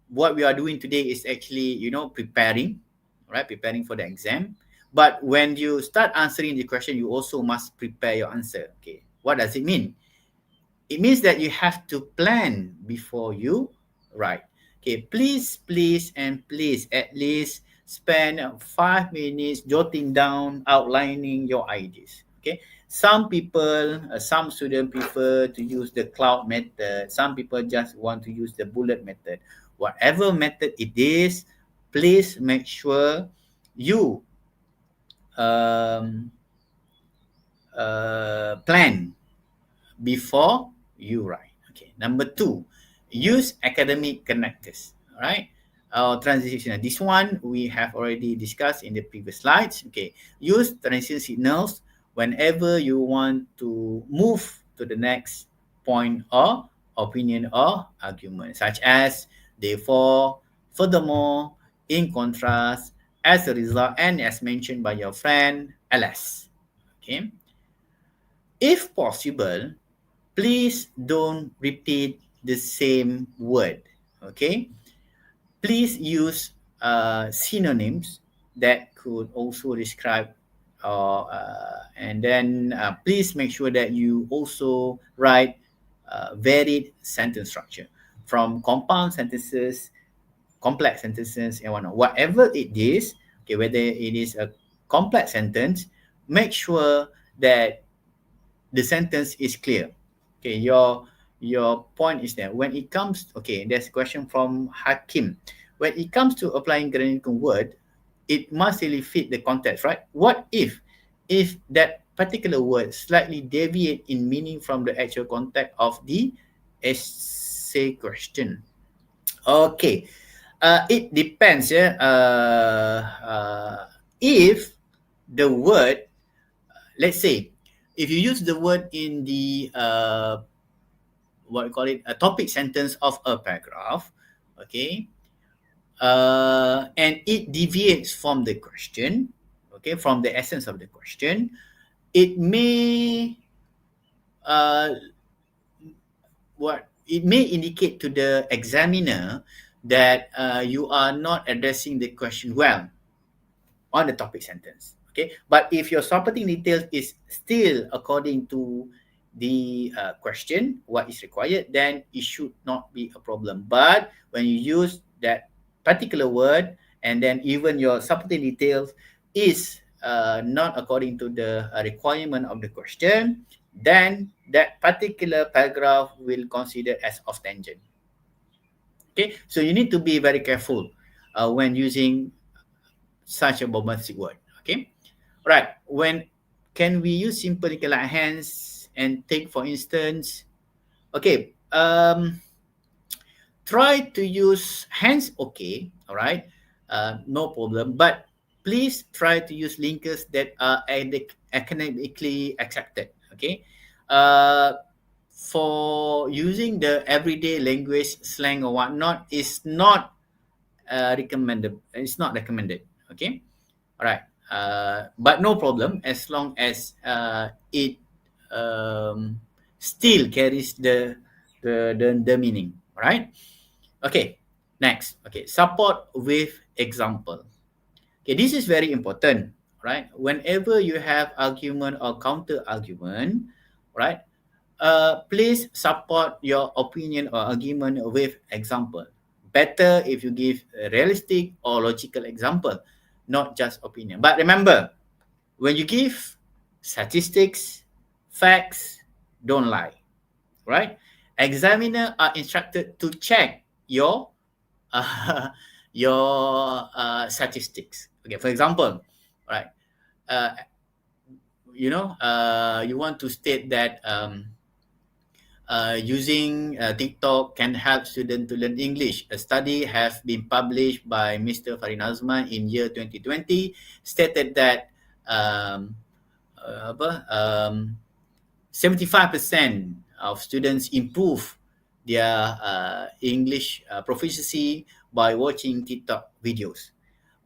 what we are doing today is actually, preparing, right? Preparing for the exam. But when you start answering the question, you also must prepare your answer. Okay, what does it mean? It means that you have to plan before you write. Okay, please at least spend 5 minutes jotting down, outlining your ideas. Okay, some people, some students prefer to use the cloud method. Some people just want to use the bullet method. Whatever method it is, please make sure you plan before you write. Okay. Number 2, use academic connectors. All right. Transition. This one we have already discussed in the previous slides. Okay. Use transition signals whenever you want to move to the next point or opinion or argument, such as therefore, furthermore, in contrast, as a result, and as mentioned by your friend, ls. Okay. If possible, please don't repeat the same word. Okay, please use synonyms that could also describe and then please make sure that you also write varied sentence structure, from compound sentences, complex sentences, and whatnot. Whatever it is, okay, whether it is a complex sentence, make sure that the sentence is clear. Okay, your point is that when it comes, okay, there's a question from Hakim. When it comes to applying grammatical word, it must really fit the context, right? What if that particular word slightly deviate in meaning from the actual context of the essay question? Okay, it depends. Yeah, if the word, let's say, if you use the word in the what we call it, a topic sentence of a paragraph, okay, and it deviates from the question, okay, from the essence of the question, it may it may indicate to the examiner that you are not addressing the question well on the topic sentence. Okay, but if your supporting details is still according to the question, what is required, then it should not be a problem. But when you use that particular word and then even your supporting details is not according to the requirement of the question, then that particular paragraph will consider as off tangent. Okay, so you need to be very careful when using such a bombastic word. Okay, right. When can we use simple like hands and take, for instance? Okay, try to use hands. Okay, all right, no problem. But please try to use linkers that are academically accepted. Okay, for using the everyday language slang or whatnot is not recommended. It's not recommended. Okay, all right. But no problem as long as it still carries the meaning. All right. Okay. Next. Okay. Support with example. Okay. This is very important. Right. Whenever you have argument or counter argument, right, please support your opinion or argument with example. Better if you give a realistic or logical example, not just opinion. But remember, when you give statistics, facts, don't lie, right? Examiner are instructed to check your uh, statistics. Okay, for example, right? Uh, you want to state that using TikTok can help students to learn English. A study has been published by Mr. Farid Azman in year 2020 stated that um, 75% of students improve their English proficiency by watching TikTok videos.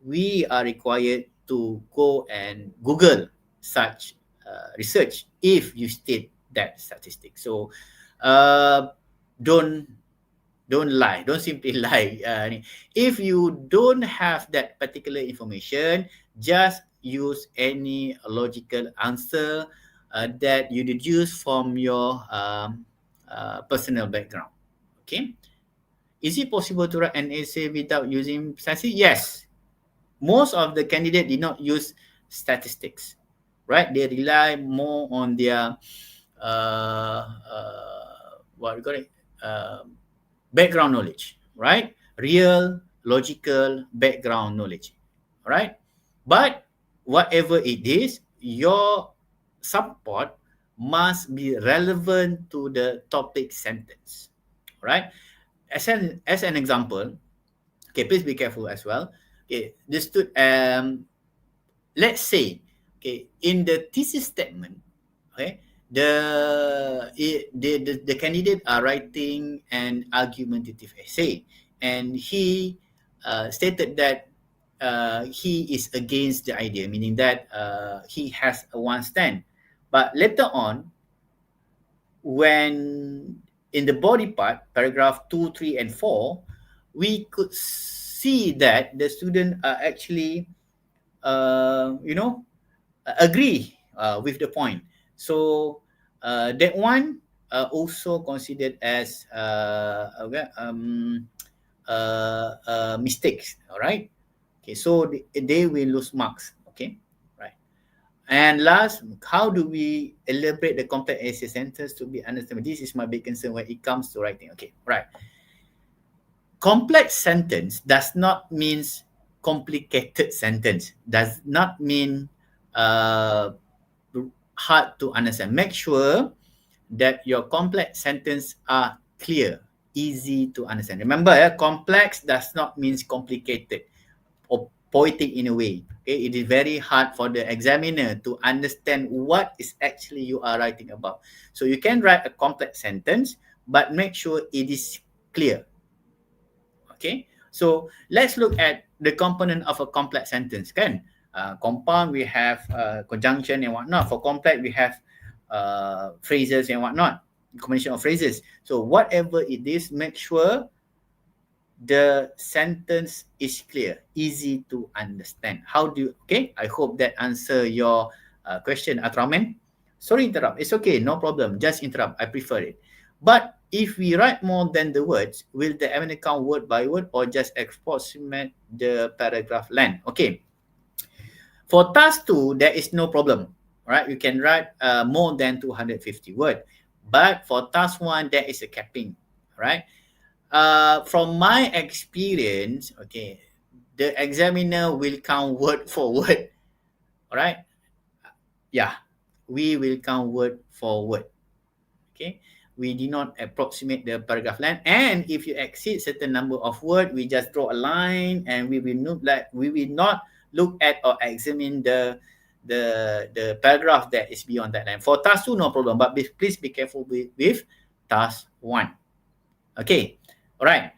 We are required to go and Google such research if you state that statistic. So don't lie. Don't simply lie. If you don't have that particular information, just use any logical answer that you deduce from your personal background. Okay. Is it possible to write an essay without using statistics? Yes. Most of the candidates did not use statistics, right? They rely more on their what we call it, background knowledge, right? Real, logical background knowledge, right? But whatever it is, your support must be relevant to the topic sentence, right? As an example, okay, please be careful as well. Okay, let's say, okay, in the thesis statement, okay, the candidate are writing an argumentative essay, and he stated that he is against the idea, meaning that he has a one stand. But later on, when in the body part, paragraph 2, 3, and 4, we could see that the student are actually, agree with the point. So that one also considered as mistakes. All right. Okay. So they will lose marks. Okay. Right. And last, how do we elaborate the complex essay sentence to be understood? This is my big concern when it comes to writing. Okay. Right. Complex sentence does not mean complicated sentence. Does not mean hard to understand. Make sure that your complex sentence are clear, easy to understand. Remember, complex does not mean complicated or poetic in a way. Okay, it is very hard for the examiner to understand what is actually you are writing about. So you can write a complex sentence, but make sure it is clear. Okay, so let's look at the component of a complex sentence. Kan? Compound, we have conjunction and whatnot. For complex, we have phrases and whatnot, combination of phrases. So whatever it is, make sure the sentence is clear, easy to understand. How do you, okay? I hope that answer your question, Atraman. Sorry, interrupt. It's okay, no problem. Just interrupt. I prefer it. But if we write more than the words, will the examiner count word by word or just approximate the paragraph length? Okay. For task 2, there is no problem. Right? You can write more than 250 words. But for task 1, there is a capping, right? From my experience, okay, the examiner will count word for word, all right? Yeah, we will count word for word, okay? We do not approximate the paragraph length, and if you exceed certain number of word, we just draw a line, and we will not look at or examine the paragraph that is beyond that line. For task 2, no problem, but please be careful with task 1. Okay, all right.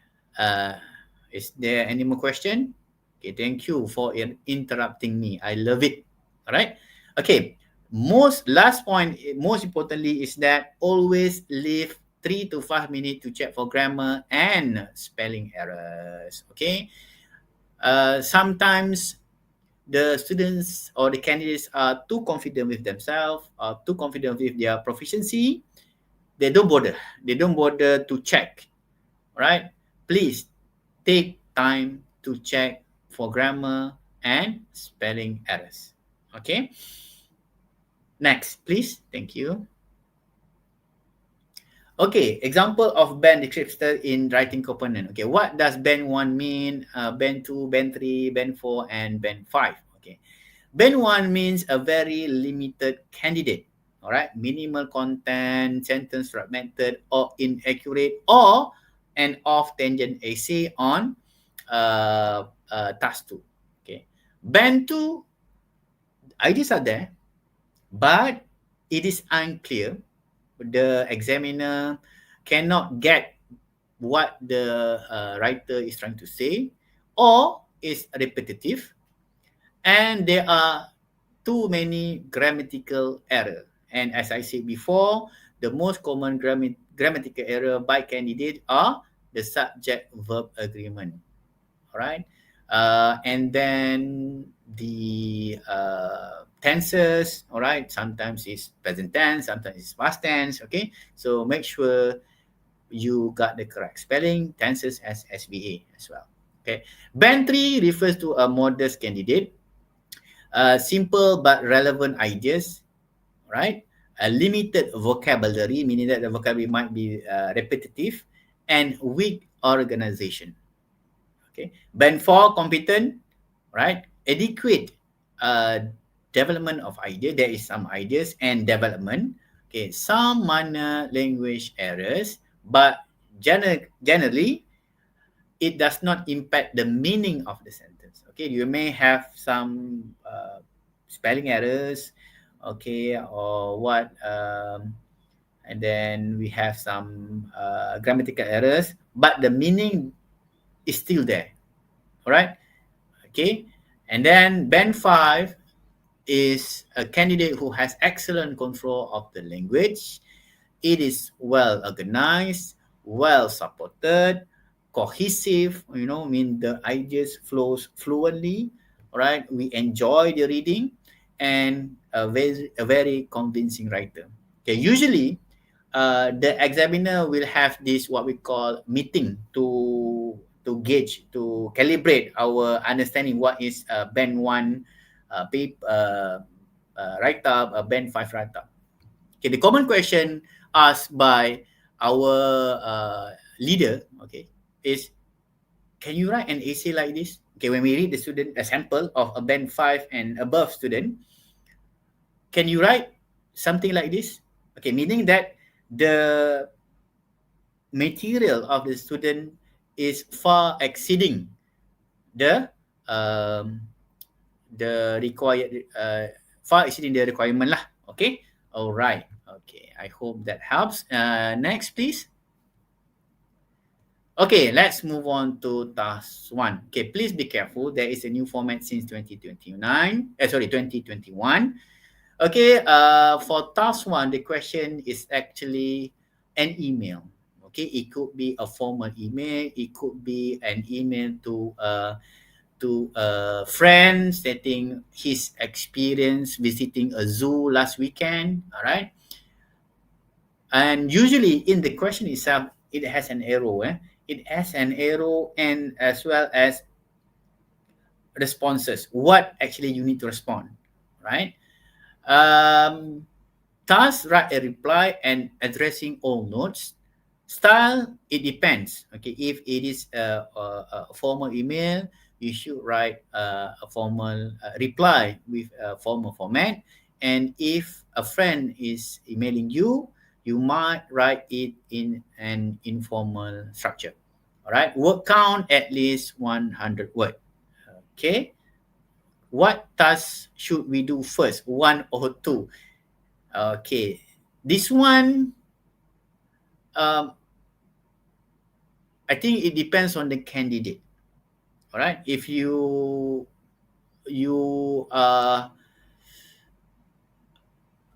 Is there any more question? Okay, thank you for interrupting me. I love it. All right. Okay. Last point, most importantly, is that always leave 3 to 5 minutes to check for grammar and spelling errors. Okay. Sometimes the students or the candidates are too confident with themselves, or too confident with their proficiency. They don't bother. They don't bother to check. Right? Please take time to check for grammar and spelling errors. Okay? Next, please. Thank you. Okay, example of band descriptor in writing component. Okay, what does band 1 mean? Band 2, band 3, band 4, and band 5. Okay. Band 1 means a very limited candidate. All right, minimal content, sentence fragmented or inaccurate, or an off-tangent essay on task 2. Okay. Band 2, ideas are there, but it is unclear. The examiner cannot get what the writer is trying to say, or is repetitive, and there are too many grammatical error. And as I said before, the most common grammatical error by candidate are the subject-verb agreement. All right, and then the tenses. All right, sometimes it's present tense, sometimes it's past tense. Okay, so make sure you got the correct spelling, tenses as SVA as well. Okay, band 3 refers to a modest candidate. Simple but relevant ideas, right? A limited vocabulary, meaning that the vocabulary might be repetitive, and weak organization. Okay. Band 4, competent, right? Adequate development of idea. There is some ideas and development. Okay. Some minor language errors, but generally, it does not impact the meaning of the sentence. Okay. You may have some spelling errors, okay, or what, and then we have some grammatical errors, but the meaning is still there. All right. Okay. And then band 5 is a candidate who has excellent control of the language. It is well organized, well supported, cohesive, mean the ideas flows fluently. All right. We enjoy the reading, and a very convincing writer. Okay. Usually, the examiner will have this what we call meeting to gauge, to calibrate our understanding what is band 1 write-up, band 5 write-up. Okay, the common question asked by our leader, okay, is, can you write an essay like this? Okay, when we read the student a sample of a band 5 and above student, can you write something like this? Okay, meaning that the material of the student is far exceeding the required, far exceeding the requirement lah. Okay, all right. Okay, I hope that helps. Next, please. Okay, let's move on to task 1. Okay, please be careful. There is a new format since 2021. Okay, for task 1, the question is actually an email. Okay, it could be a formal email. It could be an email to a friend stating his experience visiting a zoo last weekend. All right, and usually in the question itself, it has an arrow. It has an arrow, and as well as responses. What actually you need to respond, right? Task, write a reply and addressing all notes. Style, it depends. Okay, if it is a formal email, you should write a formal reply with a formal format. And if a friend is emailing you, you might write it in an informal structure. All right, word count at least 100 word. Okay, what task should we do first, one or two? Okay, this one, um, I think it depends on the candidate. All right, if you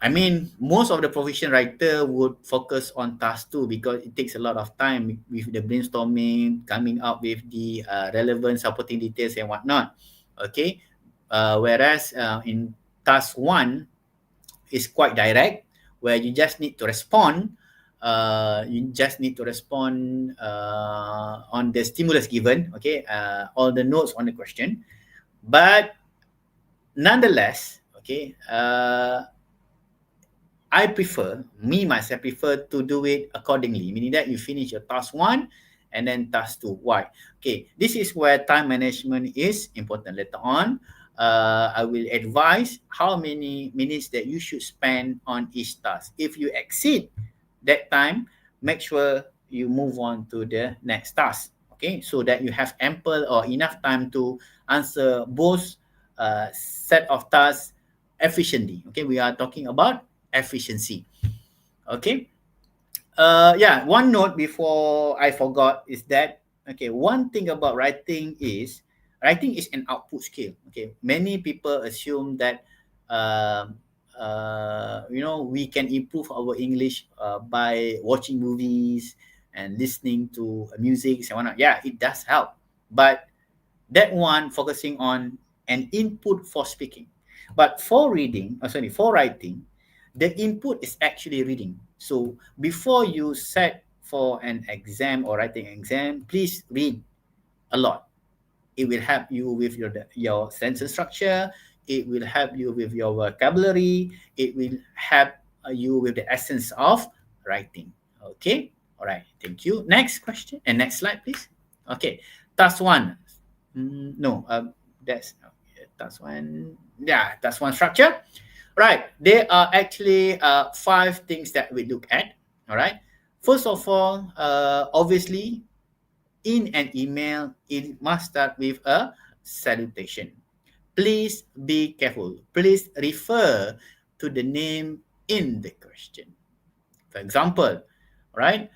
I mean, most of the profession writer would focus on task two because it takes a lot of time with the brainstorming, coming up with the relevant supporting details and whatnot. Okay, whereas in task one is quite direct, where you just need to respond. You just need to respond on the stimulus given. Okay, all the notes on the question, but nonetheless, okay. I prefer, me myself prefer to do it accordingly, meaning that you finish your task one and then task two. Why? Okay, this is where time management is important. Later on, I will advise how many minutes that you should spend on each task. If you exceed that time, make sure you move on to the next task. Okay, so that you have ample or enough time to answer both set of tasks efficiently. Okay, we are talking about efficiency. Okay. Yeah, one note before I forgot is that, okay, one thing about writing is an output skill. Okay, many people assume that we can improve our English by watching movies and listening to music and whatnot. Yeah, it does help, but that one focusing on an input for speaking. But for writing, the input is actually reading. So before you set for an exam or writing exam, please read a lot. It will help you with your sentence structure. It will help you with your vocabulary. It will help you with the essence of writing. Okay. All right. Thank you. Next question and next slide, please. Okay. Task one. No. That's task one. Yeah. Task one structure. Right. There are actually 5 things that we look at. All right. First of all, obviously, in an email, it must start with a salutation. Please be careful. Please refer to the name in the question. For example, right?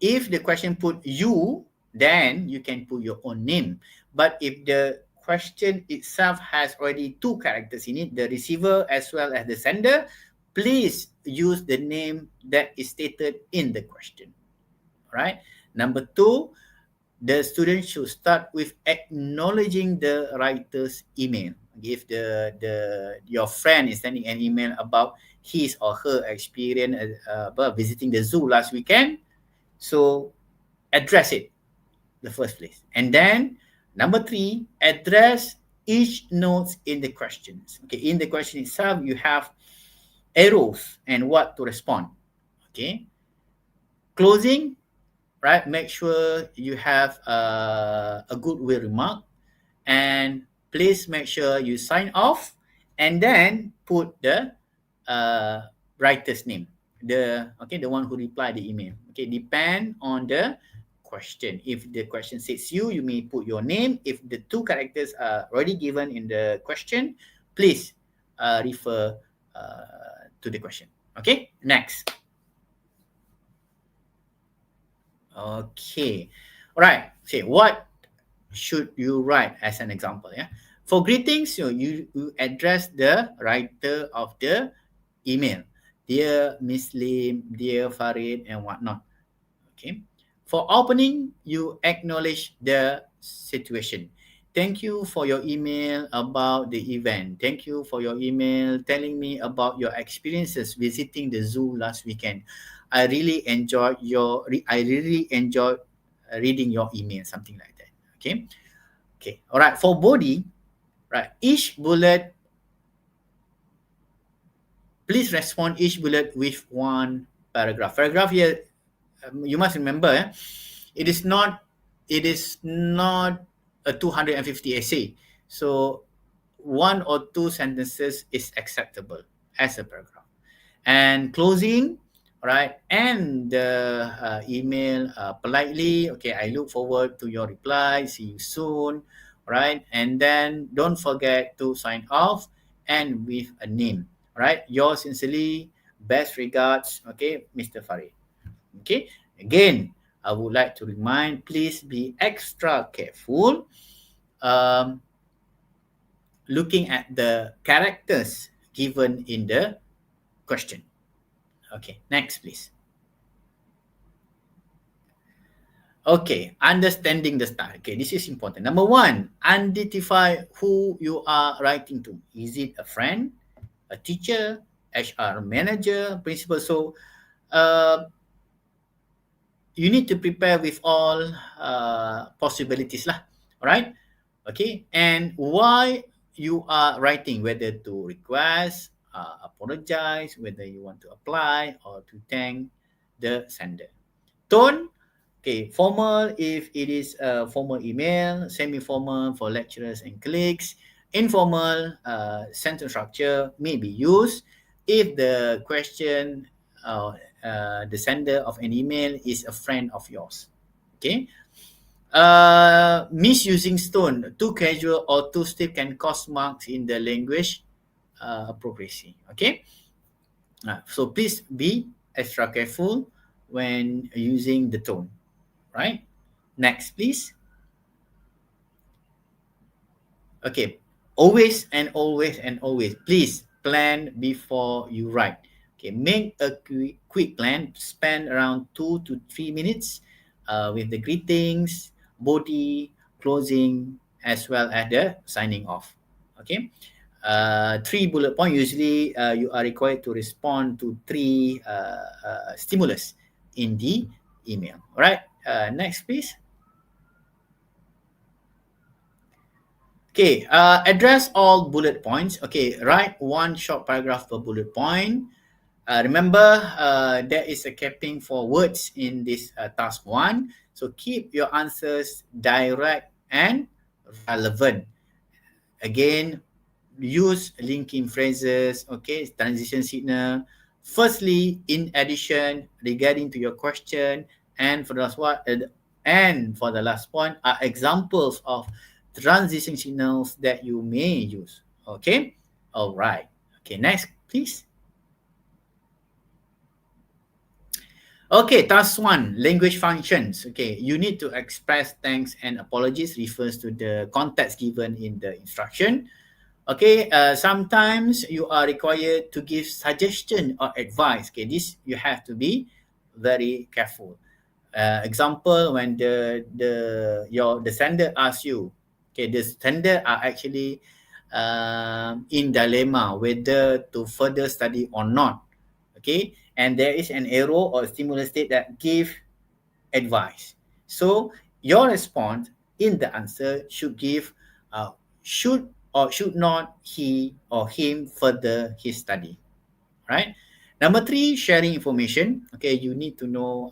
If the question put you, then you can put your own name. But if the question itself has already 2 characters in it, the receiver as well as the sender, please use the name that is stated in the question. Right? Number 2, the student should start with acknowledging the writer's email. If your friend is sending an email about his or her experience about visiting the zoo last weekend, so address it the first place. And then number 3, address each note in the questions. Okay, in the question itself, you have arrows and what to respond. Okay. Closing, right? Make sure you have a goodwill remark, and please make sure you sign off and then put the writer's name, the one who replied the email. Okay, depend on the question. If the question says you may put your name. If the 2 characters are already given in the question, please refer to the question. Okay, next. Okay. All right. Okay, what should you write as an example? Yeah. For greetings, you address the writer of the email. Dear Miss Lim, dear Farid, and whatnot. Okay. For opening, you acknowledge the situation. Thank you for your email about the event. Thank you for your email telling me about your experiences visiting the zoo last weekend. I really enjoyed reading your email, something like that. Okay. Okay. All right. For body, right, each bullet Please respond each bullet with one paragraph. Paragraph here, you must remember, it is not a 250 essay. So one or two sentences is acceptable as a paragraph. And closing, right? And the email politely. Okay, I look forward to your reply. See you soon, right? And then don't forget to sign off and with a name, right? Yours sincerely, best regards. Okay, Mr. Farid. Okay, again, I would like to remind, please be extra careful looking at the characters given in the question. Okay, next, please. Okay, understanding the style. Okay, this is important. Number one, identify who you are writing to. Is it a friend, a teacher, HR manager, principal? So, you need to prepare with all possibilities lah. Alright? Okay, and why you are writing, whether to request, apologize, whether you want to apply or to thank the sender. Tone, okay, formal if it is a formal email, semi-formal for lecturers and colleagues, informal sentence structure may be used if the question, the sender of an email is a friend of yours. Okay. Misusing tone, too casual or too stiff can cause marks in the language appropriacy. Okay. So please be extra careful when using the tone. Right? Next, please. Okay. Always and always and always, please plan before you write. Okay. Make a quick plan. Spend around 2 to 3 minutes with the greetings, body, closing, as well as the signing off. Okay. 3 bullet point. Usually, you are required to respond to 3 stimulus in the email. All right. Next, please. Okay, address all bullet points. Okay, write 1 short paragraph per bullet point. Remember, there is a capping for words in this task 1. So keep your answers direct and relevant. Again, use linking phrases, okay, transition signal. Firstly, in addition, regarding to your question, and for the last one, point are examples of transition signals that you may use. Okay, all right. Okay, next, please. Okay, task 1, language functions. Okay, you need to express thanks and apologies, refers to the context given in the instruction. Okay, sometimes you are required to give suggestion or advice. Okay, this you have to be very careful. Example, when the sender asks you, okay, the sender are actually in dilemma whether to further study or not. Okay, and there is an arrow or stimulus state that give advice. So your response in the answer should give should or should not he or him further his study, right? Number 3, sharing information. Okay, you need to know,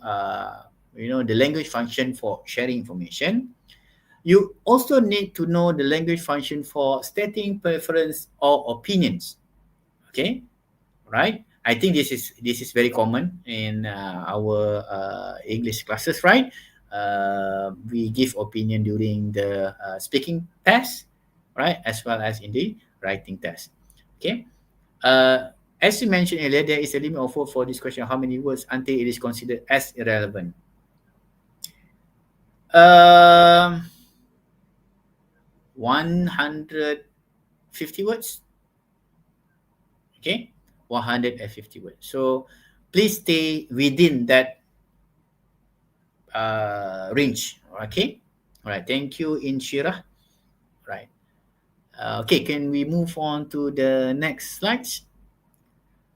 the language function for sharing information. You also need to know the language function for stating preference or opinions. Okay, right? I think this is very common in our English classes, right? We give opinion during the speaking test, right, as well as in the writing test. Okay. As you mentioned earlier, there is a limit of 4 for this question. How many words until it is considered as irrelevant? 150 words. Okay, 150 words. So please stay within that range. Okay. All right. Thank you, Inshira. Right. Okay, can we move on to the next slides?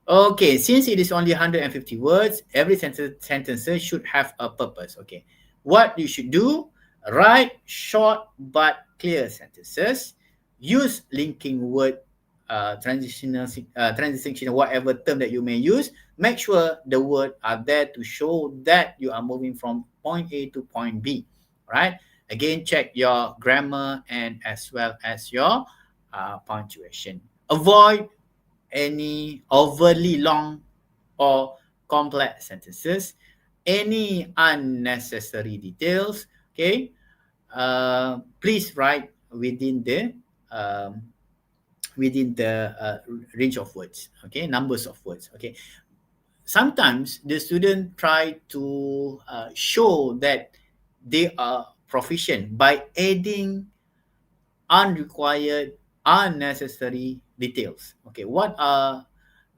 Okay, since it is only 150 words, every sentence should have a purpose. Okay, what you should do, write short but clear sentences, use linking word transitional, whatever term that you may use, make sure the word are there to show that you are moving from point A to point B. Right? Again, check your grammar and as well as your punctuation. Avoid any overly long or complex sentences, any unnecessary details. Okay, please write within the um, range of words. Okay, numbers of words. Okay, sometimes the student try to show that they are proficient by adding unrequired, unnecessary details. Okay, what are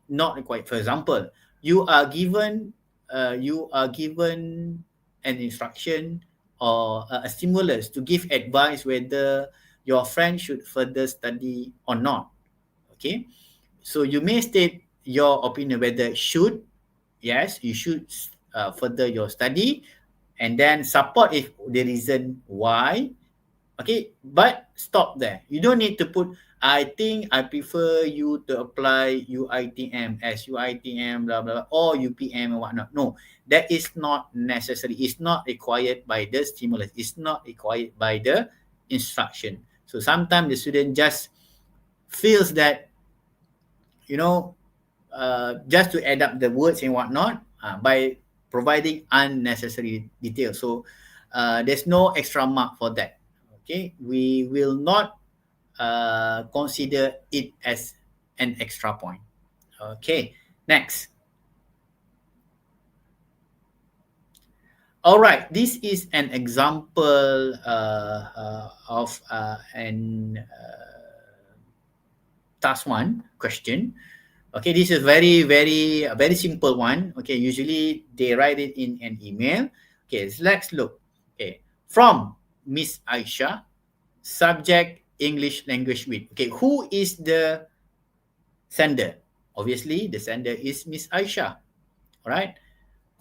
not required? For example, you are given an instruction or a stimulus to give advice whether your friend should further study or not. Okay, so you may state your opinion whether should, yes, you should further your study, and then support if the reason why. Okay, but stop there. You don't need to put, I think I prefer you to apply UiTM as UiTM, blah, blah, blah, or UPM and whatnot. No, that is not necessary. It's not required by the stimulus. It's not required by the instruction. So sometimes the student just feels that, just to add up the words and whatnot by providing unnecessary details. So there's no extra mark for that. Okay, we will not consider it as an extra point. Okay, next. All right, this is an example of an task 1 question. Okay, this is very simple one. Okay, usually they write it in an email. Okay, so let's look. Okay, from Miss Aisha, subject English language week. Okay, who is the sender? Obviously, the sender is Miss Aisha. All right.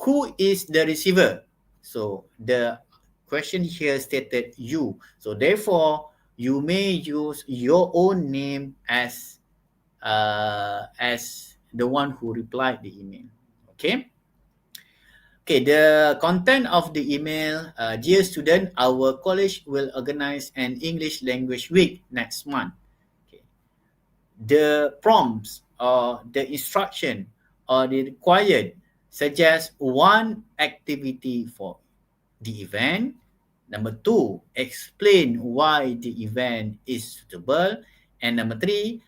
Who is the receiver? So the question here stated you. So therefore, you may use your own name as the one who replied the email. Okay. Okay, the content of the email, dear student, our college will organize an English language week next month. Okay. The prompts or the instruction or the required suggest one activity for the event. Number 2, explain why the event is suitable. And number 3,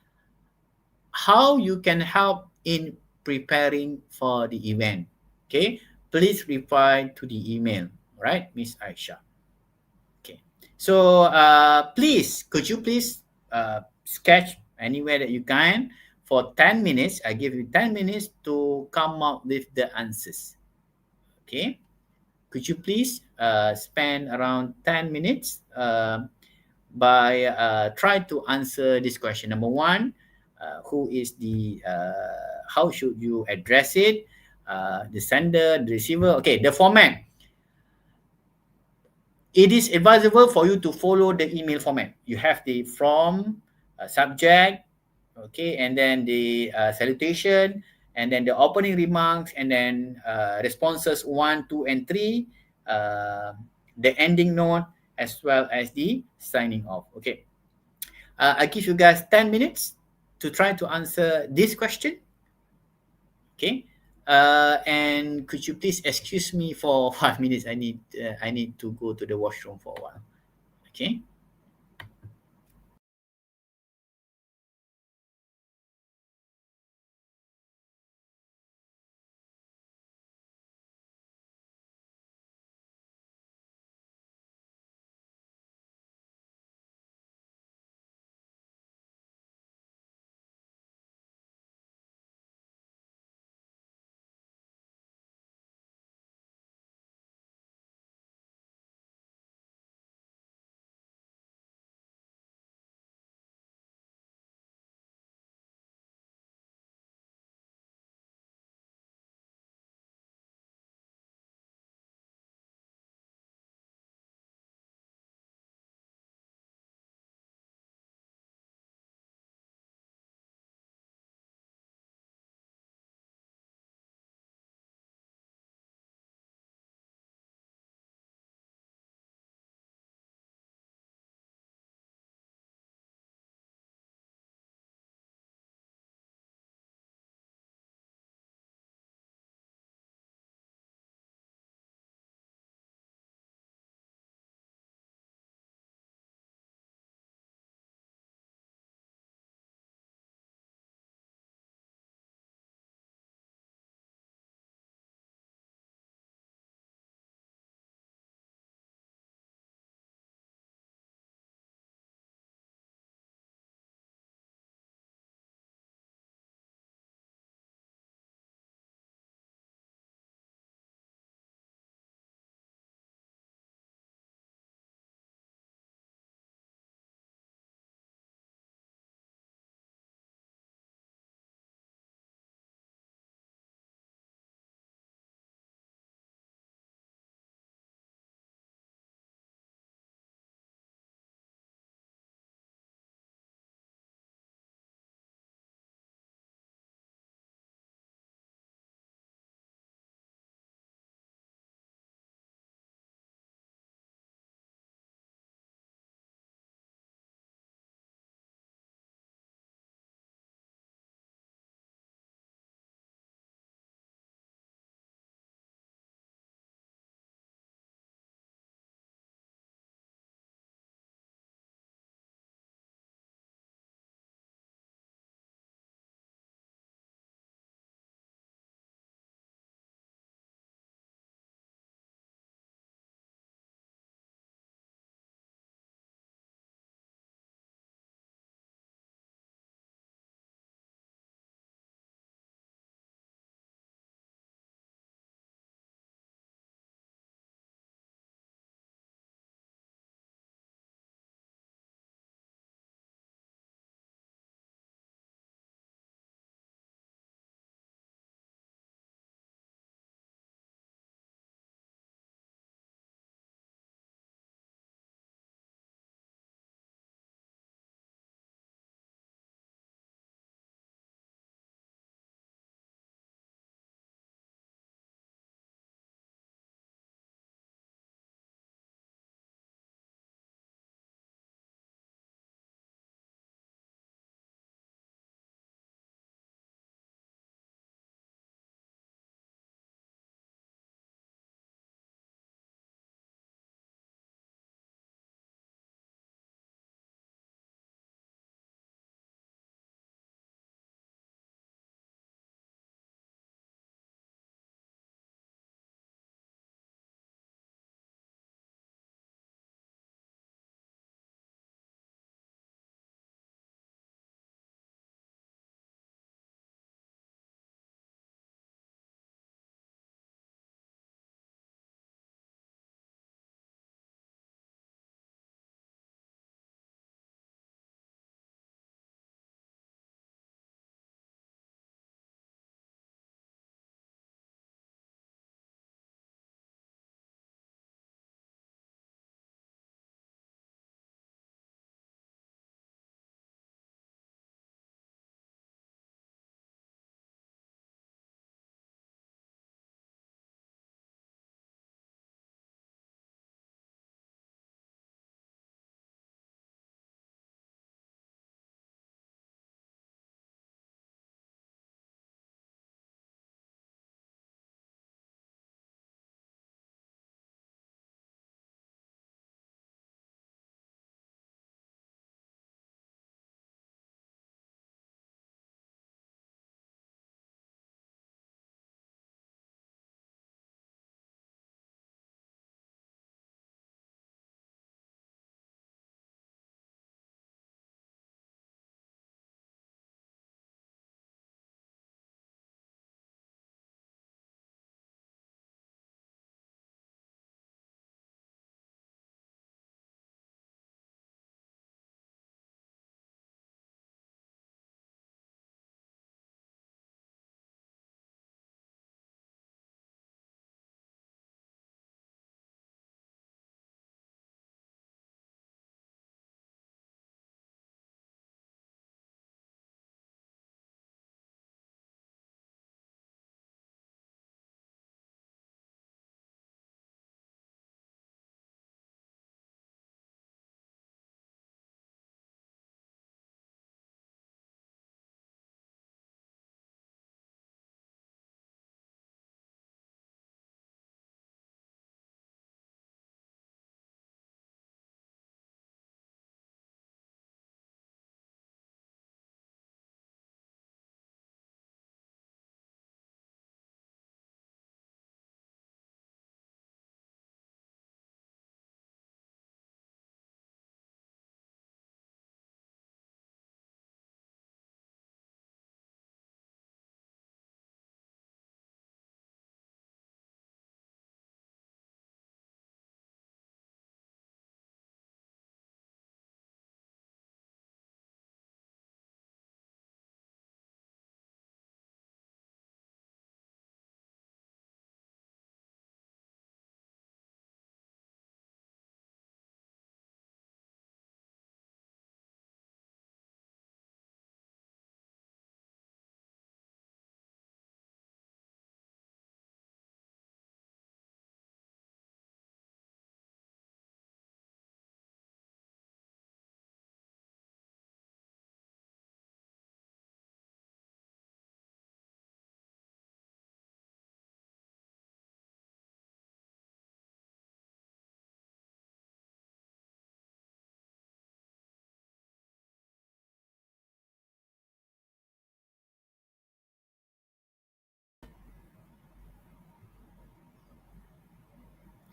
how you can help in preparing for the event. Okay, please reply to the email, right, Miss Aisha? Okay, so could you please sketch anywhere that you can for 10 minutes. I give you 10 minutes to come up with the answers. Okay, could you please spend around 10 minutes by try to answer this question. Number 1, who is the how should you address it, the sender, the receiver. Okay, the format, it is advisable for you to follow the email format. You have the from, subject, okay, and then the salutation, and then the opening remarks, and then responses 1, 2, and 3, the ending note, as well as the signing off. Okay, I give you guys 10 minutes to try to answer this question. Okay, and could you please excuse me for 5 minutes? I need to go to the washroom for a while. Okay.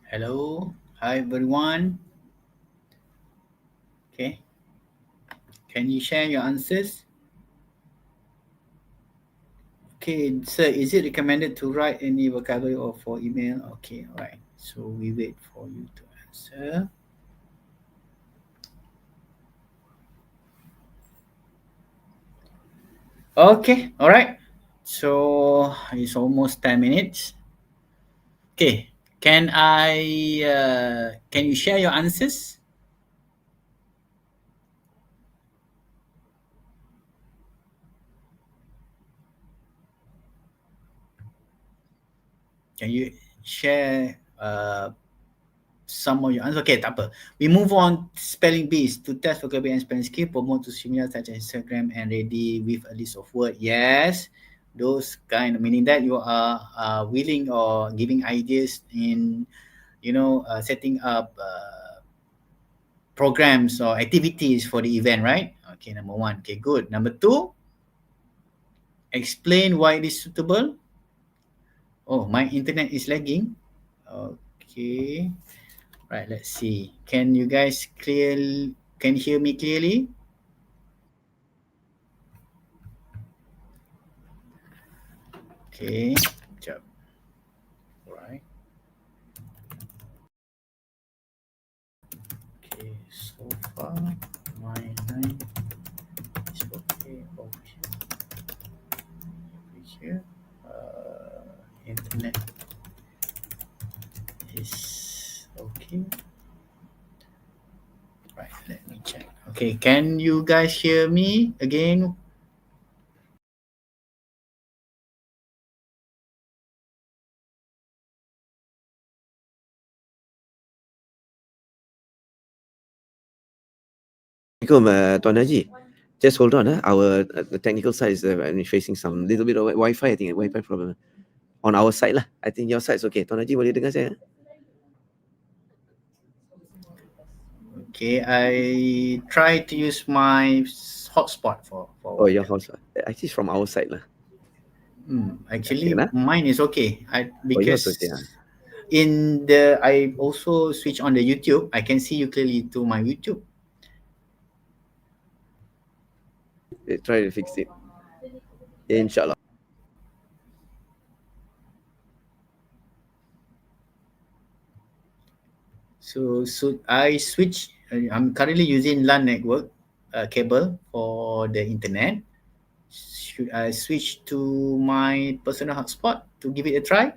Hello. Hi, everyone. Okay. Can you share your answers? Okay, sir, is it recommended to write any vocabulary or for email? Okay, all right. So we wait for you to answer. Okay, all right. So it's almost 10 minutes. Okay, can you share your answers? Can you share some of your answers? Okay, tak apa. We move on to spelling bees to test vocabulary and spelling skill, promote to similar such as Instagram and ready with a list of words. Yes, those kind of meaning that you are willing or giving ideas in, setting up programs or activities for the event, right? Okay, number one. Okay, good. Number two, explain why it is suitable. Oh, my internet is lagging. Okay. Right, let's see. Can you guys can hear me clearly? Okay. Sekejap. Alright. Okay, so far my line is okay over here. Over here. Internet is okay. Right, let me check. Okay, can you guys hear me again? Assalamualaikum, Tuan Haji. Just hold on. Our the technical side is facing some little bit of Wi-Fi. I think Wi-Fi problem on our side lah. I think your side is okay. Tuan Haji, boleh dengar saya? Okay, I try to use my hotspot for Oh, your house. Actually, it's from our side lah. Actually, Okay, mine is okay. yours Because okay. I also switch on the YouTube. I can see you clearly to my YouTube. Try to fix it. Inshallah. So I switch. I'm currently using LAN network cable for the internet. Should I switch to my personal hotspot to give it a try?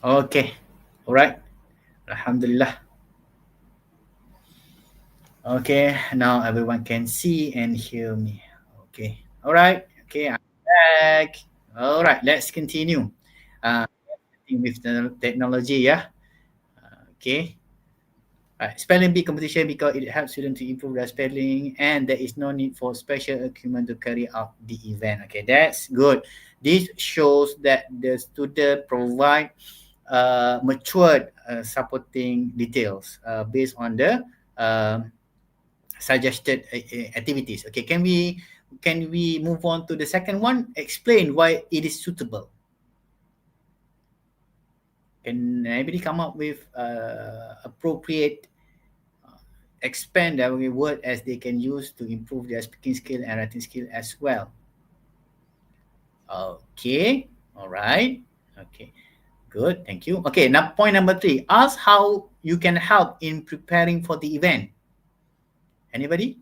Okay. All right. Alhamdulillah. Okay, now everyone can see and hear me. Okay. All right. Okay, I'm back. All right, let's continue. With the technology, yeah. Okay. Right. Spelling bee competition because it helps students to improve their spelling and there is no need for special equipment to carry out the event. Okay, that's good. This shows that the student provide matured supporting details based on the suggested activities. Okay, can we move on to the second one? Explain why it is suitable. Can anybody come up with appropriate expand their word as they can use to improve their speaking skill and writing skill as well? Okay, all right. Okay, good, thank you. Okay, now point number 3. Ask how you can help in preparing for the event. Anybody?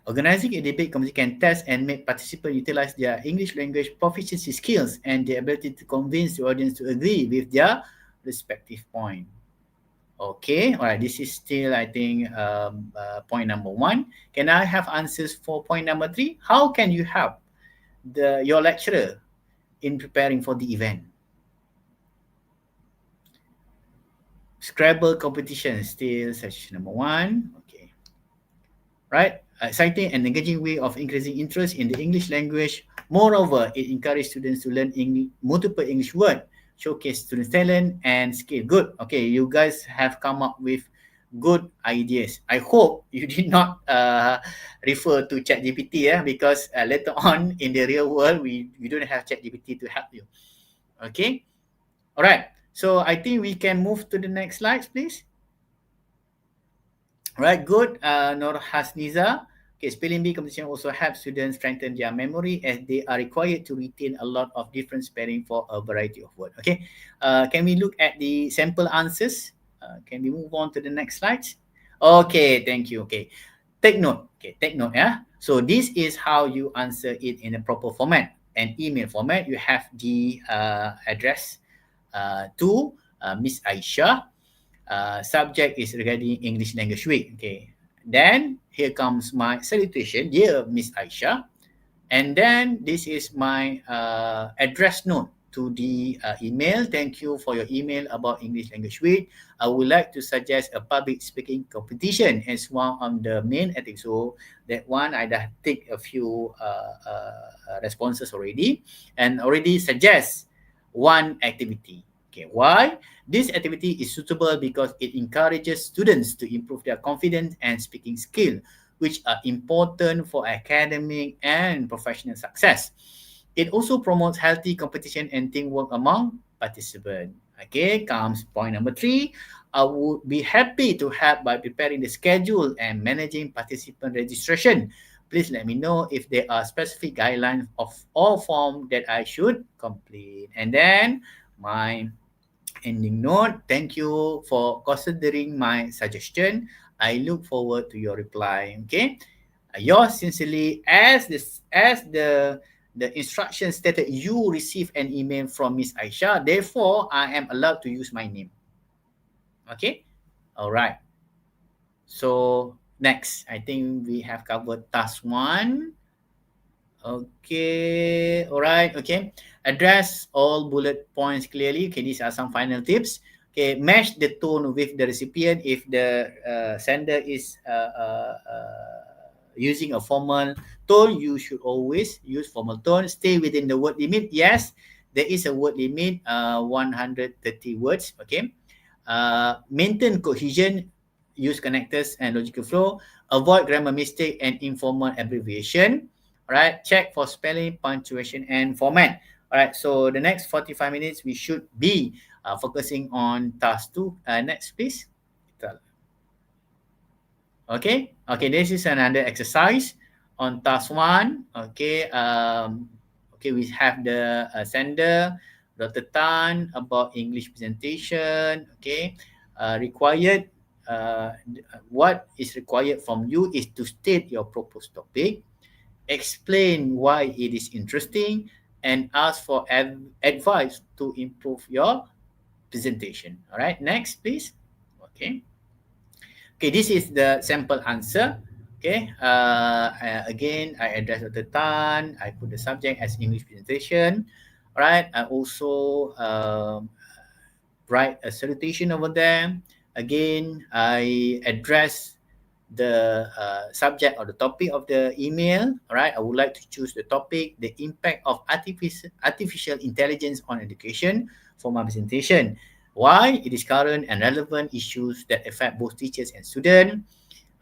Organizing a debate competition can test and make participants utilize their English language proficiency skills and the ability to convince the audience to agree with their respective point. Okay, all right, this is still, I think, point number 1. Can I have answers for point number 3? How can you help your lecturer in preparing for the event? Scrabble competition, still session number 1. Okay, right. Exciting and engaging way of increasing interest in the English language. Moreover, it encourages students to learn multiple English words, showcase students' talent and skill. Good. Okay, you guys have come up with good ideas. I hope you did not refer to ChatGPT, because later on in the real world, we don't have ChatGPT to help you. Okay. All right. So I think we can move to the next slides, please. Right, good. Nur Hasniza. Okay, spelling bee competition also helps students strengthen their memory as they are required to retain a lot of different spelling for a variety of words. Okay, can we look at the sample answers? Can we move on to the next slides? Okay, thank you. Okay, take note. Okay, take note. Yeah. So this is how you answer it in a proper format. An email format. You have the address to Miss Aisha. Subject is regarding English Language Week. Okay. Then here comes my salutation, dear Miss Aisha. And then this is my address note to the email. Thank you for your email about English Language Week. I would like to suggest a public speaking competition as one of the main activities. So that one, I dah take a few responses already and already suggest one activity. Okay, why? This activity is suitable because it encourages students to improve their confidence and speaking skill, which are important for academic and professional success. It also promotes healthy competition and teamwork among participants. Okay, comes point number 3. I would be happy to help by preparing the schedule and managing participant registration. Please let me know if there are specific guidelines of all form that I should complete. And then my ending note, thank you for considering my suggestion. I look forward to your reply. Okay, yours sincerely, as the instruction stated, you receive an email from Miss Aisha. Therefore, I am allowed to use my name. Okay, all right. So next, I think we have covered task 1. Okay, all right. Okay, address all bullet points clearly. Okay, these are some final tips. Okay, match the tone with the recipient. If the sender is using a formal tone, you should always use formal tone. Stay within the word limit. Yes, there is a word limit, 130 words. Okay, maintain cohesion. Use connectors and logical flow. Avoid grammar mistake and informal abbreviation. All right, check for spelling, punctuation, and format. All right, so the next 45 minutes, we should be focusing on task 2. Next, please. Okay, this is another exercise on task 1. Okay, okay, we have the sender, Dr. Tan, about English presentation. Okay, required. What is required from you is to state your proposed topic, explain why it is interesting, and ask for advice to improve your presentation. All right, next, please. Okay. Okay, this is the sample answer. Okay, again, I address Dr. Tan. I put the subject as English presentation. All right, I also write a salutation over there. Again, I address the subject or the topic of the email. All right, I would like to choose the topic, the impact of artificial intelligence on education for my presentation. Why? It is current and relevant issues that affect both teachers and students.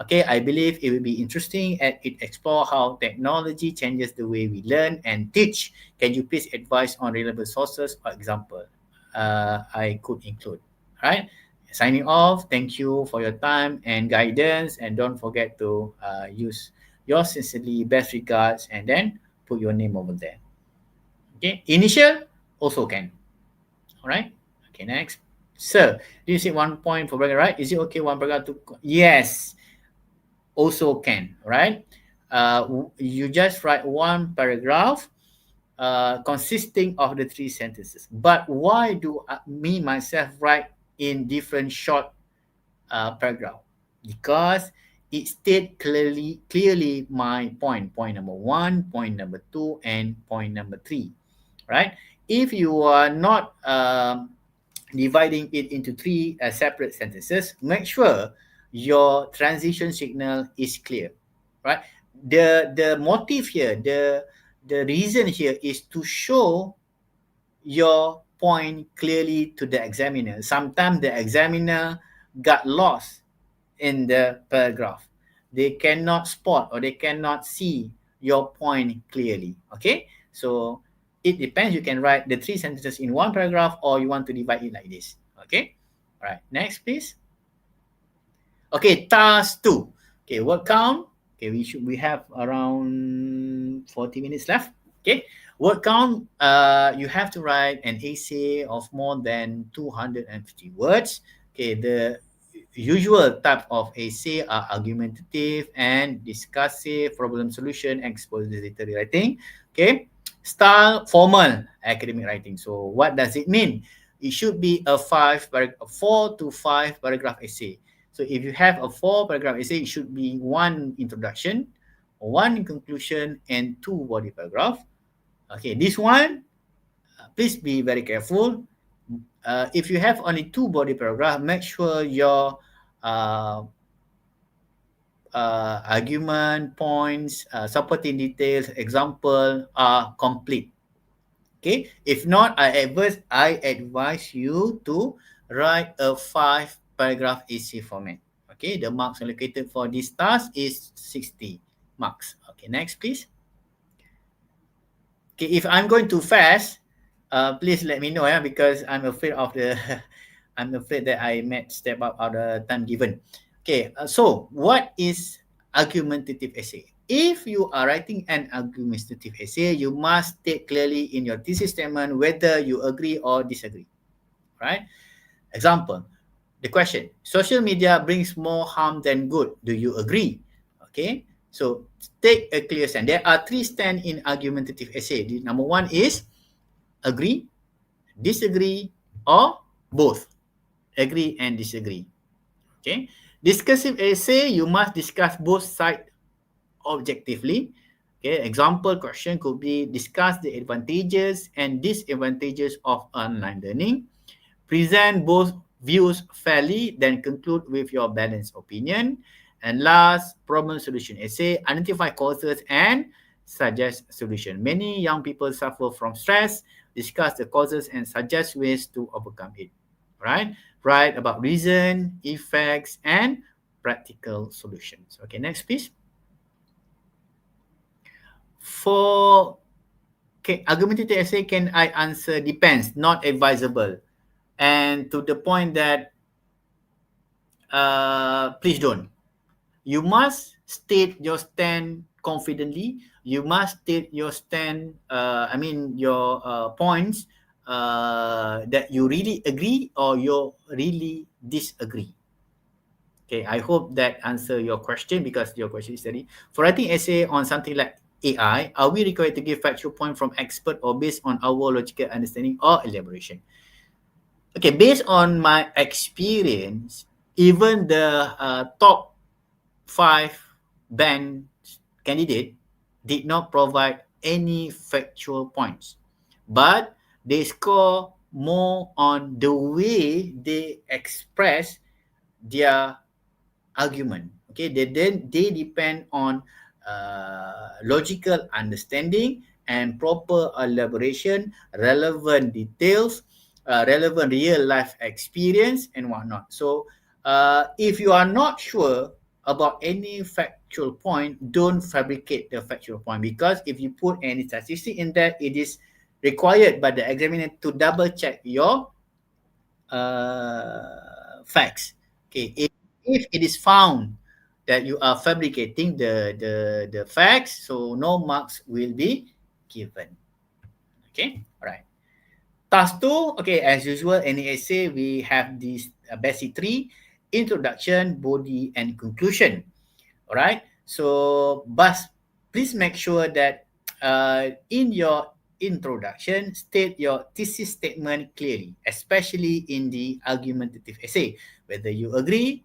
Okay, I believe it will be interesting and it explore how technology changes the way we learn and teach. Can you please advise on relevant sources or example I could include? All right. Signing off. Thank you for your time and guidance. And don't forget to use your sincerely best regards and then put your name over there. Okay. Initial also can. All right. Okay. Next. Sir, do you see 1 point for paragraph, right? Is it okay 1 paragraph to? Yes. Also can, right? You just write 1 paragraph consisting of the 3 sentences. But why do me myself write in different short paragraph? Because it state clearly my point number 1, point number 2, and point number 3, right? If you are not dividing it into 3 separate sentences, make sure your transition signal is clear, right? The motive here, the reason here is to show your point clearly to the examiner. Sometimes the examiner got lost in the paragraph. They cannot spot or they cannot see your point clearly. Okay, so it depends. You can write the 3 sentences in 1 paragraph, or you want to divide it like this. Okay, all right. Next, please. Okay, task 2. Okay, word count. Okay, we have around 40 minutes left. Okay, word count. You have to write an essay of more than 250 words. Okay, the usual type of essay are argumentative and discussive, problem solution, expository writing. Okay, style formal academic writing. So what does it mean? It should be a 4 to 5 paragraph essay. So if you have a 4 paragraph essay, it should be 1 introduction, 1 conclusion, and 2 body paragraph. Okay, this one, please be very careful. If you have only 2 body paragraph, make sure your argument, points, supporting details, example are complete. Okay, if not, I advise you to write a 5 paragraph essay format. Okay, the marks allocated for this task is 60 marks. Okay, next please. Okay, if I'm going too fast, please let me know, because I'm afraid of the I'm afraid that I might step out of the time given. Okay, so what is argumentative essay? If you are writing an argumentative essay, you must state clearly in your thesis statement whether you agree or disagree, right? Example, the question, social media brings more harm than good. Do you agree? Okay, so take a clear stand. There are 3 stands in argumentative essay. The number 1 is agree, disagree, or both. Agree and disagree. Okay, discursive essay, you must discuss both sides objectively. Okay, example question could be discuss the advantages and disadvantages of online learning. Present both views fairly, then conclude with your balanced opinion. And last, problem solution essay, identify causes and suggest solution. Many young people suffer from stress. Discuss the causes and suggest ways to overcome it. Right? Write about reason, effects, and practical solutions. Okay, next please. For argumentative essay, can I answer? Depends, not advisable. And to the point that please don't. You must state your stand confidently. You must state your stand, your points that you really agree or you really disagree. Okay, I hope that answer your question, because your question is study. For writing essay on something like AI, are we required to give factual point from expert or based on our logical understanding or elaboration? Okay, based on my experience, even the top 5 band candidate did not provide any factual points, but they score more on the way they express their argument. Okay, they depend on logical understanding and proper elaboration, relevant details, relevant real life experience and whatnot. So if you are not sure about any factual point, don't fabricate the factual point, because if you put any statistic in there, it is required by the examiner to double check your facts. Okay, if it is found that you are fabricating the facts, so no marks will be given. Okay, all right. Task 2, okay, as usual, any essay, we have these basic 3, introduction, body, and conclusion. All right. So, but please make sure that in your introduction, state your thesis statement clearly, especially in the argumentative essay, whether you agree,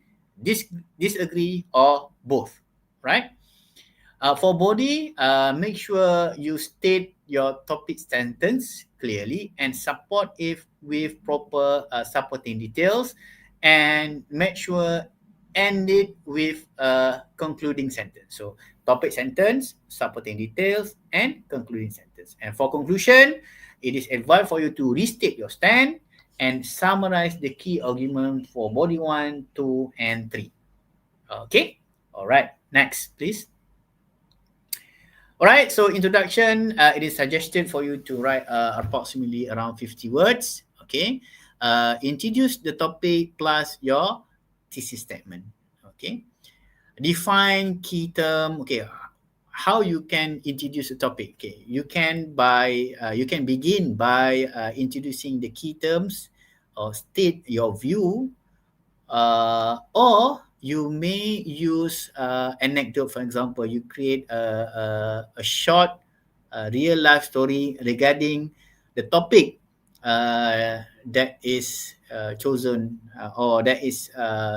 disagree, or both. Right. For body, make sure you state your topic sentence clearly and support it with proper supporting details, and make sure end it with a concluding sentence. So topic sentence, supporting details, and concluding sentence. And for conclusion, it is advised for you to restate your stand and summarize the key argument for body 1, 2, and 3. Okay? All right. Next, please. All right, so introduction, it is suggested for you to write approximately around 50 words, okay? Introduce the topic plus your thesis statement, okay? Define key term, okay, how you can introduce a topic, okay? You can begin by introducing the key terms or state your view, or you may use anecdote. For example, you create a short real life story regarding the topic that is chosen or that is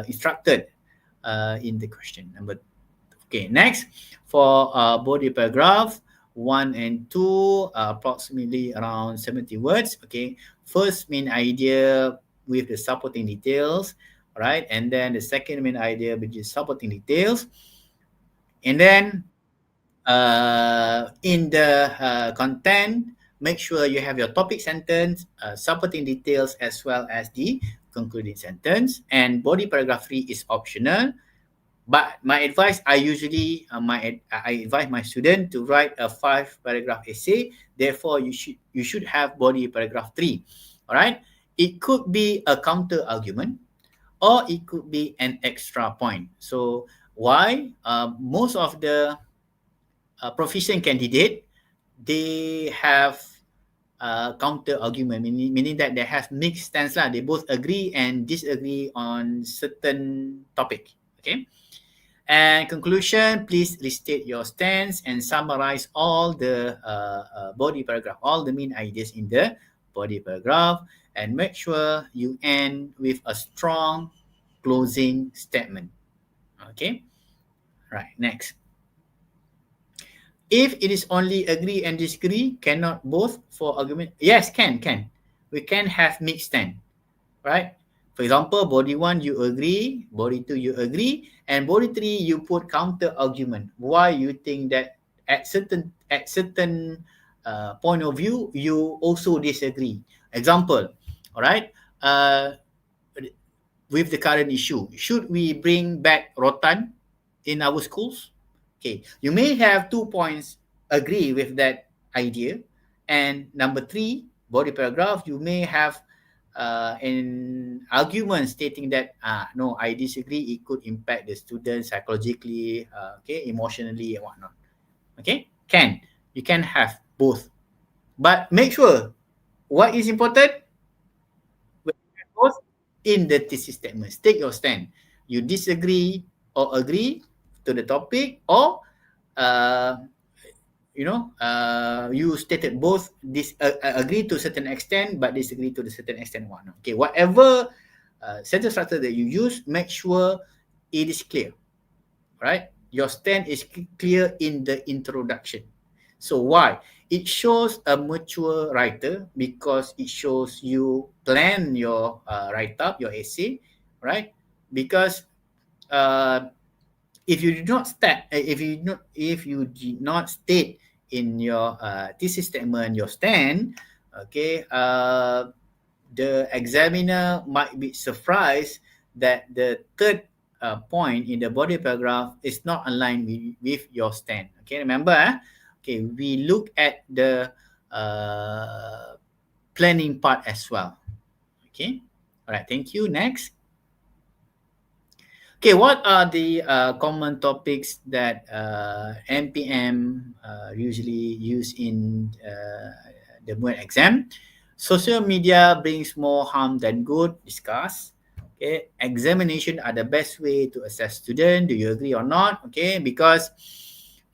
instructed in the question. Okay, next, for body paragraph 1 and 2, approximately around 70 words. Okay, first main idea with the supporting details. Right, and then the second main idea, which is supporting details, and then in the content, make sure you have your topic sentence, supporting details, as well as the concluding sentence. And body paragraph 3 is optional, but my advice, I advise my student to write a 5-paragraph essay. Therefore, you should have body paragraph 3. All right, it could be a counter argument, or it could be an extra point. So why? Most of the proficient candidate, they have counter argument, meaning that they have mixed stance lah. They both agree and disagree on certain topic. Okay. And conclusion, please restate your stance and summarize all the body paragraph, all the main ideas in the body paragraph, and make sure you end with a strong closing statement. Okay, right, next. If it is only agree and disagree, cannot both for argument? Yes, can. We can have mixed stand, right? For example, body 1 you agree, body 2 you agree, and body 3 you put counter argument. Why you think that at certain point of view you also disagree? Example, all right, with the current issue, should we bring back rotan in our schools? Okay, you may have 2 points agree with that idea, and number 3, body paragraph, you may have an argument stating that no, I disagree, it could impact the students psychologically, okay, emotionally and whatnot. Okay, you can have both, but make sure what is important, both in the thesis statement. Take your stand. You disagree or agree to the topic, or you stated both agree to a certain extent but disagree to the certain extent one. Okay, whatever sentence structure that you use, make sure it is clear, right? your stand is clear in the introduction. So why? It shows a mature writer because it shows you plan your write-up, your essay, right? Because if you do not stat, if you did not state in your thesis statement your stand, okay, the examiner might be surprised that the third point in the body paragraph is not aligned with your stand. Okay, remember, okay, we look at the planning part as well. Okay, all right, thank you. Next. Okay, what are the common topics that NPM usually use in the MUET exam? Social media brings more harm than good, discuss. Okay, examination are the best way to assess student. Do you agree or not? Okay, because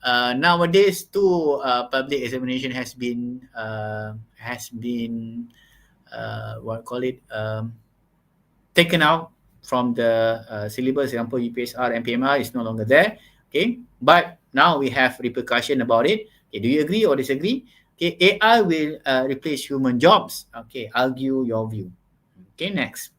nowadays too, public examination has been what call it taken out from the syllabus. Example, UPSR and PMR is no longer there. Okay, but now we have repercussion about it. Okay, do you agree or disagree? Okay, AI will replace human jobs. Okay, argue your view. Okay, next.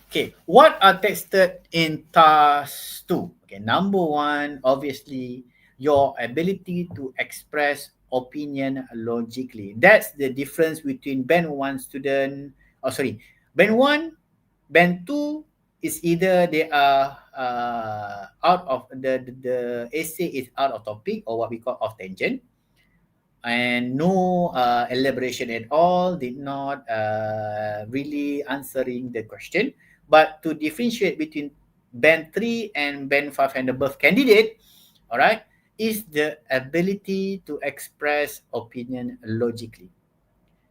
Okay, what are tested in task 2? Okay, number 1, obviously, your ability to express opinion logically. That's the difference between band 1 student, band 1, band 2 is either they are out of the essay is out of topic or what we call off tangent, and no elaboration at all, did not really answering the question. But to differentiate between band 3 and band 5 and above candidate, all right, is the ability to express opinion logically.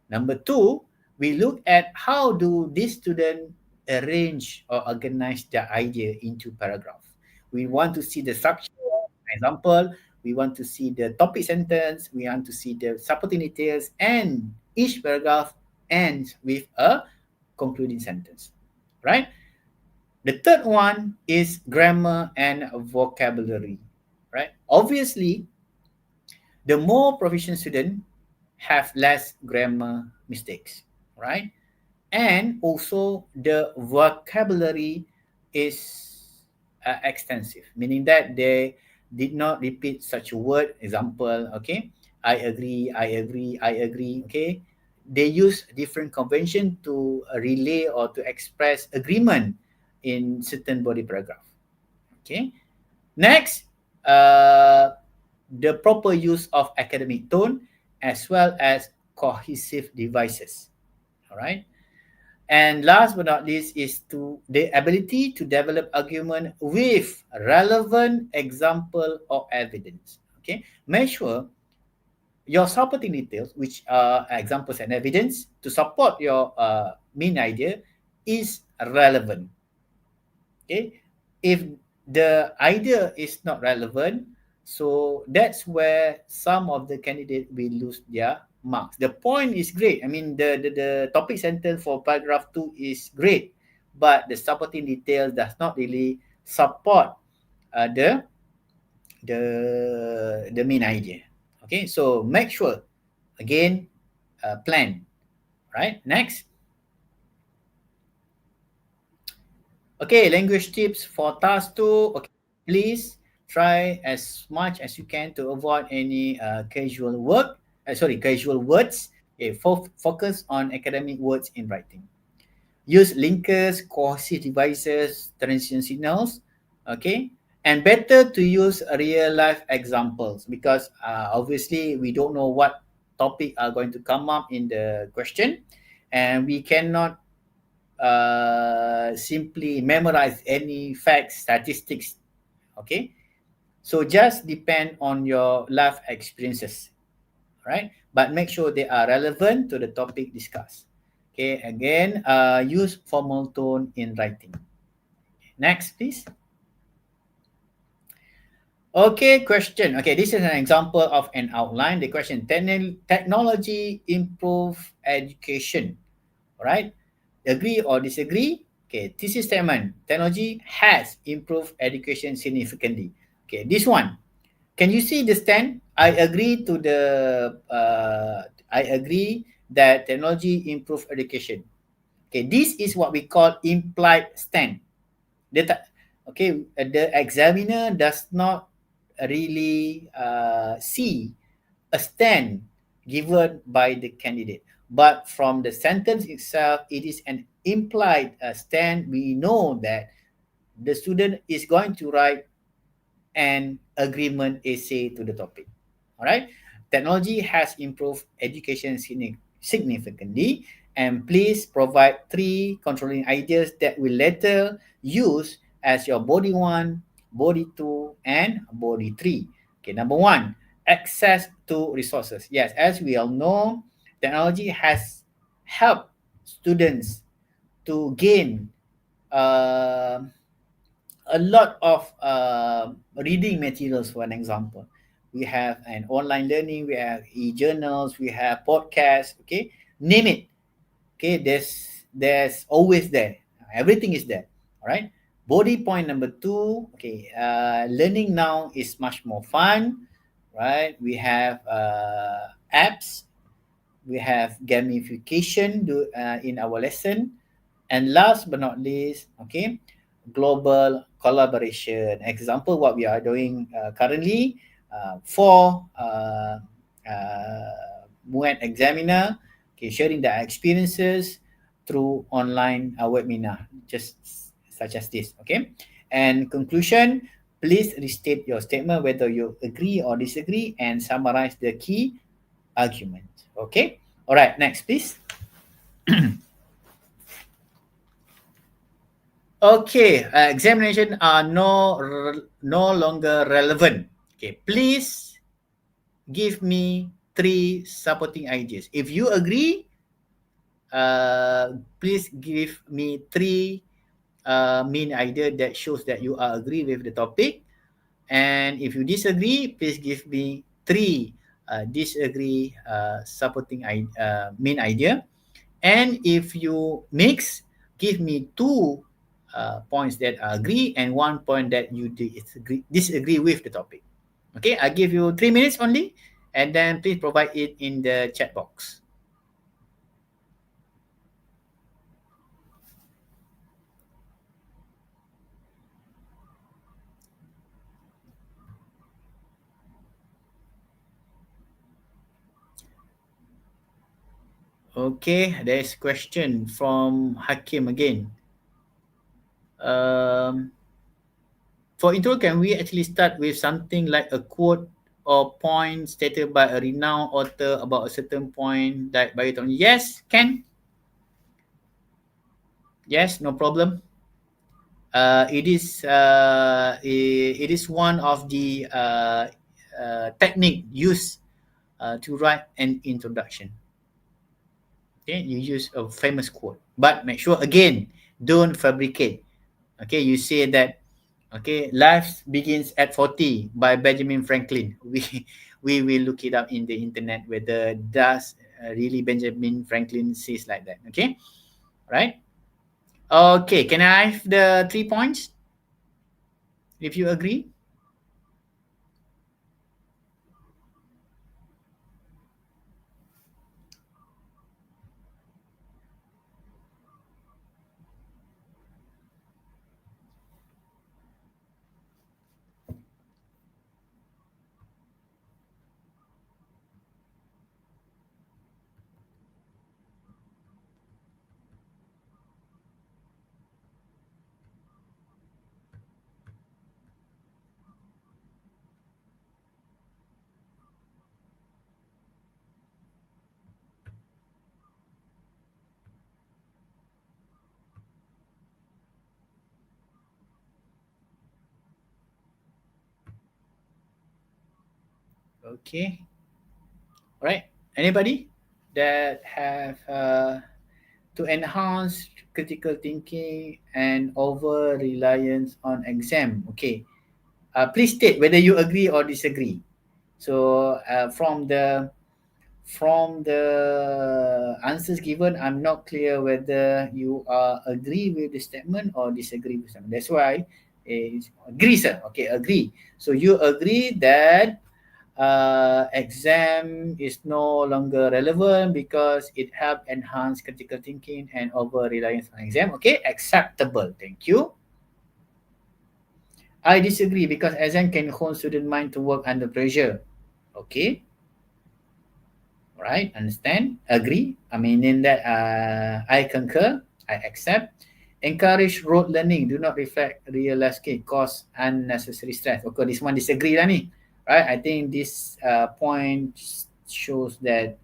Number 2, we look at how do these students arrange or organize their idea into paragraph. We want to see the structure, example, we want to see the topic sentence, we want to see the supporting details, and each paragraph ends with a concluding sentence, right? The third one is grammar and vocabulary, right? Obviously, the more proficient student have less grammar mistakes, right? And also the vocabulary is extensive, meaning that they did not repeat such a word. Example, okay, I agree, I agree, I agree. Okay, they use different convention to relay or to express agreement in certain body paragraph. Okay, next, the proper use of academic tone as well as cohesive devices. All right. And last but not least is to the ability to develop argument with relevant example or evidence. Okay, make sure your supporting details, which are examples and evidence to support your main idea, is relevant. Okay, if the idea is not relevant, so that's where some of the candidate will lose their marks. The point is great. I mean, the topic sentence for paragraph 2 is great, but the supporting details does not really support the main idea. Okay, so make sure again, plan. Right, next. Okay, language tips for task 2. Okay, please try as much as you can to avoid any casual words. Okay, focus on academic words in writing. Use linkers, cohesive devices, transition signals. Okay, and better to use real life examples because obviously we don't know what topic are going to come up in the question, and we cannot simply memorize any facts, statistics. Okay, so just depend on your life experiences, right? But make sure they are relevant to the topic discussed. Okay, again, use formal tone in writing. Next, please. Okay, question. Okay, this is an example of an outline. The question: technology improve education. All right. Agree or disagree? Okay, thesis statement. Technology has improved education significantly. Okay, this one. Can you see the stand? I agree that technology improve education. Okay, this is what we call implied stand. The examiner does not really see a stand given by the candidate, but from the sentence itself, it is an implied stand. We know that the student is going to write an agreement essay to the topic. All right. Technology has improved education significantly, and please provide three controlling ideas that will later use as your body one, body two, and body three. Okay, number one, access to resources. Yes, as we all know, technology has helped students to gain uh, a lot of reading materials. For an example, we have an online learning, we have e-journals, we have podcasts. Okay, name it. Okay, there's always there, everything is there. All right. Body point number two. Okay, learning now is much more fun, right? We have apps, we have gamification in our lesson, and last but not least, okay, global collaboration. Example, what we are doing currently for MUET examiner, okay, sharing their experiences through online webinar, just such as this, okay. And conclusion, please restate your statement whether you agree or disagree and summarize the key argument. Okay. All right. Next, please. Okay. Examination are no longer relevant. Okay. Please give me three supporting ideas. If you agree, please give me three main idea that shows that you are agree with the topic. And if you disagree, please give me three disagree supporting main idea. And if you mix, give me two points that are agree and one point that you disagree with the topic. Okay, I give you 3 minutes only, and then please provide it in the chat box. Okay, there's a question from Hakim again. For intro, can we actually start with something like a quote or point stated by a renowned author about a certain point that by your Yes, can. Yes, no problem. It is one of the technique used to write an introduction. Okay, you use a famous quote, but make sure again, don't fabricate. Okay, you say that, okay, life begins at 40 by Benjamin Franklin. We will look it up in the internet whether does really Benjamin Franklin says like that. Okay, right? Okay, can I have the 3 points if you agree? Okay. All right. Anybody that have to enhance critical thinking and over reliance on exam? Okay. Please state whether you agree or disagree. So from the answers given, I'm not clear whether you agree with the statement or disagree with statement. That's why agree, sir. Okay, agree. So you agree that exam is no longer relevant because it helped enhance critical thinking and over reliance on exam. Okay, acceptable. Thank you. I disagree because exam can hone student mind to work under pressure. Okay. Right, understand, agree. I mean, in that I concur, I accept. Encourage rote learning, do not reflect real life skill, cause unnecessary stress. Okay, this one disagree lah ni. Right, I think this point shows that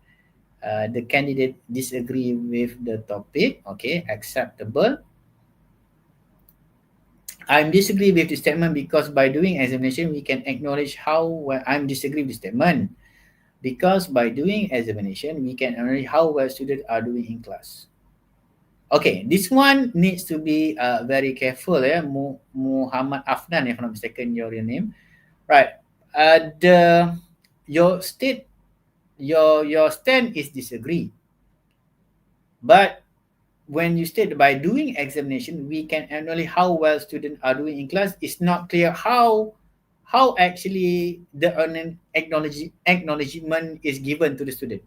the candidate disagree with the topic. Okay, acceptable. I'm disagree with the statement because by doing examination we can acknowledge how I'm disagree with the statement. Because by doing examination, we can analyze how well students are doing in class. Okay, this one needs to be very careful. Muhammad Afnan, if I'm not mistaken, your name. Right. Your stand is disagree. But when you state by doing examination, we can analyze how well students are doing in class. It's not clear how actually the acknowledgement is given to the student.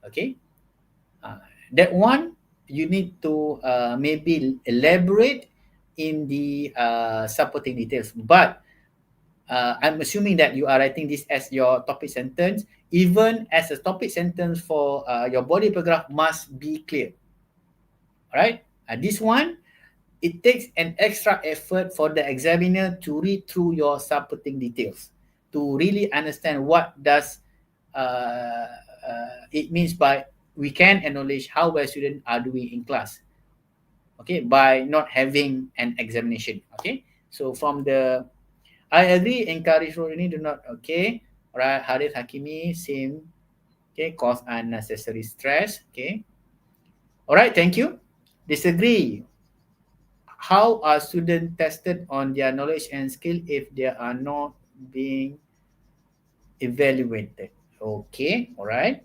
Okay, that one you need to maybe elaborate in the supporting details. But I'm assuming that you are writing this as your topic sentence. Even as a topic sentence for your body paragraph must be clear. Alright, this one, it takes an extra effort for the examiner to read through your supporting details to really understand what does it means by we can acknowledge how well students are doing in class. Okay, by not having an examination. Okay, so from the I agree, encourage learning, do not. Okay, alright, Harith Hakimi, same. Okay, cause unnecessary stress. Okay, alright, thank you. Disagree. How are students tested on their knowledge and skill if they are not being evaluated? Okay, all right.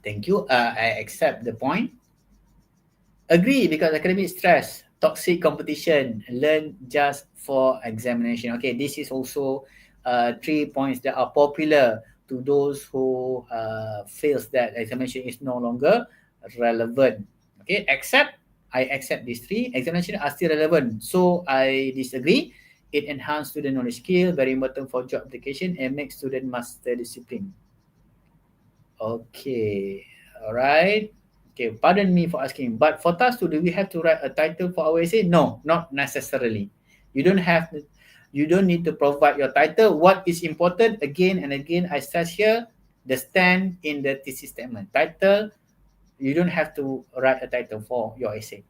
Thank you. I accept the point. Agree because academic stress, toxic competition, learn just for examination. Okay, this is also 3 points that are popular to those who feels that examination is no longer relevant. Okay, I accept these 3. Examination are still relevant. So I disagree. It enhances student knowledge skill, very important for job application and makes student master discipline. Okay, all right. Okay, pardon me for asking, but for task 2, do we have to write a title for our essay? No, not necessarily. You don't need to provide your title. What is important, again and again, I stress here, the stand in the thesis statement. Title, you don't have to write a title for your essay.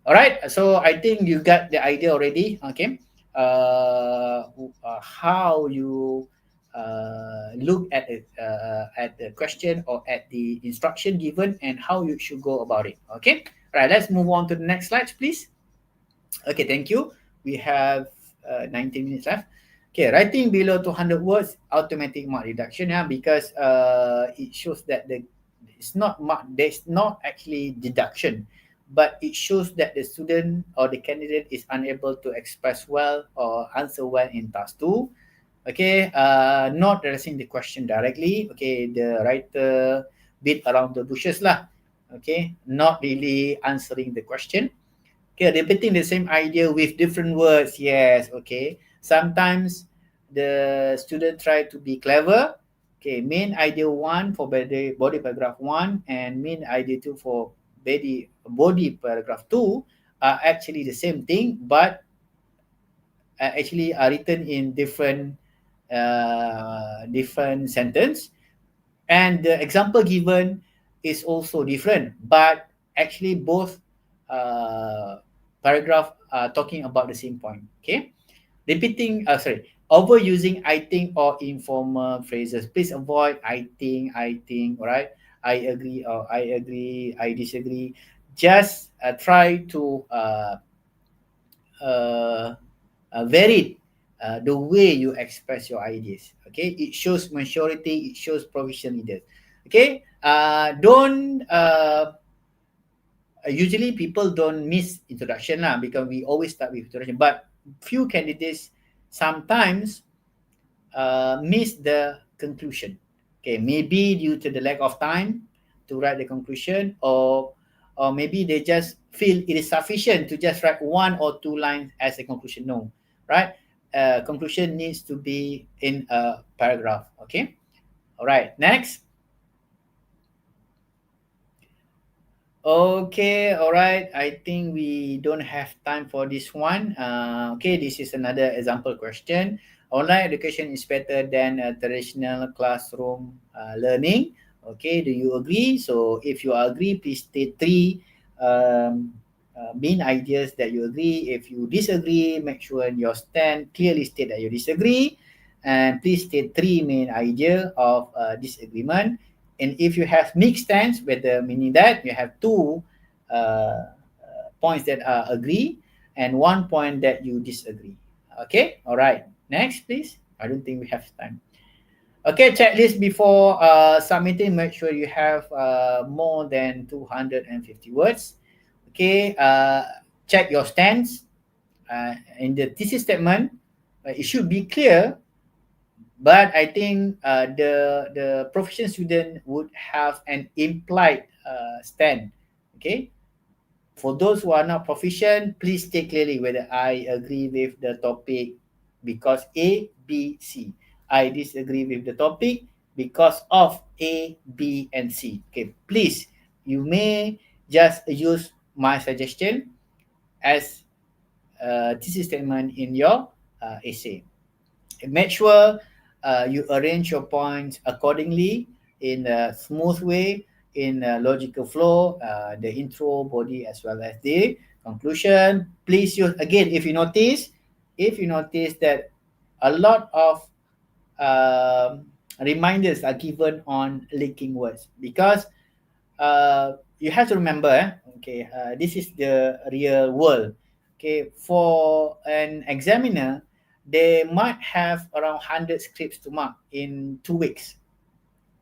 All right, so I think you got the idea already. Okay, how you look at the question or at the instruction given and how you should go about it. Okay, right, let's move on to the next slide, please. Okay, thank you. We have 19 minutes left. Okay, writing below 200 words, automatic mark reduction, because it shows that it's not mark, there's not actually deduction, but it shows that the student or the candidate is unable to express well or answer well in task 2. Okay, not addressing the question directly. Okay, the writer beat around the bushes lah. Okay, not really answering the question. Okay, repeating the same idea with different words. Yes, okay. Sometimes the student try to be clever. Okay, main idea 1 for body paragraph 1 and main idea 2 for body paragraph 2 are actually the same thing, but actually are written in different sentence, and the example given is also different, but actually both paragraph are talking about the same point. Okay, overusing I think or informal phrases. Please avoid I think, all right, I agree or I agree, I disagree. Just try to vary the way you express your ideas. Okay, it shows maturity, it shows professional leaders. Okay, don't usually people don't miss introduction lah, because we always start with introduction, but few candidates sometimes miss the conclusion. Okay, maybe due to the lack of time to write the conclusion, or maybe they just feel it is sufficient to just write 1 or 2 lines as a conclusion. No, right? Conclusion needs to be in a paragraph. Okay, all right, next. Okay, all right. I think we don't have time for this one. Okay, this is another example question. Online education is better than traditional classroom learning. Okay, do you agree? So if you agree, please state 3 main ideas that you agree. If you disagree, make sure your stand clearly state that you disagree. And please state 3 main idea of disagreement. And if you have mixed stands, whether meaning that you have 2 points that are agree and 1 point that you disagree. Okay, all right. Next, please. I don't think we have time. Okay, checklist before submitting. Make sure you have more than 250 words. Okay, check your stance. In the thesis statement, it should be clear. But I think the proficient student would have an implied stand. Okay. For those who are not proficient, please state clearly whether I agree with the topic because A, B, C. I disagree with the topic because of A, B, and C. Okay. Please, you may just use my suggestion as a thesis statement in your essay. Make sure you arrange your points accordingly in a smooth way, in a logical flow, the intro, body, as well as the conclusion. Please use, again, if you notice that a lot of reminders are given on linking words, because you have to remember, this is the real world. Okay, for an examiner, they might have around 100 scripts to mark in 2 weeks,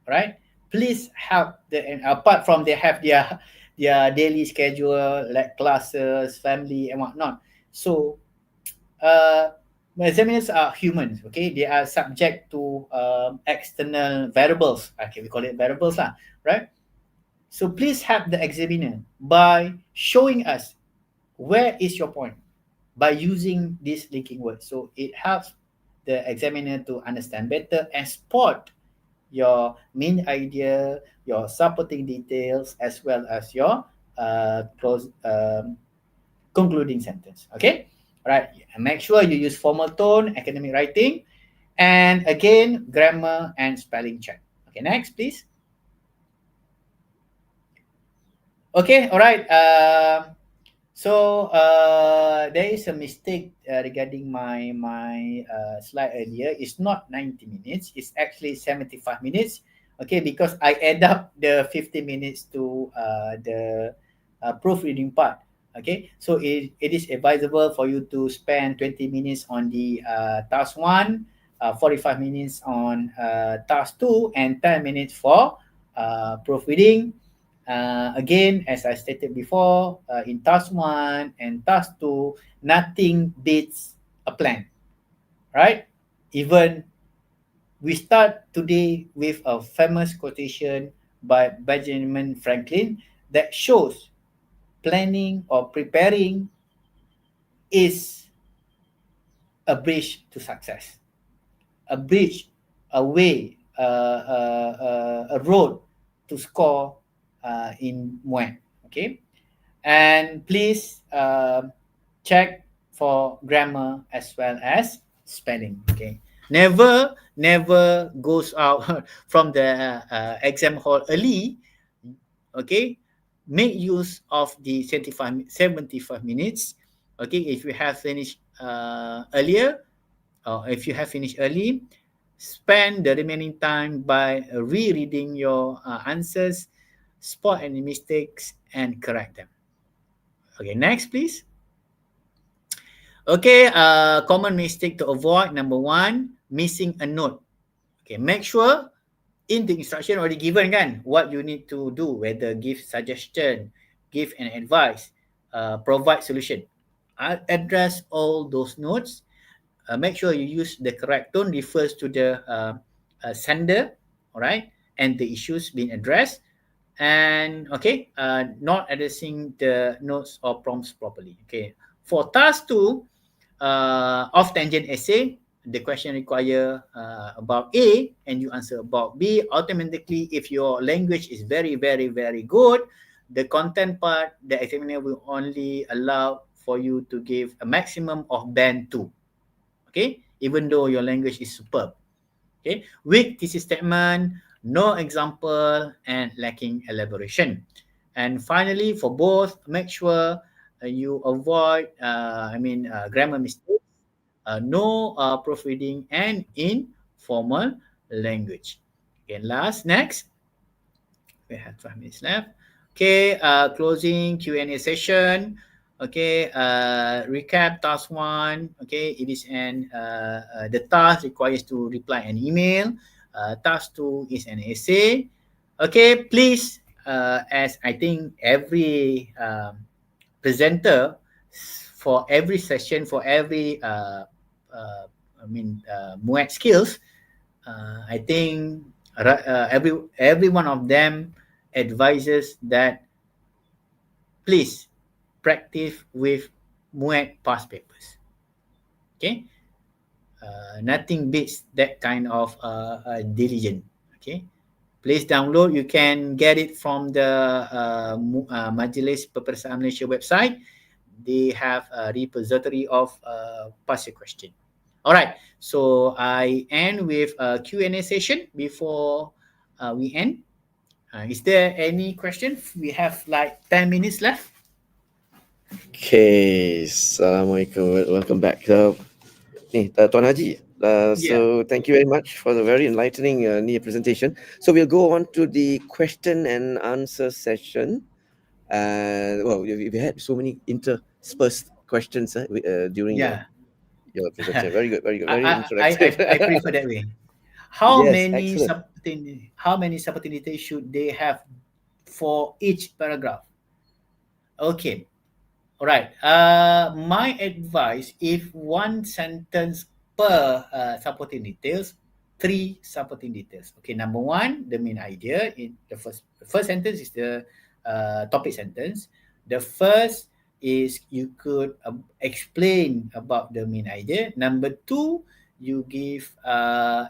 right? Please help and apart from they have their daily schedule, like classes, family, and whatnot. So, examiners are humans. Okay, they are subject to external variables. Okay, we call it variables, lah, right? So please help the examiner by showing us where is your point by using this linking word. So it helps the examiner to understand better and spot your main idea, your supporting details, as well as your concluding sentence. Okay, all right. And make sure you use formal tone, academic writing, and again, grammar and spelling check. Okay, next, please. Okay, all right. So there is a mistake regarding my slide earlier. It's not 90 minutes. It's actually 75 minutes. Okay, because I add up the 50 minutes to the proofreading part. Okay, so it is advisable for you to spend 20 minutes on the task 1, 45 minutes on task 2, and 10 minutes for proofreading. Again, as I stated before, in task 1 and task 2, nothing beats a plan, right? Even we start today with a famous quotation by Benjamin Franklin that shows planning or preparing is a bridge to success, a bridge, a way, a road to score in MUET. Okay, and please check for grammar as well as spelling. Okay, never goes out from the exam hall early. Okay, make use of the 75 minutes. Okay, if you have finished earlier, or if you have finished early, spend the remaining time by rereading your answers, spot any mistakes, and correct them. Okay, next, please. Okay, common mistake to avoid. Number 1, missing a note. Okay, make sure in the instruction already given kan, what you need to do, whether give suggestion, give an advice, provide solution. I'll address all those notes. Make sure you use the correct tone, refers to the sender, all right, and the issues being addressed. And okay, not addressing the notes or prompts properly. Okay, for task 2, off tangent essay, the question require about A and you answer about B. Automatically, if your language is very, very, very good, the content part, the examiner will only allow for you to give a maximum of band 2. Okay, even though your language is superb. Okay, weak thesis statement, no example, and lacking elaboration. And finally, for both, make sure you avoid, grammar mistakes, no proofreading, and informal language. Okay, next. We have 5 minutes left. Okay, closing Q&A session. Okay, recap task 1. Okay, it is the task requires to reply an email. Task 2 is an essay. Okay, please, as I think every presenter, for every session, for every MUET skills, I think every one of them advises that please practice with MUET past papers. Okay, nothing beats that kind of diligence. Okay, please download. You can get it from the Majlis Peperiksaan Malaysia website. They have a repository of past year question. All right, so I end with a Q&A session before we end. Is there any question? We have like 10 minutes left. Okay, Assalamualaikum. Welcome back. Tuan Haji. So thank you very much for the very enlightening presentation. So we'll go on to the question and answer session. Well, we had so many interspersed questions during your presentation. Very good, very good, very interactive. I prefer that way. How Yes, many excellent. subordinates should they have for each paragraph? Okay. All right. My advice, if one sentence per supporting details, 3 supporting details. Okay, number 1, the main idea. In the first sentence is the topic sentence. The first is you could explain about the main idea. Number 2, you give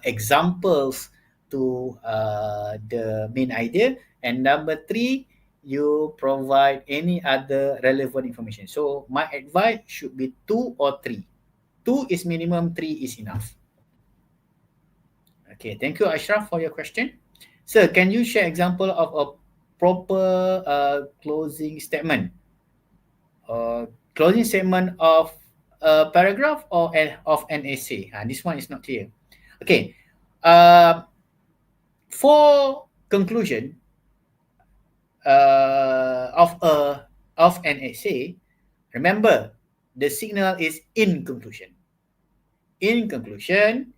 examples to the main idea. And number 3, you provide any other relevant information. So my advice should be 2 or 3. 2 is minimum, 3 is enough. Okay, thank you, Ashraf, for your question. Sir, can you share example of a proper closing statement? Closing statement of a paragraph or of an essay? This one is not clear. Okay, for conclusion, of an essay, remember the signal is in conclusion. In conclusion,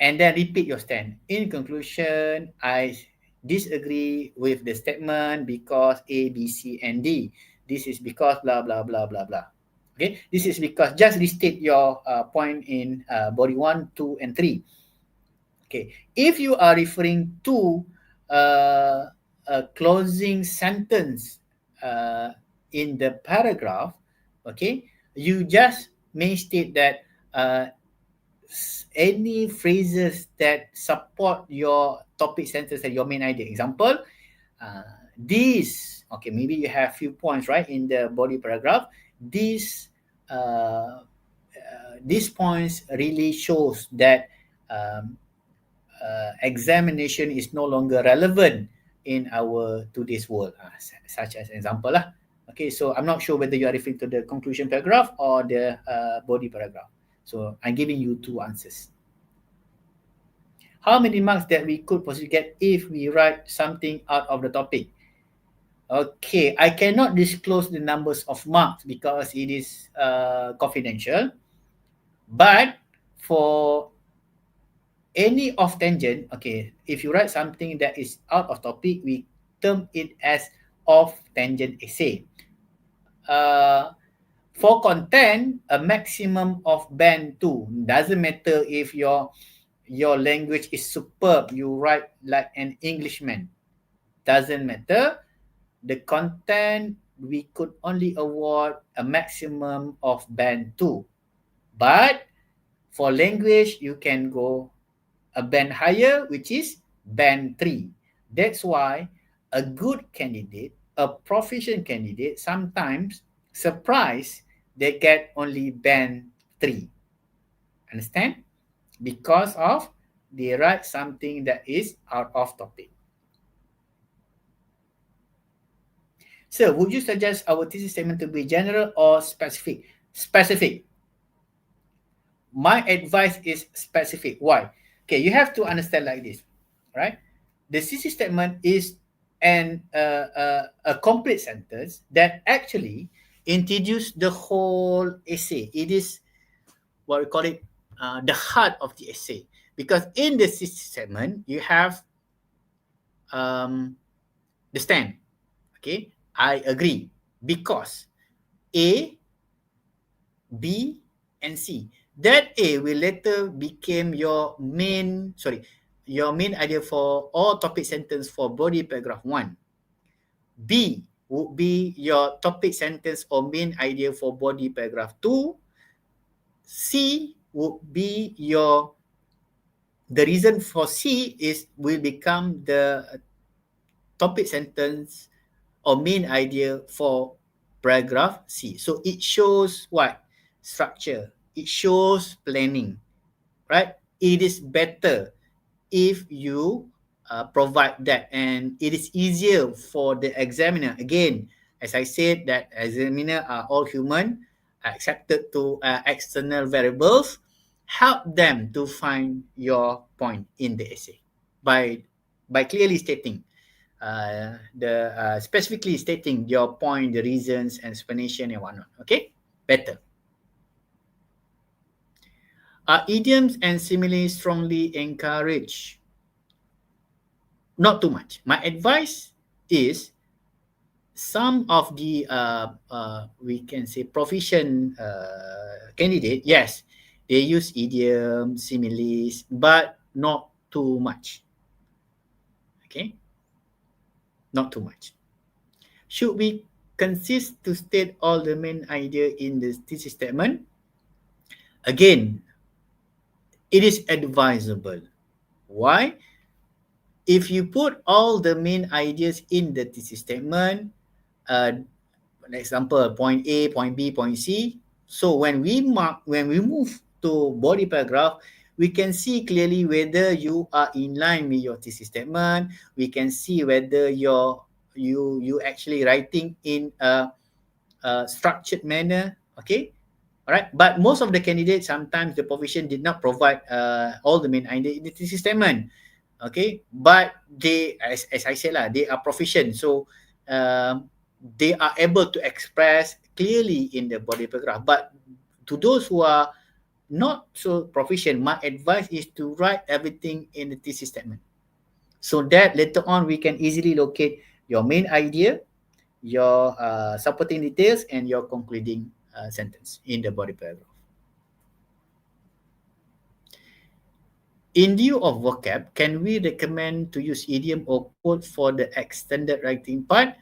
and then repeat your stand. In conclusion, I disagree with the statement because A, B, C, and D. This is because blah, blah, blah, blah, blah. Okay, this is because just restate your point in body 1, 2, and 3. Okay, if you are referring to a closing sentence in the paragraph, okay, you just may state that any phrases that support your topic sentence and your main idea. Example, these, okay, maybe you have few points, right, in the body paragraph. These points really shows that examination is no longer relevant in our today's world, such as example lah. Okay, so I'm not sure whether you are referring to the conclusion paragraph or the body paragraph. So I'm giving you 2 answers. How many marks that we could possibly get if we write something out of the topic? Okay, I cannot disclose the numbers of marks because it is confidential. But for any off tangent, okay, if you write something that is out of topic, we term it as off tangent essay. Uh, for content, a maximum of band 2. Doesn't matter if your language is superb, you write like an Englishman. Doesn't matter. The content, we could only award a maximum of band 2. But for language, you can go a band higher, which is band 3. That's why a good candidate, a proficient candidate, sometimes surprised they get only band 3. Understand? Because of they write something that is out of topic. So, would you suggest our thesis statement to be general or specific? Specific. My advice is specific. Why? Okay, you have to understand like this, right? The thesis statement is a complete sentence that actually introduce the whole essay. It is what we call it the heart of the essay, because in the thesis statement you have the stand. Okay, I agree because A, B, and C. That A will later become your main idea for all topic sentence for body paragraph 1. B would be your topic sentence or main idea for body paragraph 2. C would be the reason for C will become the topic sentence or main idea for paragraph C. So it shows what? Structure. It shows planning, right? It is better if you provide that, and it is easier for the examiner. Again, as I said, that examiner are all human, accepted to external variables. Help them to find your point in the essay by clearly stating specifically stating your point, the reasons, explanation, and whatnot. Okay, better. Idioms and similes strongly encouraged. Not too much. My advice is some of the we can say proficient candidate, yes, they use idioms, similes, but not too much. Okay, not too much. Should we consist to state all the main idea in the thesis statement? Again, it is advisable. Why? If you put all the main ideas in the thesis statement, for example, point A, point B, point C. So when we move to body paragraph, we can see clearly whether you are in line with your thesis statement. We can see whether you actually writing in a structured manner. Okay. All right, but most of the candidates, sometimes the provision did not provide all the main idea in the thesis statement. Okay, but they, as I said, they are proficient, so they are able to express clearly in the body paragraph. But to those who are not so proficient, my advice is to write everything in the thesis statement, so that later on we can easily locate your main idea, your supporting details, and your concluding sentence in the body paragraph. In lieu of vocab, can we recommend to use idiom or quote for the extended writing part?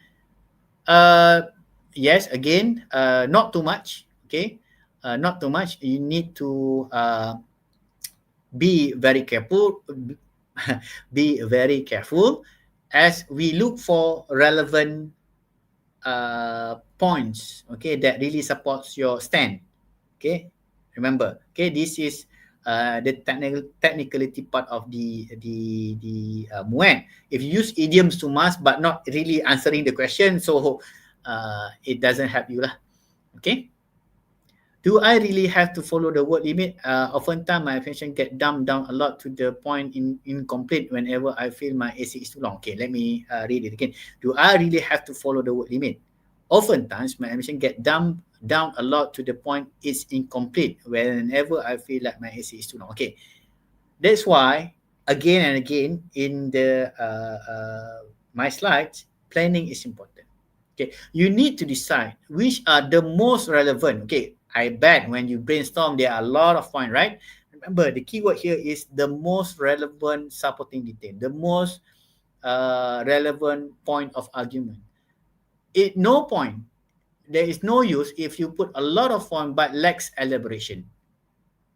Yes, again, not too much. Okay, not too much. You need to be very careful. Be very careful as we look for relevant points. Okay, that really supports your stand. Okay, remember. Okay, this is the technicality part of the MUET. If you use idioms too much but not really answering the question, so it doesn't help you lah. Okay. Do I really have to follow the word limit? Oftentimes my information get dumbed down a lot to the point incomplete whenever I feel my essay is too long. Okay, let me read it again. Do I really have to follow the word limit? Oftentimes my information get dumbed down a lot to the point it's incomplete whenever I feel like my essay is too long. Okay, That's why again and again in the my slides, planning is important. Okay, you need to decide which are the most relevant. Okay, I bet when you brainstorm, there are a lot of points, right? Remember, the keyword here is the most relevant supporting detail, the most relevant point of argument. No point. There is no use if you put a lot of point but lacks elaboration,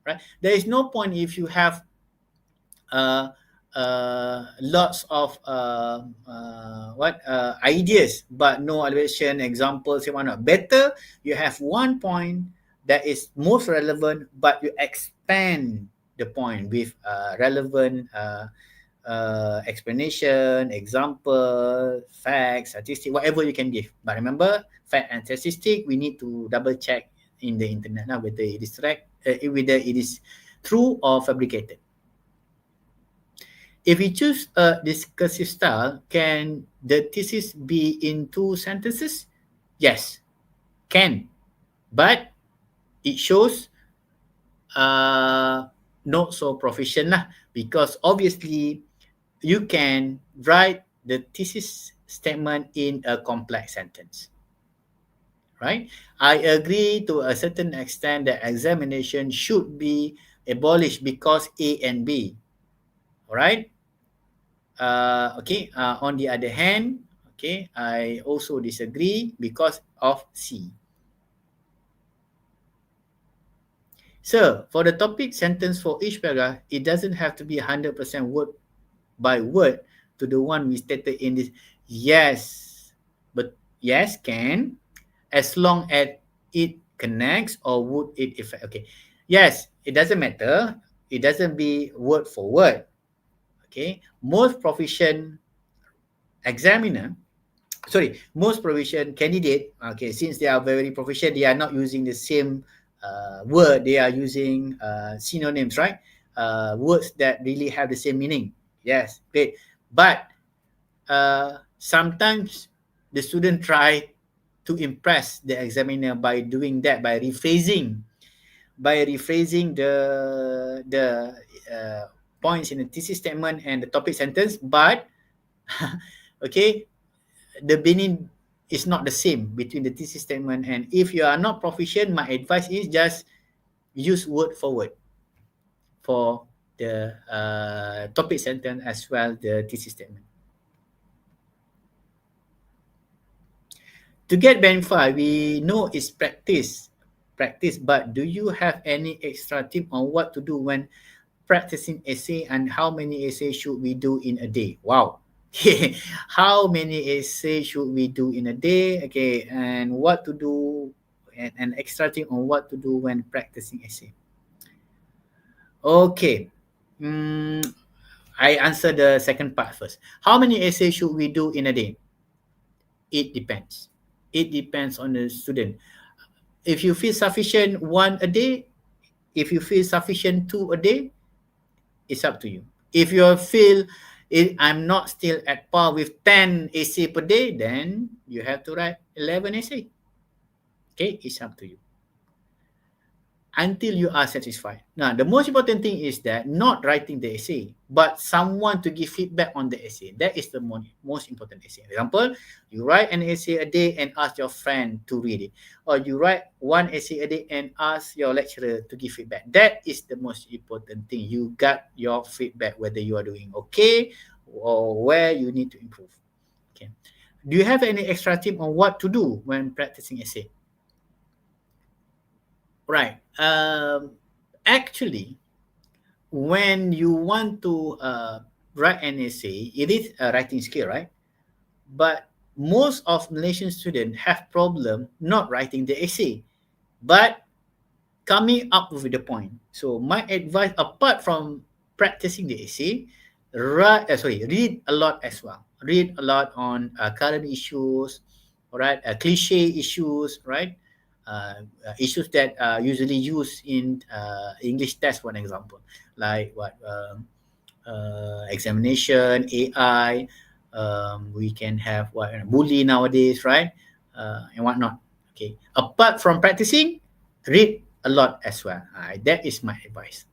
right? There is no point if you have lots of ideas but no elaboration, examples and whatnot. Better you have one point that is most relevant, but you expand the point with relevant explanation, example, facts, statistic, whatever you can give. But remember, fact and statistic, we need to double check in the internet now whether it is right, whether it is true or fabricated. If we choose a discursive style, can the thesis be in 2 sentences? Yes, can. But it shows not so proficient lah, because obviously you can write the thesis statement in a complex sentence. Right? I agree to a certain extent that examination should be abolished because A and B. All right? On the other hand, okay, I also disagree because of C. So, for the topic sentence for each paragraph, it doesn't have to be 100% word by word to the one we stated in this. Yes, but yes, can, as long as it connects, or would it affect. Okay, yes, it doesn't matter. It doesn't be word for word. Okay, most proficient candidate, okay, since they are very proficient, they are not using the same word, they are using synonyms, right? Words that really have the same meaning. Yes, great. But sometimes the student try to impress the examiner by doing that, by rephrasing the points in the thesis statement and the topic sentence, but okay, the meaning is not the same between the thesis statement. And if you are not proficient, my advice is just use word for word for the topic sentence as well the thesis statement. To get band 5, we know it's practice, but do you have any extra tip on what to do when practicing essay, and how many essays should we do in a day? Wow. How many essays should we do in a day? Okay, and what to do, and an extra tip on what to do when practicing essay. Okay. I answer the second part first. How many essays should we do in a day? It depends. It depends on the student. If you feel sufficient 1 a day, if you feel sufficient 2 a day, it's up to you. If you feel I'm not still at par with 10 essay per day, then you have to write 11 essay. Okay, it's up to you. Until you are satisfied. Now, the most important thing is that not writing the essay, but someone to give feedback on the essay. That is the most important essay. For example, you write an essay a day and ask your friend to read it. Or you write 1 essay a day and ask your lecturer to give feedback. That is the most important thing. You got your feedback whether you are doing okay or where you need to improve. Okay. Do you have any extra tip on what to do when practicing essay? Right. Actually, when you want to write an essay, it is a writing skill, right? But most of Malaysian students have problem not writing the essay, but coming up with the point. So my advice, apart from practicing the essay, read a lot as well. Read a lot on current issues, right? Cliche issues, right? Issues that are usually used in English test, for example, like examination, AI. We can have bully nowadays, right? And whatnot. Okay. Apart from practicing, read a lot as well. That is my advice.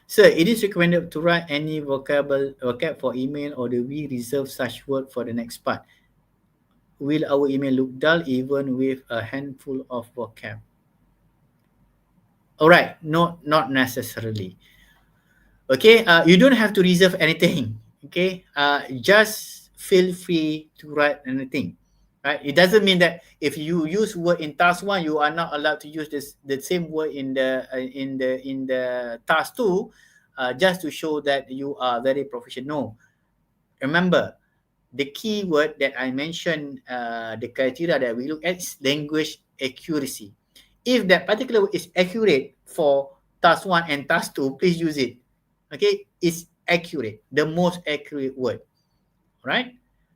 Sir, it is recommended to write any vocab for email, or do we reserve such word for the next part? Will our email look dull even with a handful of vocab? All right, no, not necessarily. Okay, you don't have to reserve anything. Okay, just feel free to write anything. Right? It doesn't mean that if you use word in task 1, you are not allowed to use the same word in the task 2, just to show that you are very proficient. No, remember the key word that I mentioned, the criteria that we look at is language accuracy. If that particular word is accurate for task 1 and task 2, please use it. Okay, it's accurate, the most accurate word, right?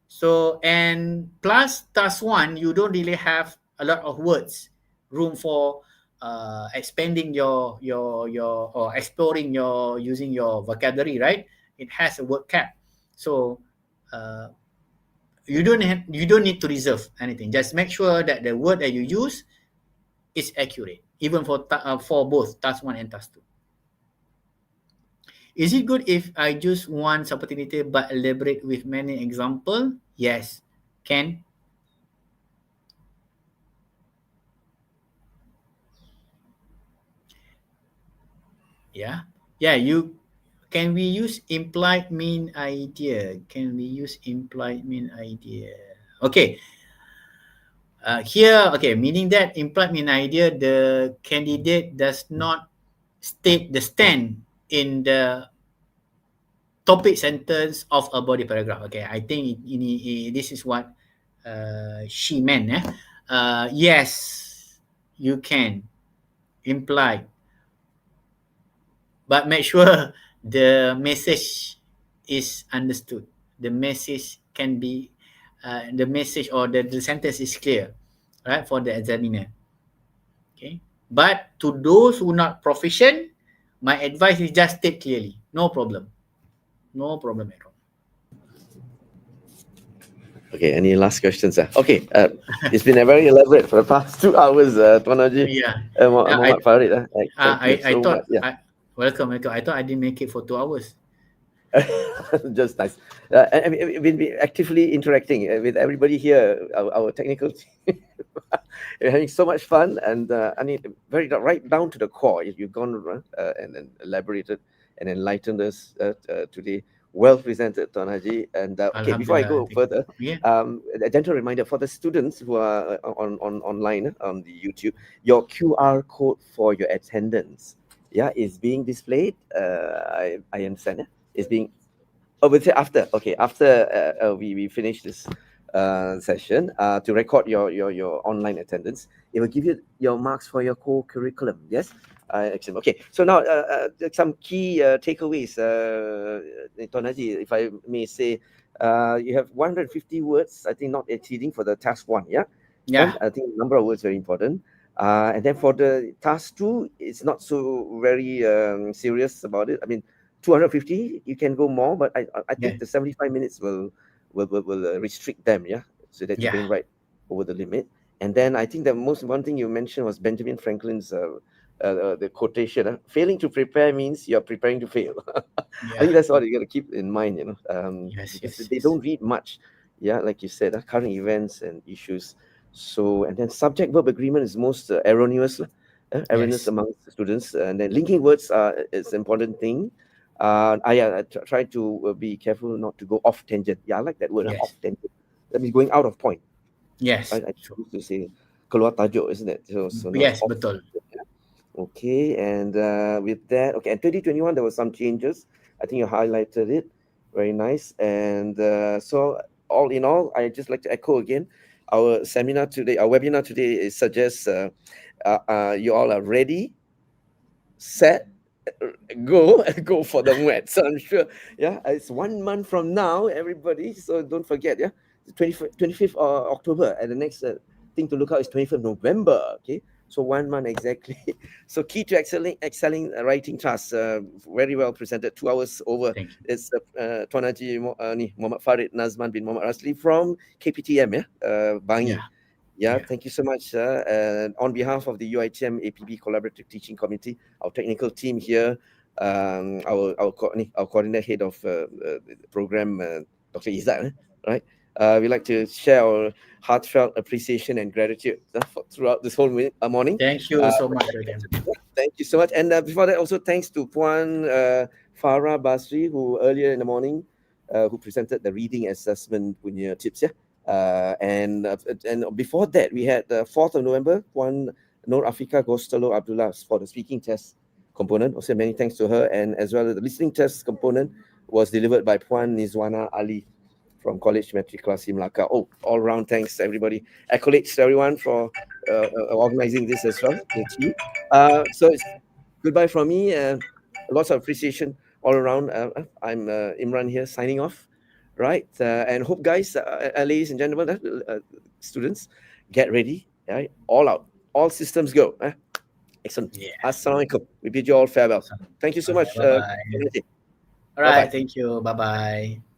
So, and plus task 1, you don't really have a lot of words, room for expanding your or exploring your using your vocabulary, right? It has a word cap. So uh, you don't need to reserve anything. Just make sure that the word that you use is accurate, even for both task 1 and task 2. Is it good if I just one opportunity but elaborate with many example? Yes, can. Yeah, yeah. Can we use implied mean idea? Can we use implied mean idea? Okay. Here, okay, meaning that implied mean idea, the candidate does not state the stand in the topic sentence of a body paragraph. Okay, I think this is what she meant. Yes, you can imply, but make sure the message is understood. The message can be, the message or the sentence is clear, right, for the examiner. Okay, but to those who not proficient, my advice is just state clearly. No problem. No problem at all. Okay, any last questions? Okay, it's been a very elaborate for the past 2 hours, Tuan Haji. Yeah. Muhammad Farid. Thank you I so thought, much. Yeah. welcome. I thought I didn't make it for 2 hours. Just nice. And we've been actively interacting with everybody here, our technical team. We're having so much fun, and I mean, very right down to the core. You've gone and elaborated and enlightened us today. Well presented, Tuan Haji. And okay, before I go further, Yeah. a gentle reminder for the students who are online on the YouTube, your QR code for your attendance, is being displayed. I understand. Is being, we'll say after. Okay, after we finish this session, to record your online attendance, it will give you your marks for your co-curriculum. Yes. Excellent. Okay, so now some key takeaways, Tuan Haji, if I may say. You have 150 words, I think, not exceeding for the task 1. Yeah. I think number of words very important. And then for the task 2, it's not so very serious about it. I mean, 250, you can go more, but I think the 75 minutes will restrict them, so that you don't write over the limit. And then I think the most important thing you mentioned was Benjamin Franklin's the quotation: failing to prepare means you're preparing to fail. I think that's what you got to keep in mind, because they don't read much, like you said, current events and issues. So, and then subject-verb agreement is most erroneous among students, and then linking words is an important thing. I try to be careful not to go off tangent. I like that word, off tangent. That means going out of point. Yes. I used to say keluar tajuk, isn't it? So yes, betul. Okay, and with that, okay, in 2021 there were some changes. I think you highlighted it. Very nice. And so all in all, I just like to echo again, our webinar today suggests you all are ready, set, go for the MUET. So I'm sure, it's 1 month from now, everybody. So don't forget, the 25th October, and the next thing to look out is 25th November. Okay, so 1 month exactly. So key to excelling writing tasks. Very well presented. 2 hours over. It's Tuan Haji Muhammad Farid Nazman bin Muhammad Rasli from KPTM, Bangi. Thank you so much. And on behalf of the UiTM APB Collaborative Teaching Committee, our technical team here, our coordinator head of program, Dr. Izzat, right? We'd like to share our heartfelt appreciation and gratitude throughout this whole morning. Thank you so much, Dr. Thank you so much. And before that, also thanks to Puan Farah Basri, who earlier in the morning, who presented the reading assessment punya tips, yeah. And before that, we had the 4th of November, Puan Nur Afika Gostalo Abdullah for the speaking test component. Also, many thanks to her. And as well as the listening test component was delivered by Puan Nizwana Ali from College Matrikulasi Melaka. Oh, all round thanks to everybody. Accolades to everyone for organizing this as well. Thank you. So it's goodbye from me. Lots of appreciation all around. I'm Imran here signing off. Right. And hope guys, ladies and gentlemen, students, get ready. Right? All out. All systems go. Excellent. Yeah. Assalamualaikum. We bid you all farewell. Thank you so much. Bye-bye. All right. Bye-bye. Thank you. Bye-bye.